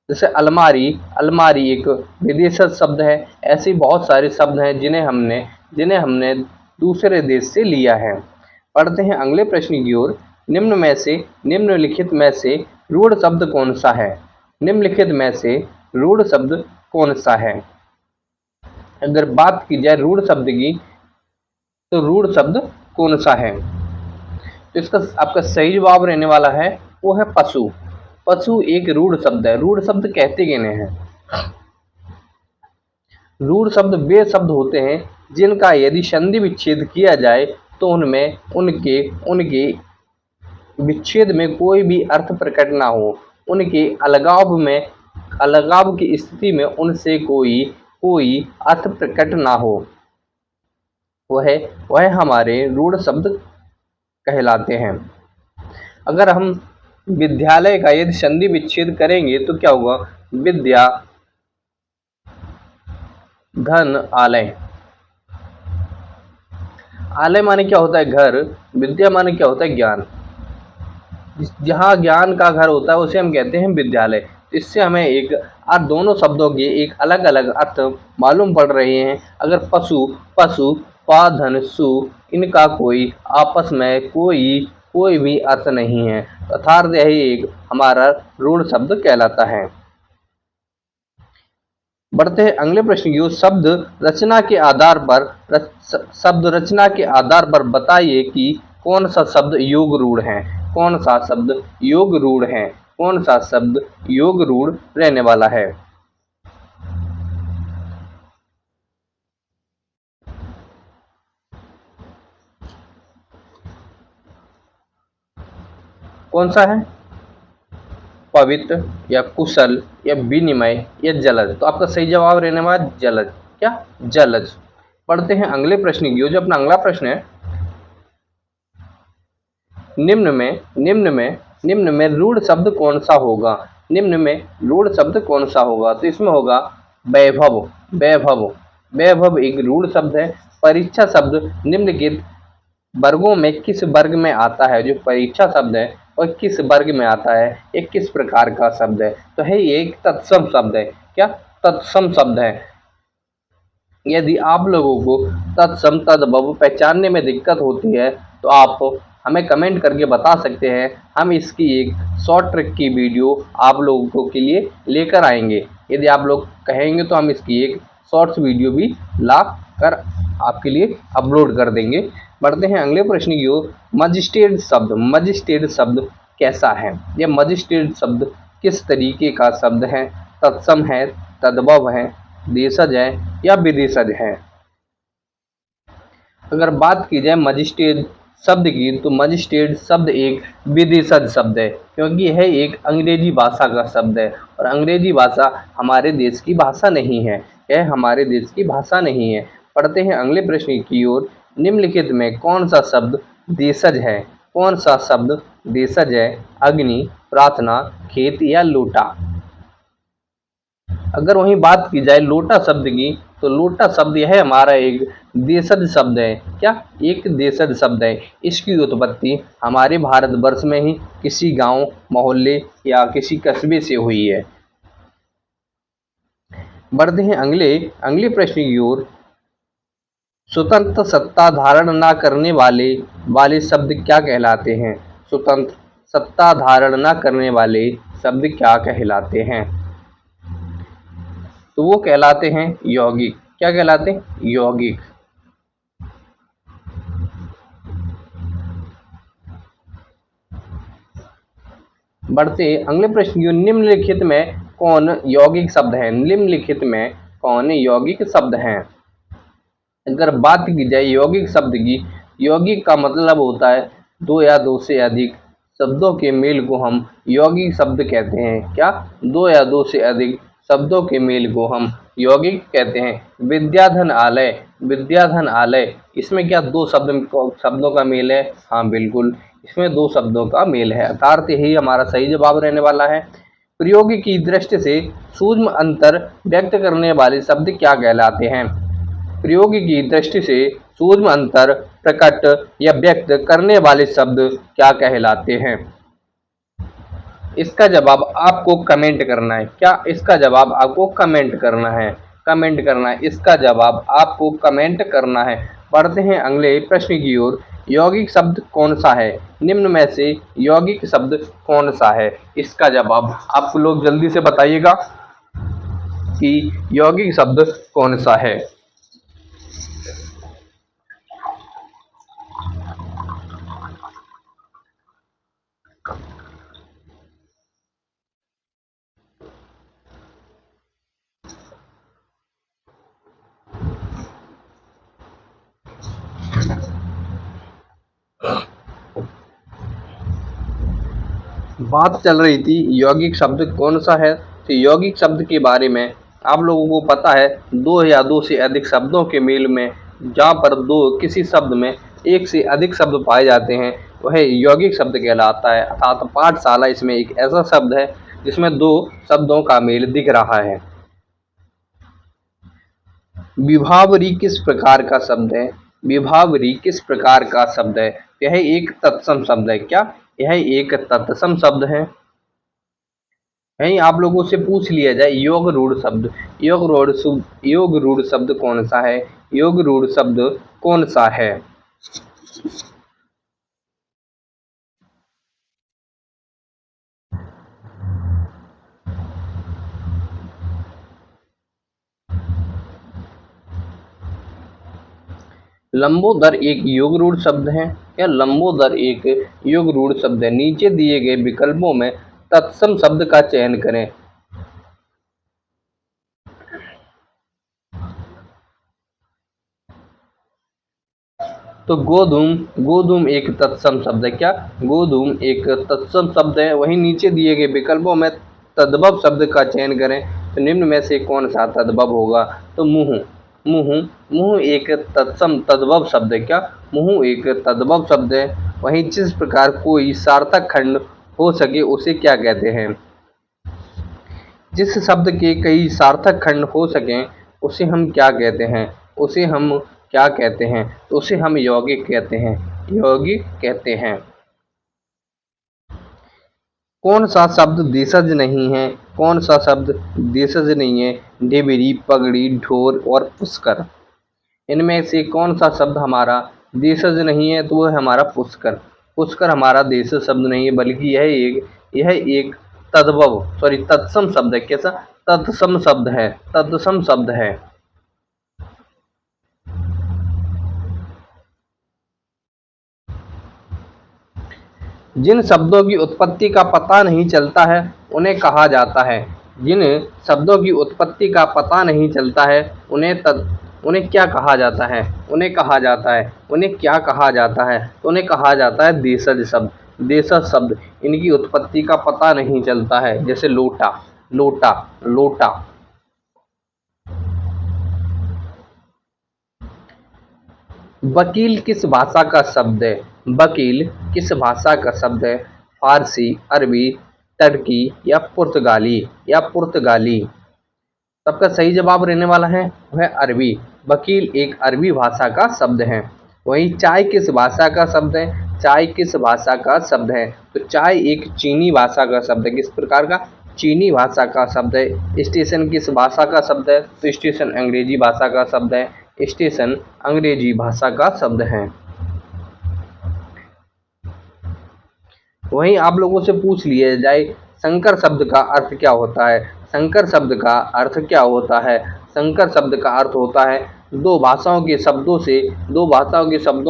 जैसे अलमारी, अलमारी एक विदेशज शब्द है। ऐसे बहुत सारे शब्द हैं जिन्हें हमने दूसरे देश से लिया है। पढ़ते हैं अगले प्रश्न की ओर। निम्नलिखित में से रूढ़ शब्द कौन सा है? निम्नलिखित में से रूढ़ शब्द कौन सा है? अगर बात की जाए रूढ़ शब्द की, तो रूढ़ शब्द कौन सा है? तो इसका आपका सही जवाब रहने वाला है वो है पशु। पशु एक रूढ़ शब्द है। रूढ़ शब्द कहते किन्हें हैं? रूढ़ शब्द वे शब्द होते हैं जिनका यदि संधि विच्छेद किया जाए तो उनमें उनके विच्छेद में कोई भी अर्थ प्रकट ना हो, उनके अलगाव की स्थिति में उनसे कोई अर्थ प्रकट ना हो, वह हमारे रूढ़ शब्द कहलाते हैं। अगर हम विद्यालय का यदि संधि विच्छेद करेंगे तो क्या होगा? विद्या धन आलय। आलय माने क्या होता है? घर। विद्या माने क्या होता है? ज्ञान। जहाँ ज्ञान का घर होता है उसे हम कहते हैं विद्यालय। इससे हमें एक दोनों शब्दों के एक अलग अलग अर्थ मालूम पड़ रहे हैं। अगर पशु पा धन सु, इनका कोई आपस में कोई भी अर्थ नहीं है, अर्थात यही एक हमारा रूढ़ शब्द कहलाता है। बढ़ते हैं अगले प्रश्न की ओर। शब्द रचना के आधार पर बताइए कि कौन सा शब्द योग रूढ़ है? कौन सा शब्द योग रूढ़ है? कौन सा शब्द योग रूढ़ रहने वाला है? कौन सा है? पवित्र या कुशल या विनिमय या जलज। तो आपका सही जवाब रहने वाला जलज। क्या? जलज। पढ़ते हैं अगले प्रश्न की ओर। जो अपना अगला प्रश्न है, निम्न में रूढ़ शब्द कौन सा होगा? निम्न में रूढ़ शब्द कौन सा होगा? तो इसमें होगा वैभव। वैभव एक रूढ़ शब्द है। परीक्षा शब्द निम्नलिखित वर्गों में किस वर्ग में आता है? जो परीक्षा शब्द है और किस वर्ग में आता है? एक किस प्रकार का शब्द है? तो है ये एक तत्सम शब्द है। क्या? तत्सम शब्द है। यदि आप लोगों को तत्सम तद्भव पहचानने में दिक्कत होती है तो आप हमें कमेंट करके बता सकते हैं। हम इसकी एक शॉर्ट ट्रिक की वीडियो आप लोगों के लिए लेकर आएंगे। यदि आप लोग कहेंगे तो हम इसकी एक शॉर्ट्स वीडियो भी ला कर आपके लिए अपलोड कर देंगे। बढ़ते हैं अगले प्रश्न की ओर। मजिस्ट्रेट शब्द कैसा है? यह मजिस्ट्रेट शब्द किस तरीके का शब्द है? तत्सम है, तद्भव है, देशज है या विदेशज है? अगर बात की जाए मजिस्ट्रेट शब्द की, तो मजिस्ट्रेट शब्द एक विदेशज शब्द है, क्योंकि यह एक अंग्रेजी भाषा का शब्द है और अंग्रेजी भाषा हमारे देश की भाषा नहीं है। यह हमारे देश की भाषा नहीं है। पढ़ते हैं अगले प्रश्न की ओर। निम्नलिखित में कौन सा शब्द देशज है? कौन सा शब्द देशज है? अग्नि, प्रार्थना, खेत या लोटा? अगर वहीं बात की जाए लोटा शब्द की, तो लोटा शब्द यह हमारा एक देशज शब्द है। क्या? एक देशज शब्द है। इसकी उत्पत्ति हमारे भारतवर्ष में ही किसी गांव, मोहल्ले या किसी कस्बे से हुई है। बढ़ते हैं अगले प्रश्न की ओर। स्वतंत्र सत्ता धारण न करने वाले शब्द क्या कहलाते हैं? स्वतंत्र सत्ता धारण न करने वाले शब्द क्या कहलाते हैं? तो वो कहलाते हैं यौगिक। क्या कहलाते हैं? यौगिक। बढ़ते अगले प्रश्न की। निम्नलिखित में कौन यौगिक शब्द है? निम्नलिखित में कौन यौगिक शब्द हैं? अगर बात की जाए यौगिक शब्द की, यौगिक का मतलब होता है दो या दो से अधिक शब्दों के मेल को हम यौगिक शब्द कहते हैं। क्या? दो या दो से अधिक शब्दों के मेल को हम यौगिक कहते हैं। विद्याधन आलय, इसमें क्या दो शब्दों का मेल है? हाँ बिल्कुल, इसमें दो शब्दों का मेल है, अर्थात यही हमारा सही जवाब रहने वाला है। प्रयोग की दृष्टि से सूक्ष्म अंतर व्यक्त करने वाले शब्द क्या कहलाते हैं? प्रयोग की दृष्टि से सूक्ष्म अंतर प्रकट या व्यक्त करने वाले शब्द क्या कहलाते हैं? इसका जवाब आपको कमेंट करना है। क्या इसका जवाब आपको कमेंट करना है? कमेंट करना है, इसका जवाब आपको कमेंट करना है। बढ़ते हैं अगले प्रश्न की ओर। यौगिक शब्द कौन सा है? निम्न में से यौगिक शब्द कौन सा है? इसका जवाब आप लोग जल्दी से बताइएगा कि यौगिक शब्द कौन सा है। बात चल रही थी यौगिक शब्द कौन सा है। तो यौगिक शब्द के बारे में आप लोगों को पता है, दो या दो से अधिक शब्दों के मेल में जहाँ पर दो किसी शब्द में एक से अधिक शब्द पाए जाते हैं वह यौगिक शब्द कहलाता है। अर्थात पाठशाला इसमें एक ऐसा शब्द है जिसमें दो शब्दों का मेल दिख रहा है। विभावरी किस प्रकार का शब्द है? विभावरी किस प्रकार का शब्द है? यह एक तत्सम शब्द है। क्या यह एक तत्सम शब्द है? यही आप लोगों से पूछ लिया जाए योग रूढ़ शब्द, योग रूढ़ शब्द कौन सा है? योग रूढ़ शब्द कौन सा है? लंबोदर एक योग रूढ़ शब्द है। या लंबोदर एक योग रूढ़ शब्द है। नीचे दिए गए विकल्पों में तत्सम शब्द का चयन करें। तो गोधूम, गोधूम एक तत्सम शब्द है। क्या गोधूम एक तत्सम शब्द है? वहीं नीचे दिए गए विकल्पों में तद्भव शब्द का चयन करें। तो निम्न में से कौन सा तद्भव होगा? तो मुँह, मुँह, मुँह एक तत्सम तद्भव शब्द है। क्या मुँह एक तद्भव शब्द है? वहीं जिस प्रकार कोई सार्थक खंड हो सके उसे क्या कहते हैं? जिस शब्द के कई सार्थक खंड हो सकें उसे हम क्या कहते हैं? उसे हम क्या कहते हैं? तो उसे हम यौगिक कहते हैं, यौगिक कहते हैं। कौन सा शब्द देशज नहीं है? कौन सा शब्द देशज नहीं है? डिबरी, पगड़ी, ढोर और पुष्कर। इनमें से कौन सा शब्द हमारा देशज नहीं है? तो वह हमारा पुष्कर। पुष्कर हमारा देशज शब्द नहीं है, बल्कि यह एक तत्सम शब्द है। कैसा? तत्सम शब्द है, तत्सम शब्द है। जिन शब्दों की उत्पत्ति का पता नहीं चलता है उन्हें कहा जाता है। जिन शब्दों की उत्पत्ति का पता नहीं चलता है उन्हें क्या कहा जाता है? उन्हें कहा जाता है, उन्हें क्या कहा जाता है? तो उन्हें कहा जाता है देशज शब्द। देशज शब्द, इनकी उत्पत्ति का पता नहीं चलता है। जैसे लोटा, लोटा, लोटा। वकील किस भाषा का शब्द है? वकील किस भाषा का शब्द है? फारसी, अरबी, टर्की या पुर्तगाली, या पुर्तगाली। सबका सही जवाब रहने वाला है वह अरबी। वकील एक अरबी भाषा का शब्द है। वहीं चाय किस भाषा का शब्द है? चाय किस भाषा का शब्द है? तो चाय एक चीनी भाषा का शब्द है। किस प्रकार का? चीनी भाषा का शब्द है। स्टेशन किस भाषा का शब्द है? तो स्टेशन अंग्रेजी भाषा का शब्द है। स्टेशन अंग्रेजी भाषा का शब्द है। वहीं आप लोगों से पूछ लिया जाए संकर शब्द का अर्थ क्या होता है? संकर शब्द का अर्थ क्या होता है? संकर शब्द का अर्थ होता है दो भाषाओं के शब्दों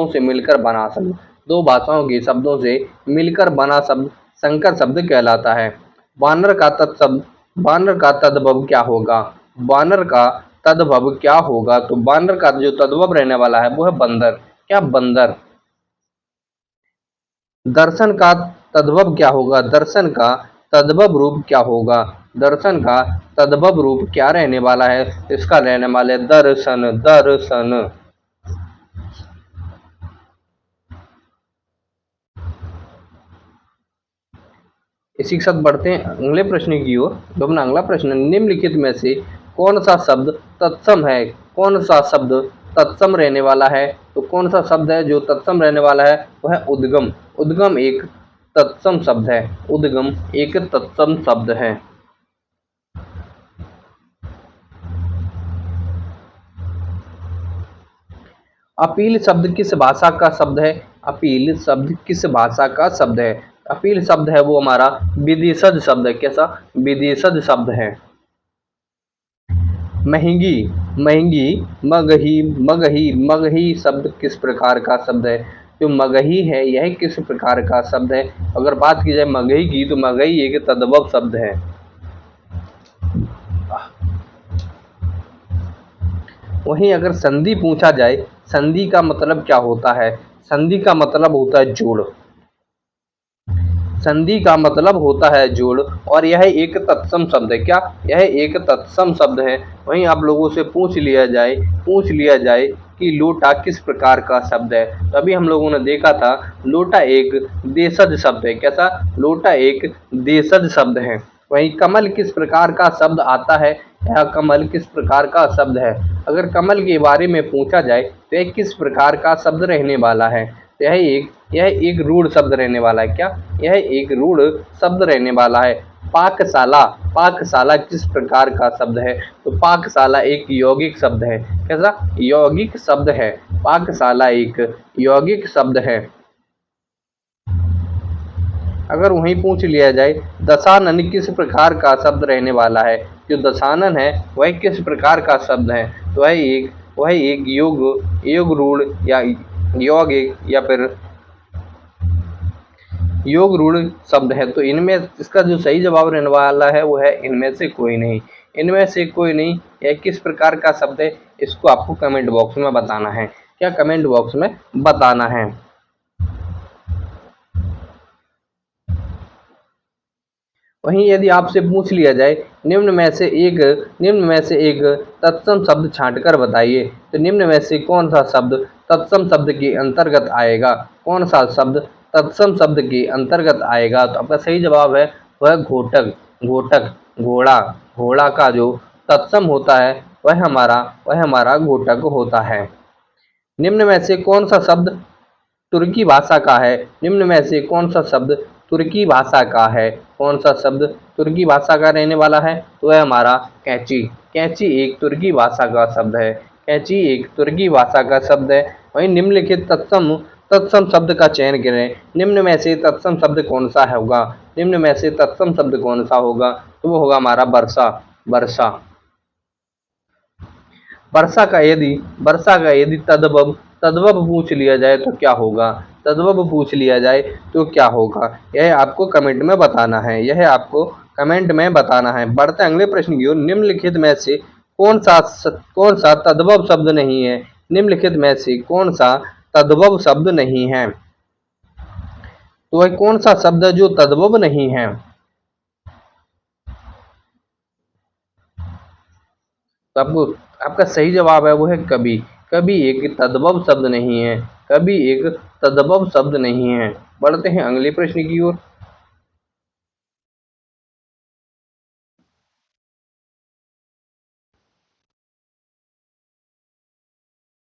से मिलकर बना शब्द। दो भाषाओं के शब्दों से मिलकर बना शब्द संकर शब्द कहलाता है। बानर का तद्भव क्या होगा? बानर का तद्भव क्या होगा? तो बानर का जो तद्भव रहने वाला है वो है बंदर। क्या? बंदर। दर्शन का तद्भव क्या होगा? दर्शन का तद्भव रूप क्या होगा? दर्शन का तद्भव रूप क्या रहने वाला है? इसका रहने वाला है दर्शन, दर्शन। इसी के साथ बढ़ते हैं अगले प्रश्न की ओर। जो अपना अगला प्रश्न, निम्नलिखित में से कौन सा शब्द तत्सम है? कौन सा शब्द तत्सम रहने वाला है? तो कौन सा शब्द है जो तत्सम रहने वाला है? वह है उद्गम। उद्गम एक तत्सम शब्द है। उद्गम एक तत्सम शब्द है। अपील शब्द किस भाषा का शब्द है? अपील शब्द किस भाषा का शब्द है? अपील शब्द है वो हमारा विदेशज शब्द है। कैसा? विदेशज शब्द है। महंगी, महंगी, मगही, मगही, मगही शब्द किस प्रकार का शब्द है? जो मगही है यह किस प्रकार का शब्द है? अगर बात की जाए मगही की तो मगही एक तद्भव शब्द है। वहीं अगर संधि पूछा जाए, संधि का मतलब क्या होता है? संधि का मतलब होता है जोड़। संधि का मतलब होता है जोड़ और यह एक तत्सम शब्द है। क्या? यह एक तत्सम शब्द है। वहीं आप लोगों से पूछ लिया जाए कि लोटा किस प्रकार का शब्द है, तो अभी हम लोगों ने देखा था लोटा एक देशज शब्द है। कैसा? लोटा एक देशज शब्द है। वहीं कमल किस प्रकार का शब्द आता है? यह कमल किस प्रकार का शब्द है? अगर कमल के बारे में पूछा जाए तो यह किस प्रकार का शब्द रहने वाला है? तो यह एक रूढ़ शब्द रहने वाला है। क्या? यह एक रूढ़ शब्द रहने वाला है। पाकशाला, पाकशाला किस प्रकार का शब्द है? तो पाकशाला एक यौगिक शब्द है। कैसा? यौगिक शब्द है। पाकशाला एक यौगिक शब्द है। अगर वहीं पूछ लिया जाए दशानन किस प्रकार का शब्द रहने वाला है? जो दशानन है वह किस प्रकार का शब्द है? तो वह एक योग रूढ़ या यौगिक या फिर योग रूढ़ शब्द है। तो इनमें इसका जो सही जवाब रहने वाला है वो है इनमें से कोई नहीं। इनमें से कोई नहीं, यह किस प्रकार का शब्द है इसको आपको कमेंट बॉक्स में बताना है। क्या? कमेंट बॉक्स में बताना है। वहीं यदि आपसे पूछ लिया जाए निम्न में से एक तत्सम शब्द छांटकर बताइए, तो निम्न में से कौन सा शब्द तत्सम शब्द के अंतर्गत आएगा? कौन सा शब्द तत्सम शब्द के अंतर्गत आएगा? तो आपका सही जवाब है वह घोटक। घोटक, घोड़ा, घोड़ा का जो तत्सम होता है वह हमारा घोटक होता है। निम्न में से कौन सा शब्द तुर्की भाषा का है? निम्न में से कौन सा शब्द तुर्की भाषा का है? कौन सा शब्द तुर्की भाषा का रहने वाला है? तो वह हमारा कैंची। कैंची एक तुर्की भाषा का शब्द है। कैंची एक तुर्की भाषा का शब्द है। वहीं निम्नलिखित तत्सम तत्सम शब्द का चयन करें। निम्न में से तत्सम शब्द कौन सा होगा? निम्न में से तत्सम शब्द कौन सा होगा? तो वो होगा हमारा वर्षा। वर्षा। वर्षा का यदि तद्भव पूछ लिया जाए तो क्या होगा? तद्भव पूछ लिया जाए तो क्या होगा? यह आपको कमेंट में बताना है। यह आपको कमेंट में बताना है। बढ़ते अगले प्रश्न की ओर। निम्नलिखित में से कौन सा तद्भव शब्द नहीं है? निम्नलिखित में से कौन सा तद्भव शब्द नहीं है? तो वह कौन सा शब्द है जो तद्भव नहीं है? तो आपका सही जवाब है वो है कभी। कभी एक तद्भव शब्द नहीं है। कभी एक तद्भव शब्द नहीं है। बढ़ते हैं अगले प्रश्न की ओर।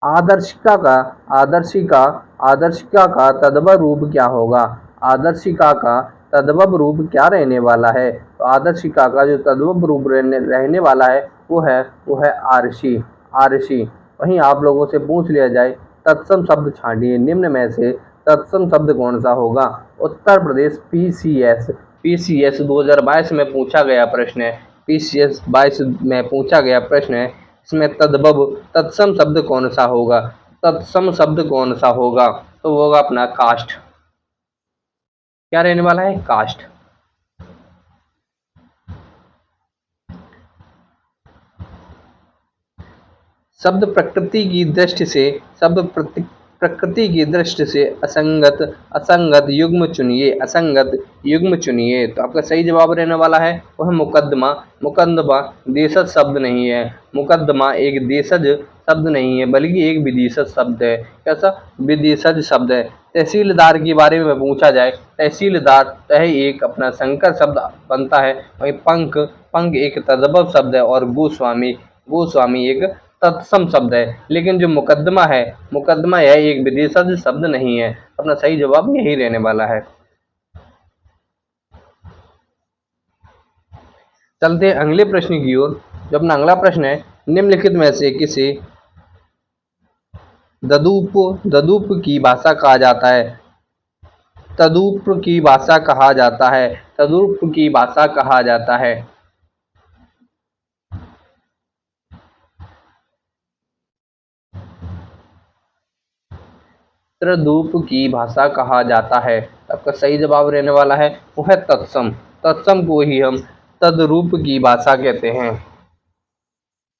आदर्शिका का तद्भव रूप क्या होगा? आदर्शिका का तद्भव रूप क्या रहने वाला है? तो आदर्शिका का जो तद्भव रूप रहने वाला है वो है आरसी। आरसी। वहीं आप लोगों से पूछ लिया जाए तत्सम शब्द छांटिए। निम्न में से तत्सम शब्द कौन सा होगा? उत्तर प्रदेश पीसीएस। पीसीएस 2022 में पूछा गया प्रश्न है। पीसीएस 22 में पूछा गया प्रश्न है। इसमें तत्सम शब्द कौन सा होगा? तत्सम शब्द कौन सा होगा? तो वो होगा अपना कास्ट। क्या रहने वाला है? कास्ट। शब्द प्रकृति की दृष्टि से असंगत युग्म चुनिए। असंगत युग्म चुनिए। तो आपका सही जवाब रहने वाला है वह मुकदमा। मुकदमा देशज शब्द नहीं है। मुकदमा एक देशज शब्द नहीं है बल्कि एक विदेशज शब्द है। कैसा? विदेशज शब्द है। तहसीलदार के बारे में पूछा जाए, तहसीलदार तह एक अपना संकर शब्द बनता है, वहीं पंख पंख एक तद्भव शब्द है और गोस्वामी गोस्वामी एक तत्सम शब्द है। लेकिन जो मुकदमा यह एक विशेषण शब्द नहीं है। अपना सही जवाब यही रहने वाला है। चलते हैं अगले प्रश्न की ओर। जो अपना अगला प्रश्न है, निम्नलिखित में से किसे ददूप की भाषा कहा जाता है? तदूप की भाषा कहा जाता है। तदूप की भाषा कहा जाता है। तद्रूप की भाषा कहा जाता है। आपका सही जवाब रहने वाला है वो है तत्सम। तत्सम को ही हम तद्रूप की भाषा कहते हैं।